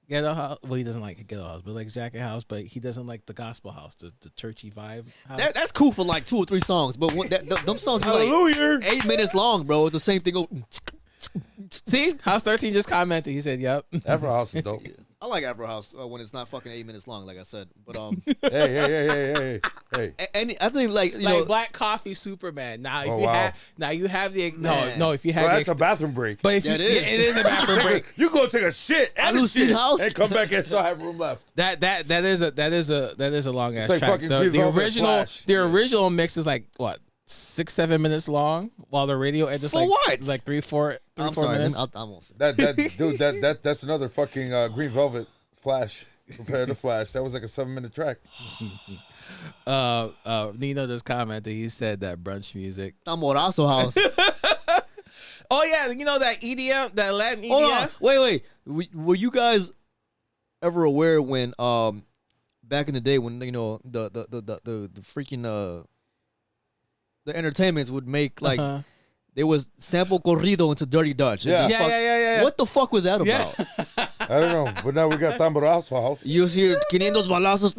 ghetto house. Well, he doesn't like ghetto house, but likes jacket house, but he doesn't like the gospel house, the churchy vibe house. That's cool for like 2 or 3 songs, but them songs be like 8 minutes long, bro. It's the same thing. See? House 13 just commented. He said, yep. Afro House is dope. I like Afro House when it's not fucking 8 minutes long, like I said. But hey. And I think like you know, Black Coffee Superman. Now if Oh, you wow. have you have the Man. no if you have Well, the that's a bathroom break. but if Yeah, you, it is. it is a bathroom break. You go take a shit and a Lucid shit House. and come back and still have room left. That is a long ass like track. fucking The Green Velvet original Flash. the original mix is like what 6-7 minutes long, while the radio edit is For like what? like 3-4 I'm sorry, minutes. I won't say. That's another fucking Green Velvet Flash. Prepare to Flash. That was like a 7-minute track. Nino just commented. He said that brunch music. Tamorazo House. Oh yeah, that EDM, that Latin EDM. Hold on, wait. Were you guys ever aware when back in the day when the freaking the entertainments would make like they was sample corrido into Dirty Dutch? Yeah. Yeah. What the fuck was that Yeah. about? I don't know, but now we got Tamborazo House. You hear 500 balazos.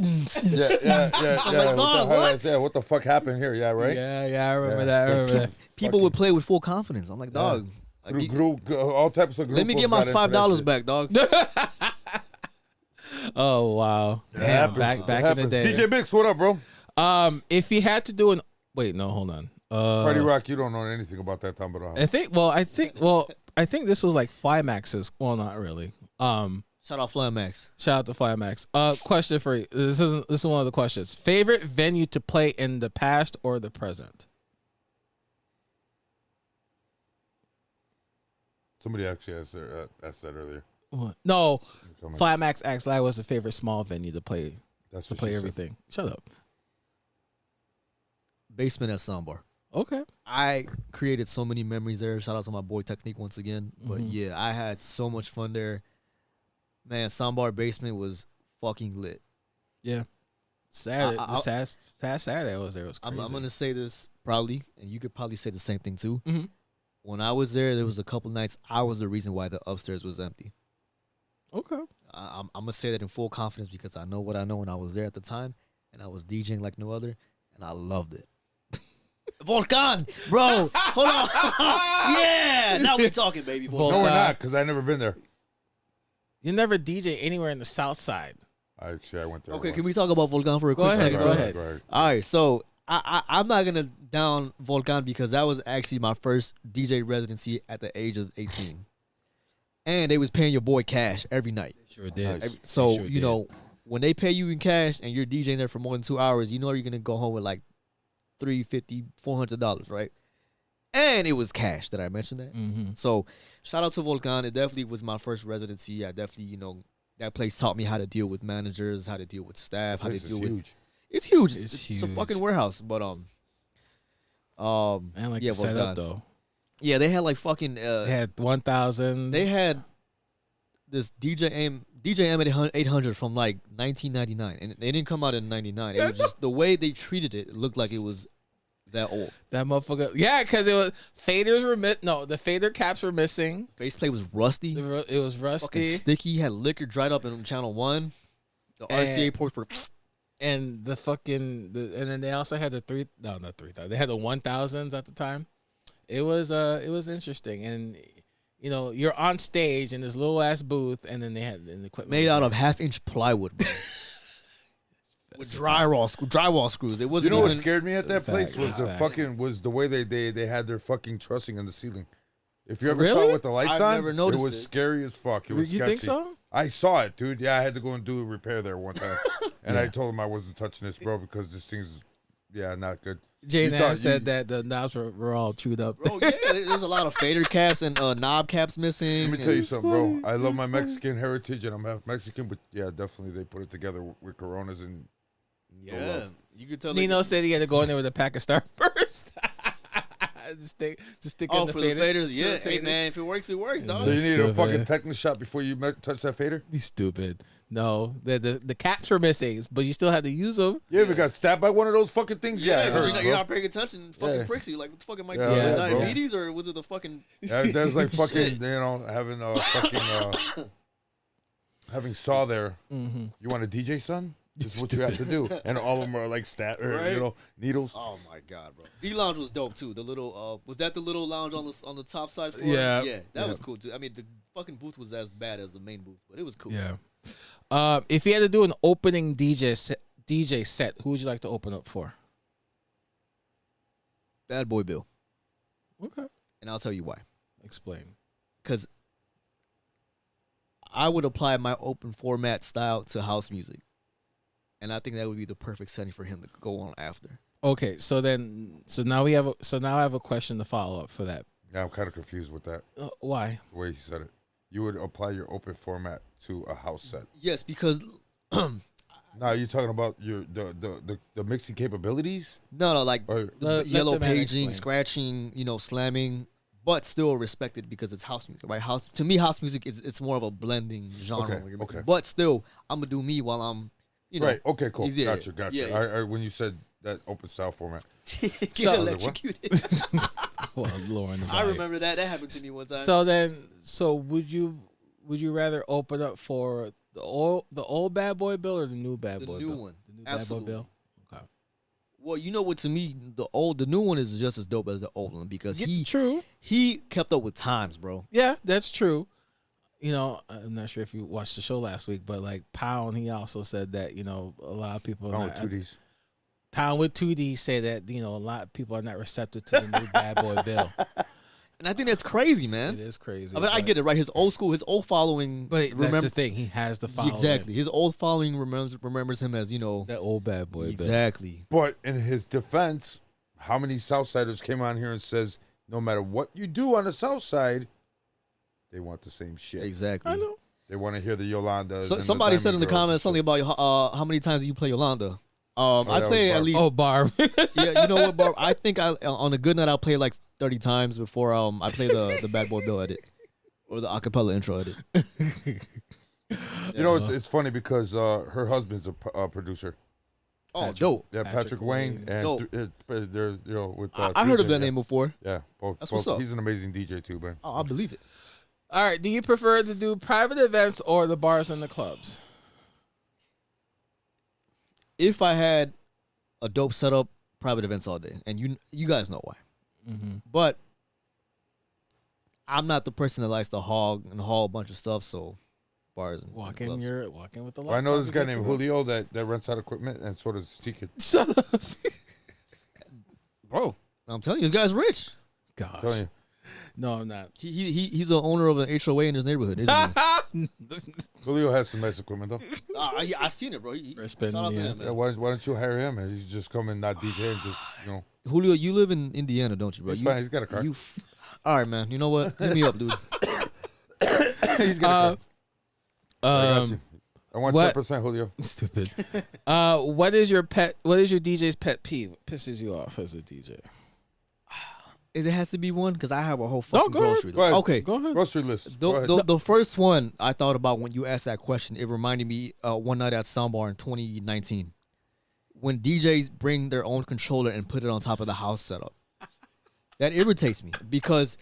Yeah. I'm like, dog, what? Yeah, what the fuck happened here? Yeah, right. Yeah, I remember Yeah, that. I so remember that. People would play with full confidence. I'm like, dog. All types of. Let me get my $5 back, dog. Oh wow. It Damn, happens. back in the day. DJ Mix, what up, bro? If he had to do hold on. Party Rock, you don't know anything about that Tamborazo. I think this was like Flymax's. Well, not really. Shout out Flymax. Shout out to Flymax. Question for you. This is one of the questions. Favorite venue to play in the past or the present? Somebody actually asked that earlier. What? No, Flymax asked that was the favorite small venue to play. That's to what play she everything. Shut up. Basement at Soundbar. Okay. I created so many memories there. Shout out to my boy Technique once again. But yeah, I had so much fun there. Man, Soundbar Basement was fucking lit. Yeah. Saturday, past Saturday I was there. It was crazy. I'm going to say this proudly, and you could probably say the same thing too. Mm-hmm. When I was there was a couple nights I was the reason why the upstairs was empty. Okay. I'm going to say that in full confidence because I know what I know when I was there at the time, and I was DJing like no other, and I loved it. Volcan, bro, hold on. Yeah, now we talking, baby. No, we're not, because I never been there. You never DJ anywhere in the South Side. Actually, I went there. Okay, once. can we talk about Volcan for a quick second? Go ahead. All right, so I'm not gonna down Volcan because that was actually my first DJ residency at the age of 18, and they was paying your boy cash every night. Sure did. Nice. So Sure you did. know when they pay you in cash and you're DJing there for more than 2 hours, you know you're gonna go home with like $350, $400, right? And it was cash. Did I mention that? Mm-hmm. So shout out to Volcan. It definitely was my first residency. I definitely, that place taught me how to deal with managers, how to deal with staff, how to Place is deal with. huge. It's huge. It's It's a huge. fucking warehouse. But And like yeah, the setup Volcan. though. Yeah, they had like fucking. They had 1,000. They had this DJ M 800 from like 1999, and they didn't come out in 99. It was just the way they treated it. It looked like it was that old. That motherfucker. Yeah, because it was faders were the fader caps were missing. Faceplate was rusty. It was rusty. Fucking sticky. Had liquor dried up in channel 1. The RCA ports were. And the and then they also had the not 3,000. They had the 1,000s at the time. It was interesting, and you're on stage in this little ass booth, and then they had the equipment Made out of 1/2-inch plywood, bro. With drywall screws. It wasn't. You know what even, scared me at that place was Fact. the way they had their fucking trussing in the ceiling. If you ever saw Really? it with the lights I've on, never it noticed was it. scary as fuck. It was You sketchy. think so? I saw it, dude. Yeah, I had to go and do a repair there one time, and I told him I wasn't touching this, bro, because this thing's not good. Jay You Nash thought said you- that the knobs were all chewed up. Bro, yeah, there's a lot of fader caps and knob caps missing. Let me tell you something, bro. I love my Mexican heritage, and I'm half Mexican, but yeah, definitely they put it together with Coronas and no Yeah, love. you could tell. Nino said he had to go in there with a pack of Starburst. just stick in the for fader. the faders, yeah. Hey man, if it works, it works, dog. So you need Stupid. a fucking tetanus shot before you touch that fader? You stupid. No, the caps were missing, but you still had to use them. You ever got stabbed by one of those fucking things? Yeah, it hurts, you're not paying attention. It fucking pricks you. Like, what the fuck am I doing? Yeah, Diabetes or was it the fucking? Yeah, that's like fucking, having fucking having saw there. Mm-hmm. You want a DJ, son? This is what you have to do. And all of them are like needles. Oh my god, bro. V Lounge was dope too. The little was that the little lounge on the top side floor? Yeah. That was cool too. I mean, the fucking booth was as bad as the main booth, but it was cool. Yeah. If you had to do an opening DJ set, who would you like to open up for? Bad Boy Bill. Okay. And I'll tell you why. Explain. Because I would apply my open format style to house music. And I think that would be the perfect setting for him to go on after. Okay, so now I have a question to follow up for that. Yeah, I'm kind of confused with that. Why? The way he said it. You would apply your open format to a house set. Yes, because Now you're talking about the mixing capabilities? No, like the yellow paging, explain. scratching, slamming, but still respected because it's house music, right? To me, house music it's more of a blending genre. Okay. But still, I'm gonna do me while I'm, Right. Okay. Cool. Yeah, Gotcha. yeah. I when you said that open style format, get So- electrocuted. Well, Lauren, I remember that happened to me one time. So would you rather open up for the old Bad Boy Bill or the new Bad Boy Bill? The new one. The new Absolutely. Bad Boy Bill. Okay. Well, you know what? To me, the new one is just as dope as the old one because True. he kept up with times, bro. Yeah, that's true. I'm not sure if you watched the show last week, but like Pound, he also said that a lot of people. oh, 2Ds. Pound with 2D say that a lot of people are not receptive to the new Bad Boy Bill. And I think that's crazy, man. It is crazy. I mean, I get it, right? His old following. But that's the thing. He has the following. Exactly. His old following remembers him as, that old Bad Boy exactly. But in his defense, how many Southsiders came on here and says, no matter what you do on the South Side, they want the same shit. Exactly. I know. They want to hear the Yolandas. So, and somebody the said in the Diamond Girls comments something about how many times do you play Yolanda? I that play was at least. Oh, Barb. Yeah, you know what, Barb? I think on a good night I'll play like 30 times before I play the Bad Boy Bill edit or the acapella intro edit. You know, it's funny because her husband's a producer. Oh, dope. Yeah, Patrick Wayne, and Dope. they're with. I heard of that name before. Yeah, both. That's what's up. He's an amazing DJ too, man. Oh, I believe it. All right. Do you prefer to do private events or the bars and the clubs? If I had a dope setup, private events all day, and you guys know why. Mm-hmm. But I'm not the person that likes to haul a bunch of stuff, so bars and Walking with the. Well, I know this guy laptop named to get Julio that rents out equipment, and so does T-Kid. to Shut up. bro. I'm telling you, this guy's rich. Gosh. Telling you. No, I'm not. He's the owner of an HOA in his neighborhood, isn't he? Julio has some nice equipment though. I've seen it, bro. Respect Shout out to me, him, man. Yeah, why don't you hire him? And he's just come and not DJ and just Julio, you live in Indiana, don't you, bro? He's fine. He's got a car. All right, man. You know what? Hit me up, dude. He's got a car. I got you. I want what- 10%, Julio. Stupid. What is your DJ's pet peeve? Pisses you off as a DJ? It has to be one because I have a whole fucking go ahead. grocery. Go ahead. Okay. Go ahead. Grocery list. Go ahead. The first one I thought about when you asked that question, it reminded me one night at Soundbar in 2019 when DJs bring their own controller and put it on top of the house setup. That irritates me because,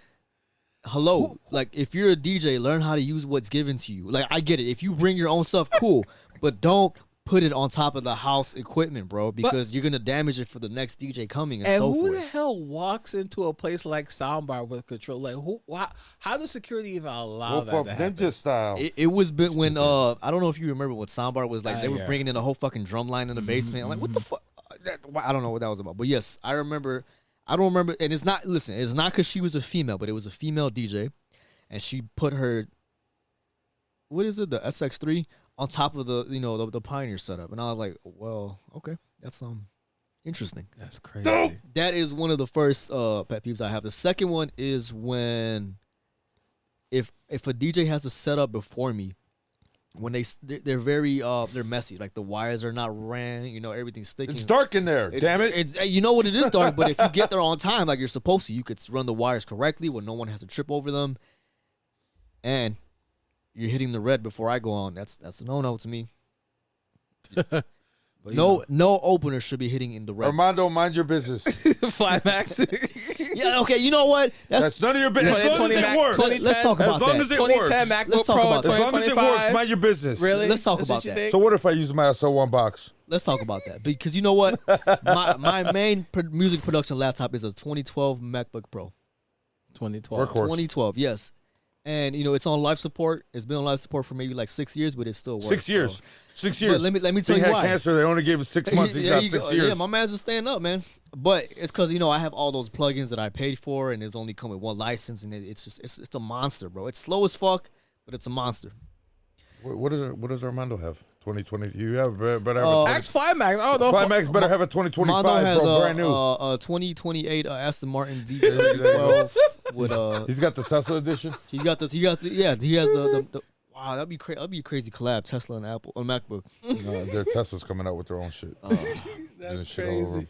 like if you're a DJ, learn how to use what's given to you. Like I get it. If you bring your own stuff, cool, but don't put it on top of the house equipment, bro, because you're gonna damage it for the next DJ coming and so who forth. the hell walks into a place like Soundbar with control? Like how does security even allow that to happen? Ninja style. It was been when I don't know if you remember what Soundbar was like. They were Yeah. bringing in a whole fucking drum line in the basement. I'm like, what the fuck? I don't know what that was about. But yes, I remember. I don't remember, and it's not. Listen, it's not because she was a female, but it was a female DJ, and she put her. What is it? The SX3 on top of the the Pioneer setup, and I was like, well, okay, that's interesting. That's crazy. That is one of the first pet peeves I have. The second one is when if a DJ has a setup before me when they're very they're messy. Like the wires are not ran. You know, everything's sticking. It's dark in there. Damn it! It's, you know what it is dark, but if you get there on time, like you're supposed to, you could run the wires correctly when no one has to trip over them. And you're hitting the red before I go on. That's a no to me. No opener should be hitting in the red. Armando, mind your business. Climax. Yeah, okay, you know what? That's none of your business. As long as it works. Let's talk about that. As long as it works. 2010 MacBook Let's talk Pro, about that. As long as it works, mind your business. Really? Let's talk That's about what you that. think? So what if I use my SL1 box? Let's talk about that. Because you know what? my main music production laptop is a 2012 MacBook Pro. 2012. Workhorse. 2012, yes. And you know it's on life support. It's been on life support for maybe like 6 years, but it still works. 6 years. So. 6 years. But let me tell He you had why. cancer. They only gave him 6 months. He got 6 years. Yeah, my man's just staying up, man. But it's because I have all those plugins that I paid for, and it's only come with one license, and it's a monster, bro. It's slow as fuck, but it's a monster. What does Armando have? 2020. You have better have a Ask Flymax. Oh no. Flymax better have a 2025, Mondo has bro, brand new. a 2028 Aston Martin V12 with He's got the Tesla edition. he has the wow, that'd be a crazy collab, Tesla and Apple on MacBook. Their Tesla's coming out with their own shit. That's shit all over crazy.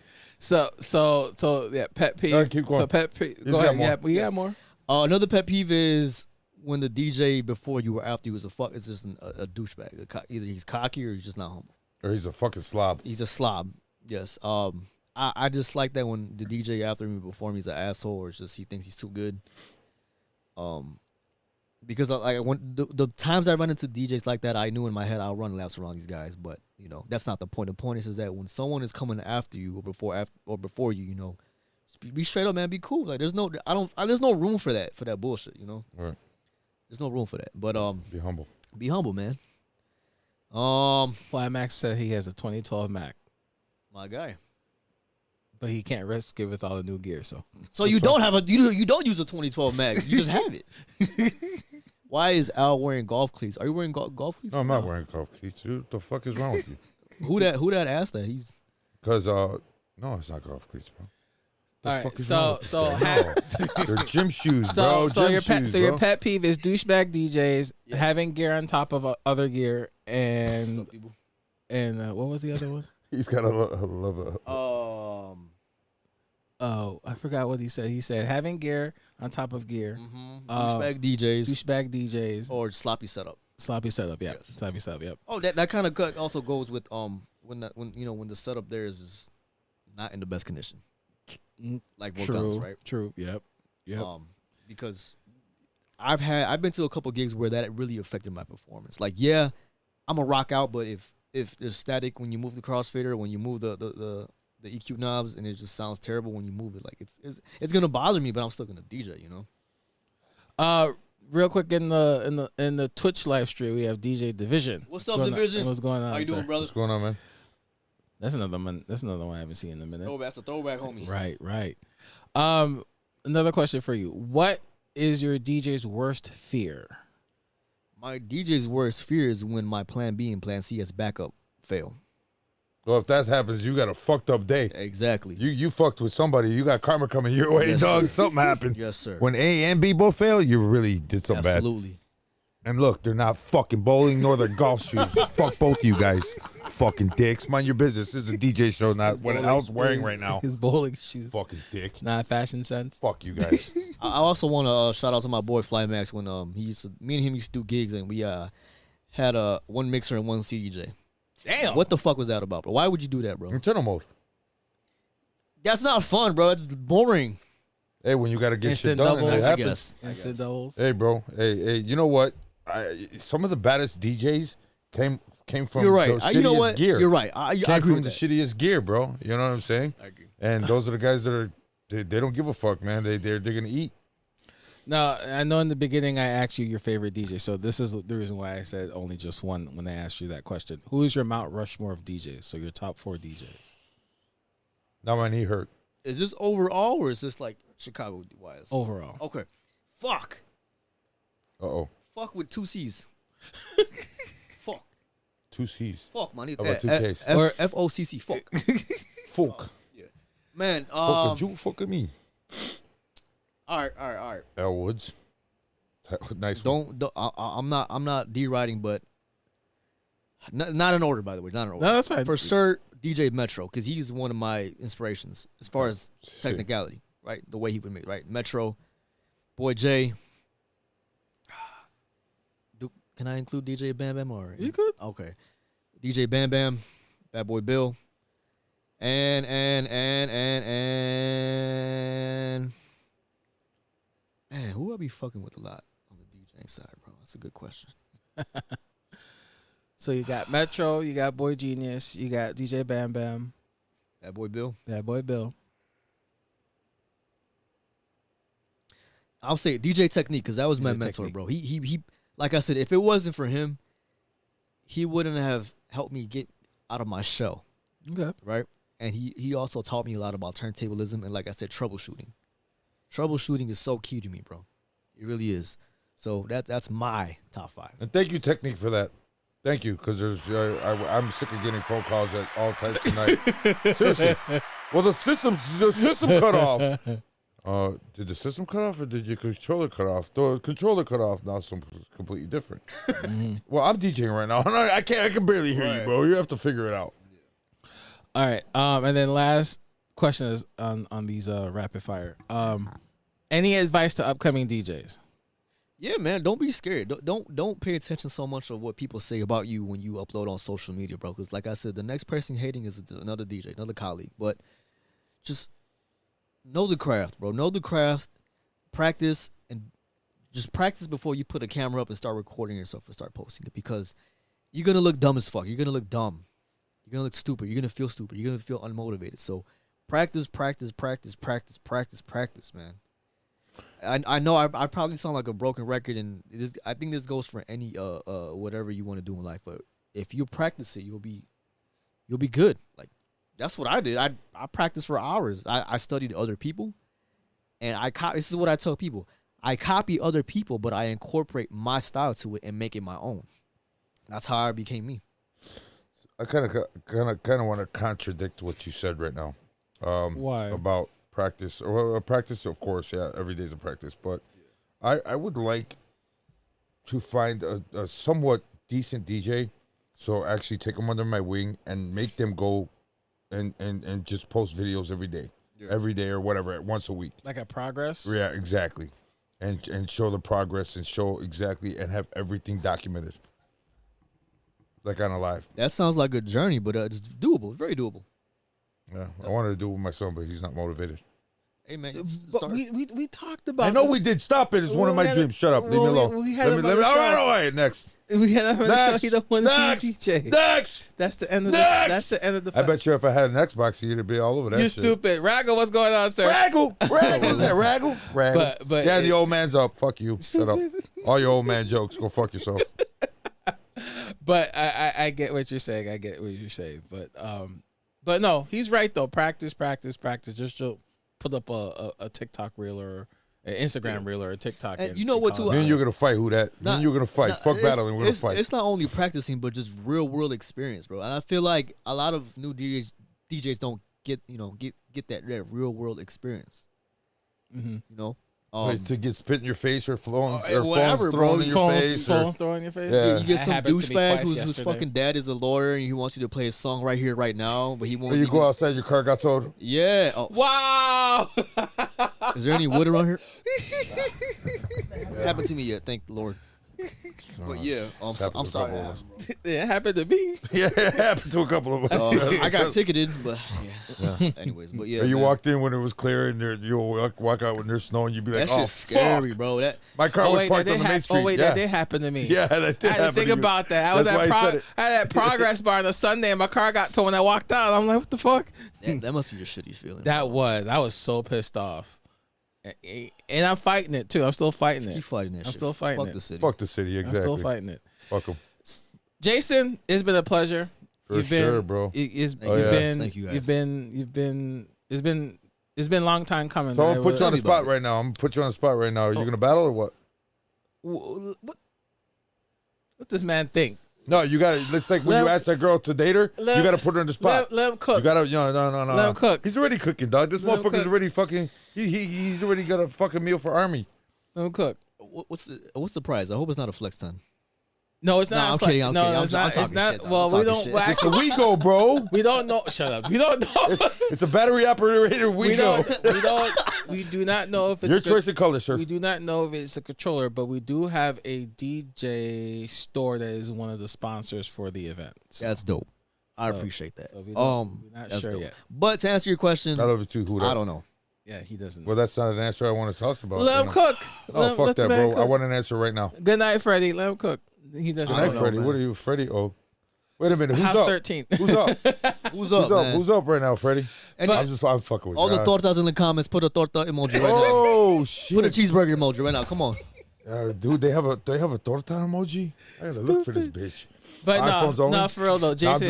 'em. So yeah, pet peeve. All right, keep going. So pet peeve. He's Go got ahead. more. Yeah, we got more. Another pet peeve is when the DJ before you or after you was is just a douchebag. Either he's cocky or he's just not humble. Or he's a fucking slob. He's a slob. Yes. I just like that when the DJ after me before me is an asshole or it's just he thinks he's too good. Because like when the times I run into DJs like that, I knew in my head I'll run laps around these guys, but that's not the point. The point is that when someone is coming after you or before you, be straight up, man. Be cool. Like there's no room for that bullshit. Right. There's no room for that. But Be humble. be humble, man. Flymax said he has a 2012 Mac, My guy. but he can't risk it with all the new gear. So You don't use a 2012 Mac. You just have it. Why is Al wearing golf cleats? Are you wearing golf cleats? No, I'm not wearing golf cleats, dude. What the fuck is wrong with you? Who that asked that? He's Because no, it's not golf cleats, bro. all right. Fuck is So wrong with so this guy? No. They're gym shoes, bro. your pet peeve is douchebag DJs having gear on top of other gear and what was the other one? He's got a love it. Oh, I forgot what he said. He said having gear on top of gear. douchebag DJs Douchebag DJs. or sloppy setup. Sloppy setup, yeah. Yes. Sloppy setup, yep. Oh, that kind of also goes with when the setup there is not in the best condition, like what guns, right? True, yep. Because I've been to a couple gigs where that really affected my performance. Like, yeah, I'm a rock out, but if there's static when you move the crossfader, when you move the EQ knobs, and it just sounds terrible when you move it, like it's gonna bother me, but I'm still gonna DJ, Real quick in the Twitch live stream, we have DJ Division. What's up, Division? What's going on? How you doing, sir? brother? What's going on, man? That's another one. That's another one I haven't seen in a minute. Oh, that's a throwback, homie. Right. Another question for you. What is your DJ's worst fear? My DJ's worst fear is when my plan B and plan C as backup fail. Well, if that happens, you got a fucked up day. Exactly. You fucked with somebody. You got karma coming your way, Yes. dog. Something happened. Yes, sir. When A and B both fail, you really did something bad. Absolutely. And look, they're not fucking bowling nor their golf shoes. Fuck both of you guys. Fucking dicks. Mind your business. This is a DJ show, not what Al's wearing right now. His bowling shoes. Fucking dick. Not fashion sense. Fuck you guys. I also want to shout out to my boy Flymax when me and him used to do gigs and we had one mixer and one CDJ. Damn. What the fuck was that about, bro? Why would you do that, bro? Internal mode. That's not fun, bro. It's boring. Hey, when you got to get Instant shit done, and it doubles, I happens. guess. Instant doubles. Hey, bro. Hey, you know what? Some of the baddest DJs came from You're right. the shittiest You know what? gear. You're right. I Came agree from with the that. shittiest gear, bro. You know what I'm saying? I agree. And those are the guys that they don't give a fuck, man. They're gonna eat. Now, I know in the beginning I asked you your favorite DJ, so this is the reason why I said only just one when I asked you that question. Who is your Mount Rushmore of DJs? So your top 4 DJs. Now my knee hurt. Is this overall or is this like Chicago wise? Overall. Okay. Fuck. Uh-oh. Fuck with 2 C's. Fuck. 2 C's. Fuck, man. How about 2 Ks? Or FOCC. Fuck. Fuck. Man. Fuck at you. Fuck at me. All right. L Woods. Nice one. I'm not deriding, but Not in order, by the way. Not in order. No, that's fine. For sure, DJ Metro, because he's one of my inspirations as far as technicality, right? The way he would make, right? Metro, Boy J. Can I include DJ Bam Bam or you could? Okay, DJ Bam Bam, Bad Boy Bill, and man, who I be fucking with a lot on the DJing side, bro? That's a good question. So you got Metro, you got Boy Genius, you got DJ Bam Bam, Bad Boy Bill. Bad Boy Bill. I'll say DJ Technique because that was my mentor, bro. He like I said, if it wasn't for him, he wouldn't have helped me get out of my shell. Okay. Right? And he also taught me a lot about turntablism and, like I said, troubleshooting. Troubleshooting is so key to me, bro. It really is. So that's my top 5. And thank you, Technique, for that. Thank you, because I'm sick of getting phone calls at all times tonight. Seriously. Well, the system cut off. Did the system cut off or did your controller cut off? The controller cut off. Now something completely different. Well, I'm DJing right now. I can barely hear you, bro. You have to figure it out. All right. And then last question is on these rapid fire. Any advice to upcoming DJs? Yeah, man, don't be scared. Don't pay attention so much of what people say about you when you upload on social media, bro. Because like I said, the next person hating is another DJ, another colleague. But just know the craft, bro. Know the craft. Practice and just practice before you put a camera up and start recording yourself and start posting it. Because you're gonna look dumb as fuck. You're gonna look dumb. You're gonna look stupid. You're gonna feel stupid. You're gonna feel unmotivated. So practice, man. I know I probably sound like a broken record, and I think this goes for any whatever you want to do in life. But if you practice it, you'll be good. Like that's what I did. I practiced for hours. I studied other people, and this is what I tell people. I copy other people, but I incorporate my style to it and make it my own. That's how I became me. I kind of want to contradict what you said right now. Why? About practice, or practice, of course, yeah, every day's a practice, but I would like to find a somewhat decent DJ, so actually take them under my wing and make them go and just post videos every day or whatever, once a week, like a progress. Yeah, exactly, and show the progress and show exactly and have everything documented, like on a live. That sounds like a journey, but it's doable, very doable. Yeah, I wanted to do it with my son, but he's not motivated. Hey man, but we talked about. I know we did. Stop it! It's one of my dreams. Shut up. Leave me alone. Let me. All right. Next. We had him on the show. He don't want to be DJ. Next. That's the end of that's the end of the. I bet you if I had an Xbox, he'd be all over that. You shit. stupid. Raggle, what's going on, sir? Raggle. Is that Raggle? But yeah, the old man's up. Fuck you. Shut up. All your old man jokes. Go fuck yourself. But I get what you're saying. But no, he's right though. Practice. Just to put up a TikTok reel or an Instagram reel or a TikTok. And you know what? Too. Me and you're gonna fight. Who that? Me and you're gonna fight. Fuck battling. We're gonna fight. It's not only practicing, but just real world experience, bro. And I feel like a lot of new DJs don't get that real world experience. Mm-hmm. You know. To get spit in your face or phones thrown in your face. Phones thrown in your face. Yeah. You get some douchebag whose fucking dad is a lawyer and he wants you to play a song right here, right now, but he won't. You go outside, your car got towed. Yeah. Oh. Wow. Is there any wood around here? It happened to me yet, thank the Lord. But yeah, I'm sorry. It happened to me. Yeah, it happened to a couple of us. I got ticketed, but yeah. Anyways, but yeah. You walked in when it was clear, and you'll walk out when there's snow, and you'd be like, "That's just scary, fuck. bro." My car was parked on the main street. Oh wait, that did happen to me. Yeah, that did happen. I had to think about that. I was at that Progress Bar on a Sunday, and my car got towed when I walked out. I'm like, "What the fuck?" That must be your shitty feeling. I was so pissed off. And I'm fighting it too. I'm still fighting it. Keep fighting that shit. I'm still fighting it. Fuck the city. Fuck the city, exactly. I'm still fighting it. Fuck them. Jyzn, it's been a pleasure. For sure, bro. Thank you guys. It's been a long time coming. So I'm gonna put you on the spot right now. Are you gonna battle or what? What does man think? No, you got to. It's like when you ask that girl to date her, you got to put her on the spot. Let him cook. You got to, no. Let him cook. He's already cooking, dog. This motherfucker's already fucking. He's already got a fucking meal for Army. Let him cook. What's the prize? I hope it's not a flex ton. No, it's not. I'm kidding. I'm kidding. It's not. It's not. Shit, well, we don't. Well, It's a Wego, bro. we don't know. Shut up. We don't know. It's a battery operated Wego. We do not know if it's Your choice of color, sir. We do not know if it's a controller, but we do have a DJ store that is one of the sponsors for the event. So. That's dope. I appreciate that. So we're not that's sure dope. yet. But to answer your question, I love it too. Who? I don't know. Yeah, he doesn't. Well, that's not an answer I want to talk about. Let him cook. Oh, fuck that, bro. Cook. I want an answer right now. Good night, Freddie. Let him cook. He doesn't. Good night, Freddie. What are you, Freddie? Oh, wait a minute. Who's House up? 13. Who's up? Who's up, man? Who's up right now, Freddie? And I'm fucking with all you. the tortas in the comments, put a torta emoji right now. Oh shit! Put a cheeseburger emoji right now. Come on. Dude, they have a torta emoji. I gotta look for this bitch. But iPhones no, only? for real though, Jyzn,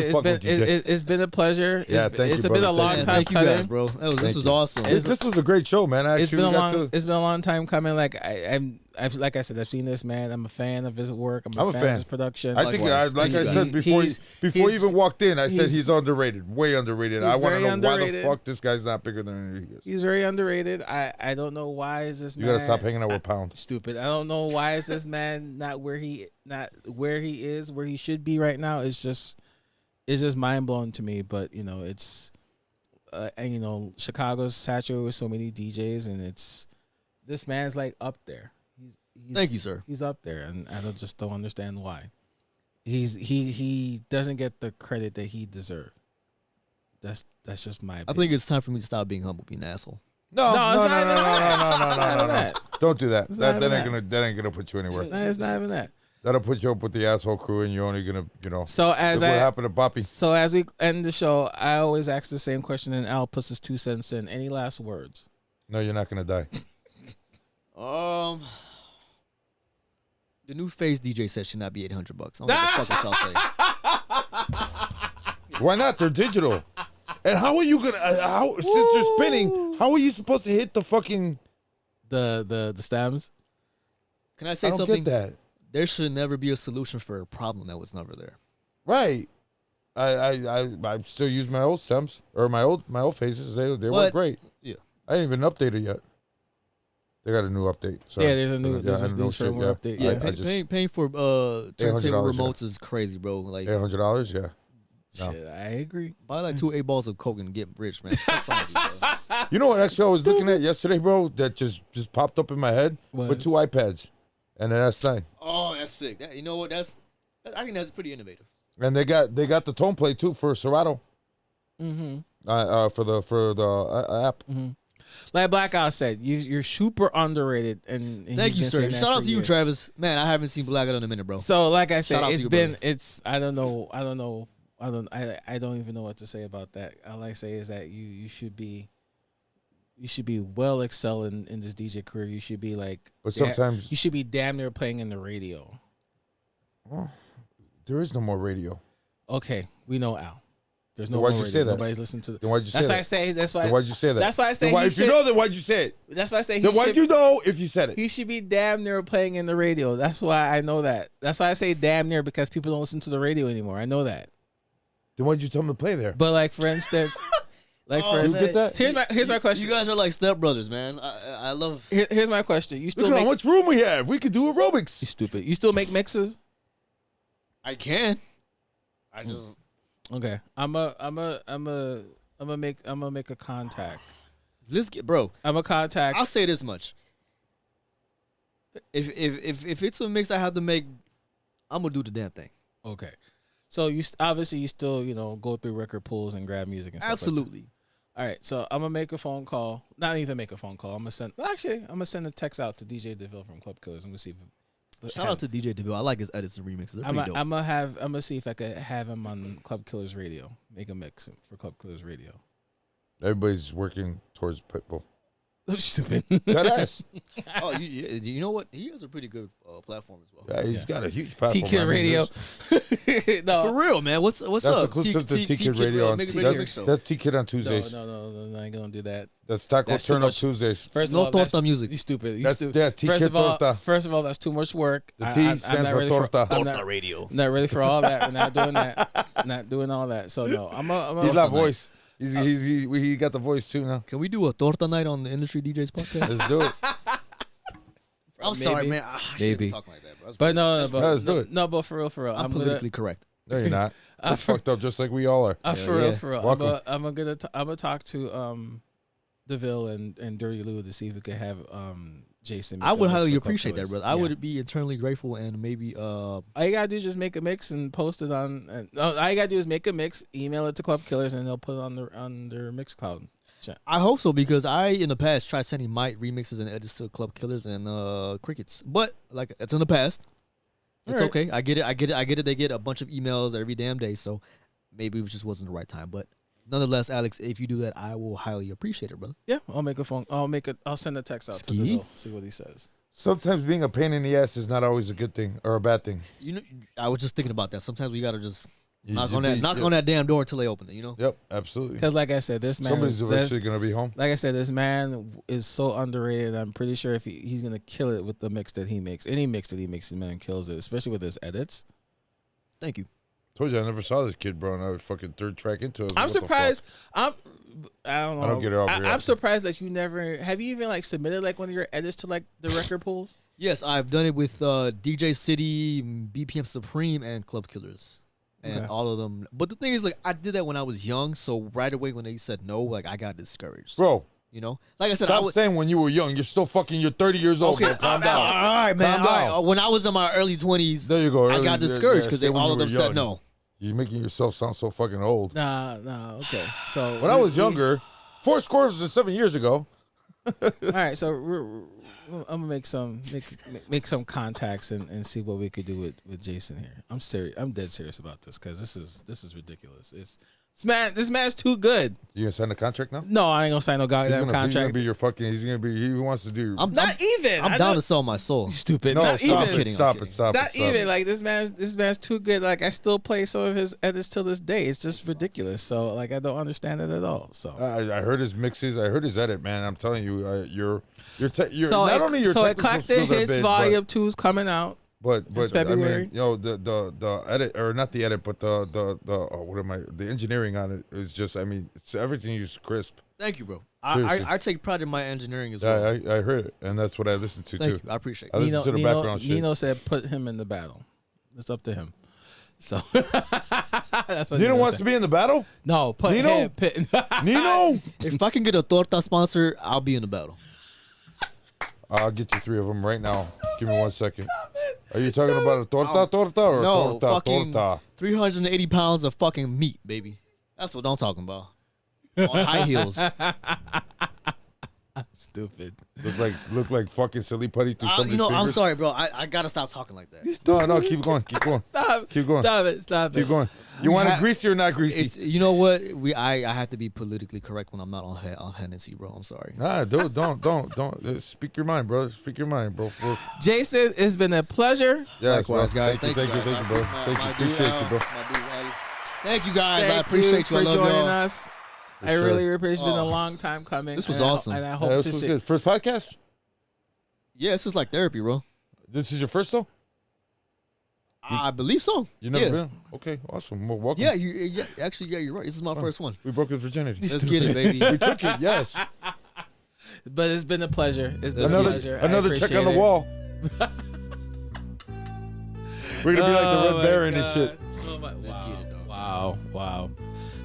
it's been a pleasure. Yeah, thank it's you, been brother. a long Thank time Thank you coming. guys, bro. This was awesome. This was a great show, man. It's been a long time coming. Like I've like I said, I've seen this man. I'm a fan of his work. I'm a fan of his production. I think, like I said before you even walked in, I said he's underrated, way underrated. I want to know why the fuck this guy's not bigger than he is. He's very underrated. I don't know why is this man. You gotta stop hanging out with Pound. Stupid. I don't know why is this man not where he is, where he should be right now. It's just mind blowing to me. But it's and Chicago's saturated with so many DJs, and this man's like up there. Thank you, sir. He's up there, and I just don't understand why. He doesn't get the credit that he deserves. That's just my opinion. I think it's time for me to stop being humble, being an asshole. No. that. Don't do that. That ain't gonna put you anywhere. No, it's not even that. That'll put you up with the asshole crew, and you're only gonna, So as what happened to Boppy. So as we end the show, I always ask the same question, and Al puts his 2 cents in. Any last words? No, you're not gonna die. The new Phase DJ set should not be $800. I don't know what the fuck y'all say. Why not? They're digital. And how are you gonna? Since they're spinning, how are you supposed to hit the fucking the stems? Can I say I don't something? get that. There should never be a solution for a problem that was never there. Right. I still use my old stems or my old phases. They work great. Yeah. I ain't even updated yet. They got a new update. So Yeah, there's a new firmware update. Yeah, paying for turntable remotes is crazy, bro. Like $800, yeah. No. Shit, I agree. Buy like 2 8 balls of coke and get rich, man. What's wrong with you, bro? You know what actually I was looking at yesterday, bro, that just popped up in my head? What? With 2 iPads and an S9. Oh, that's sick. You know what? I think that's pretty innovative. And they got the tone play too for Serato. Mm-hmm. For the app. Mm-hmm. Like Blackout said, you're super underrated. And thank you, sir. Shout out to you, Travis. Man, I haven't seen Blackout in a minute, bro. So like I said, I don't even know what to say about that. All I say is that you should be well excel in this DJ career. You should be like, but sometimes you should be damn near playing in the radio. Well, there is no more radio. Okay, we know Al. There's no why'd more you radio. say that? Nobody's listening to. Then why'd you say that? That's why I say. That's why. Then why'd you say that? That's why I say. If you know, then why'd you say it? That's why I say. Then why'd you know if you said it? He should be damn near playing in the radio. That's why I know that. That's why I say damn near, because people don't listen to the radio anymore. I know that. Then why'd you tell him to play there? But like for instance, you get that? Here's my question. You guys are like stepbrothers, man. I love. Here's my question. You still Look at make, how much room we have. We could do aerobics. You stupid. You still make mixes? I can. I just. Okay. I'm gonna make a contact. Let's get, bro. I'm a contact. I'll say this much. If it's a mix I have to make, I'm gonna do the damn thing. Okay. So you obviously you still go through record pools and grab music and stuff. Absolutely. Like that. All right. So I'm gonna make a phone call. Not even make a phone call. I'm gonna send a text out to DJ DeVille from Club Killers. I'm gonna see if. Shout out to DJ DeVille. I like his edits and remixes. They're pretty dope. I'm gonna see if I could have him on Club Killers Radio. Make a mix for Club Killers Radio. Everybody's working towards Pitbull. Stupid. That ass. Oh, you know what? He has a pretty good platform as well. Yeah, he's got a huge platform. T-Kid Radio. No, for real, man. What's that's up? Exclusive to T-Kid Radio. That's T-Kid on Tuesdays. No, I ain't gonna do that. That's Taco Turn Up Tuesdays. First of no all, torta music. You stupid. T-Kid Torta. First of all, that's too much work. The T stands for torta. Torta Radio. I'm not ready for all that. We're not doing that. Not doing all that. So no, I'm He's got voice. He got the voice too now. Can we do a torta night on the Industry DJs podcast? Let's do it. I'm sorry, man. Maybe. Talk like that, bro. But let's do it. No, but for real. I'm politically correct. No, you're not. You're fucked up just like we all are. For real. I'm gonna talk to DeVille and Dirty Lou to see if we could have Jason. I would highly appreciate that, brother. I would be eternally grateful, and maybe all you gotta do is just make a mix and post it on. All you gotta do is make a mix, email it to Club Killers, and they'll put it on their Mixcloud. I hope so, because I in the past tried sending my remixes and edits to Club Killers and Crickets, but like it's in the past. It's right. Okay. I get it. They get a bunch of emails every damn day, so maybe it just wasn't the right time. But nonetheless, Alex, if you do that, I will highly appreciate it, brother. Yeah, I'll send a text out to DeVille, see what he says. Sometimes being a pain in the ass is not always a good thing or a bad thing. You know, I was just thinking about that. Sometimes we gotta just knock on that damn door until they open it. You know. Yep, absolutely. Because like I said, this man somebody's eventually gonna be home. Like I said, this man is so underrated. I'm pretty sure if he's gonna kill it with the mix that he makes. Any mix that he makes, the man kills it, especially with his edits. Thank you. Told you I never saw this kid, bro, and I was fucking third track into it. I'm surprised. I don't know. I don't get it off. I'm surprised that you never have you even like submitted like one of your edits to like the record pools. Yes, I've done it with DJ City, BPM Supreme, and Club Killers. And all of them. But the thing is, like, I did that when I was young, so right away when they said no, like, I got discouraged. Bro. You know? Like I said, stop saying when you were young. You're still you're 30 years old. Okay, calm down. All right, man. All right. When I was in my early 20s, there you go. I got discouraged because all of them said no. You're making yourself sound so fucking old. Nah, okay. So when I was younger, 4 scores is 7 years ago. All right, so I'm gonna make some contacts and see what we could do with Jason here. I'm serious. I'm dead serious about this because this is ridiculous. This man's too good. You gonna sign a contract now? No, I ain't gonna sign no goddamn contract. He's gonna be your fucking. He wants to do. I'm down to sell my soul. Stupid. No, not stop even. it. Stop it. Not even. Like this man's too good. Like I still play some of his edits till this day. It's just ridiculous. So like I don't understand it at all. So I heard his mixes. I heard his edit, man. I'm telling you, you're so not only your Eclectic Hits Volume 2 is coming out. But February. I mean, you know, the edit, or not the edit, but the engineering on it is just, I mean, it's everything is crisp. Thank you, bro. I take pride in my engineering as well. I heard it, and that's what I listened to too. You. I appreciate it. I listened to the background shit. Nino said put him in the battle. It's up to him. So that's what Nino wants to be in the battle? No, put Nino? him. Nino? If I can get a torta sponsor, I'll be in the battle. I'll get you 3 of them right now. Give me 1 second. Are you talking about a torta or no, torta? 380 pounds of fucking meat, baby. That's what I'm talking about. On high heels. Stupid. Look like fucking silly putty through somebody's fingers. I'm sorry, bro. I gotta stop talking like that. No, keep going. Keep going. Keep going. Stop it. Keep going. You want it greasy or not greasy? You know what? I have to be politically correct when I'm not on Hennessy, bro. I'm sorry. Nah, dude, don't. Speak your mind, bro. Speak your mind, bro. Jason, it's been a pleasure. Yes, likewise, guys. Thank you, bro. Thank you. Appreciate you, bro. Thank you, guys. I appreciate you. For I love joining y'all. us. I really appreciate it. It's been a long time coming. This was awesome. And I hope this was good. First podcast? Yeah, this is like therapy, bro. This is your first, though? I believe so. You never been? Okay, awesome. Well, welcome. Yeah, actually, you're right. This is my first one. We broke his virginity. Let's get it, baby. We took it, yes. But it's been a pleasure. It's been another, a pleasure. Another check on the wall. We're going to be like the Red Baron and shit. Let's get it, dog. Wow.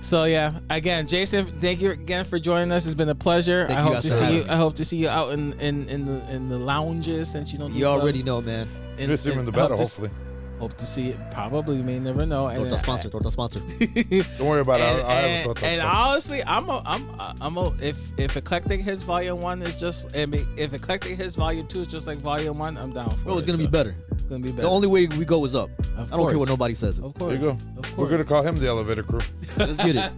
So yeah, again, Jason, thank you again for joining us. It's been a pleasure. I hope to see you out in the lounges since you don't. You already know, man. You'll see him in the battle, hopefully. Hope to see it. Probably, may never know. Torta sponsor. Don't worry about it. I'll have a torta. And honestly, if Eclectic Hits Volume 1 is just, if Eclectic Hits Volume 2 is just like Volume 1, I'm down for it. Bro, it's gonna be better. It's gonna be better. The only way we go is up. I don't care what nobody says. Of course. There you go. We're gonna call him the elevator crew. Let's get it.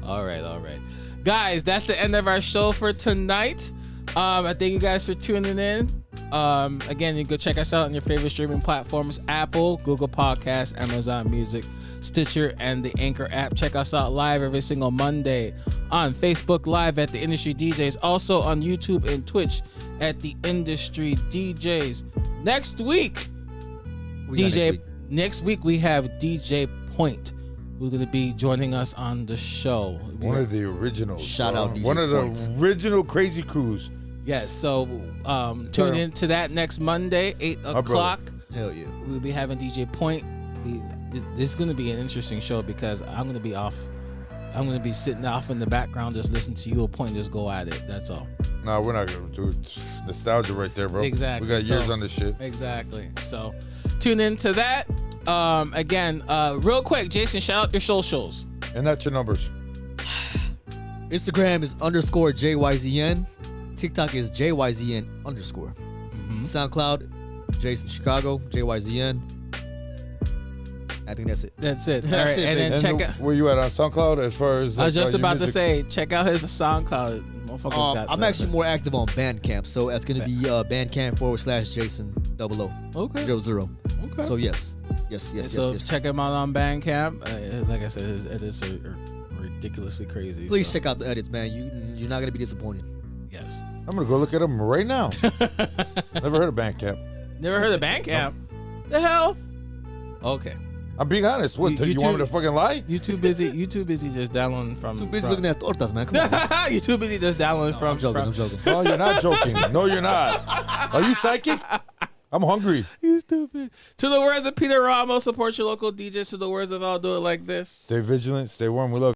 All right. Guys, that's the end of our show for tonight. I thank you guys for tuning in. Again, you can check us out on your favorite streaming platforms: Apple, Google Podcasts, Amazon Music, Stitcher, and the Anchor app. Check us out live every single Monday on Facebook Live at The Industry DJs. Also on YouTube and Twitch at The Industry DJs. Next week we have DJ Point, who's going to be joining us on the show. One of the originals. Shout out DJ One of Point. the original crazy crews. Yes. So tune in to that next Monday, 8:00. Hell yeah. We'll be having DJ Point. This is going to be an interesting show because I'm going to be off. I'm going to be sitting off in the background just listening to you. Point just go at it. That's all. No, we're not going to do it. Nostalgia right there, bro. Exactly. We got years on this shit. Exactly. So tune in to that. Again, real quick, Jason, shout out your socials. And that's your numbers. Instagram is _JYZN. TikTok is JYZN_. SoundCloud, Jyzn Chicago, JYZN. I think that's it. That's it. All right, and then check out. Where you at on SoundCloud as far as? I was just about to say, check out his SoundCloud. I'm actually more active on Bandcamp, so that's gonna be Bandcamp /Jyzn00. Okay. 00. Okay. So yes. So check him out on Bandcamp. Like I said, his edits are ridiculously crazy. Please check out the edits, man. You're not gonna be disappointed. Yes. I'm gonna go look at them right now. Never heard of Bandcamp. Never heard of Bandcamp? The hell? Okay. I'm being honest. What? You want me to fucking lie? You too busy. You too busy just downloading from. Too busy looking at tortas, man. Come on. You too busy just downloading from. I'm joking. No, you're not joking. No, you're not. Are you psychic? I'm hungry. You stupid. To the words of Peter Ramos, support your local DJs. To the words of I'll do it like this. Stay vigilant. Stay warm. We love you.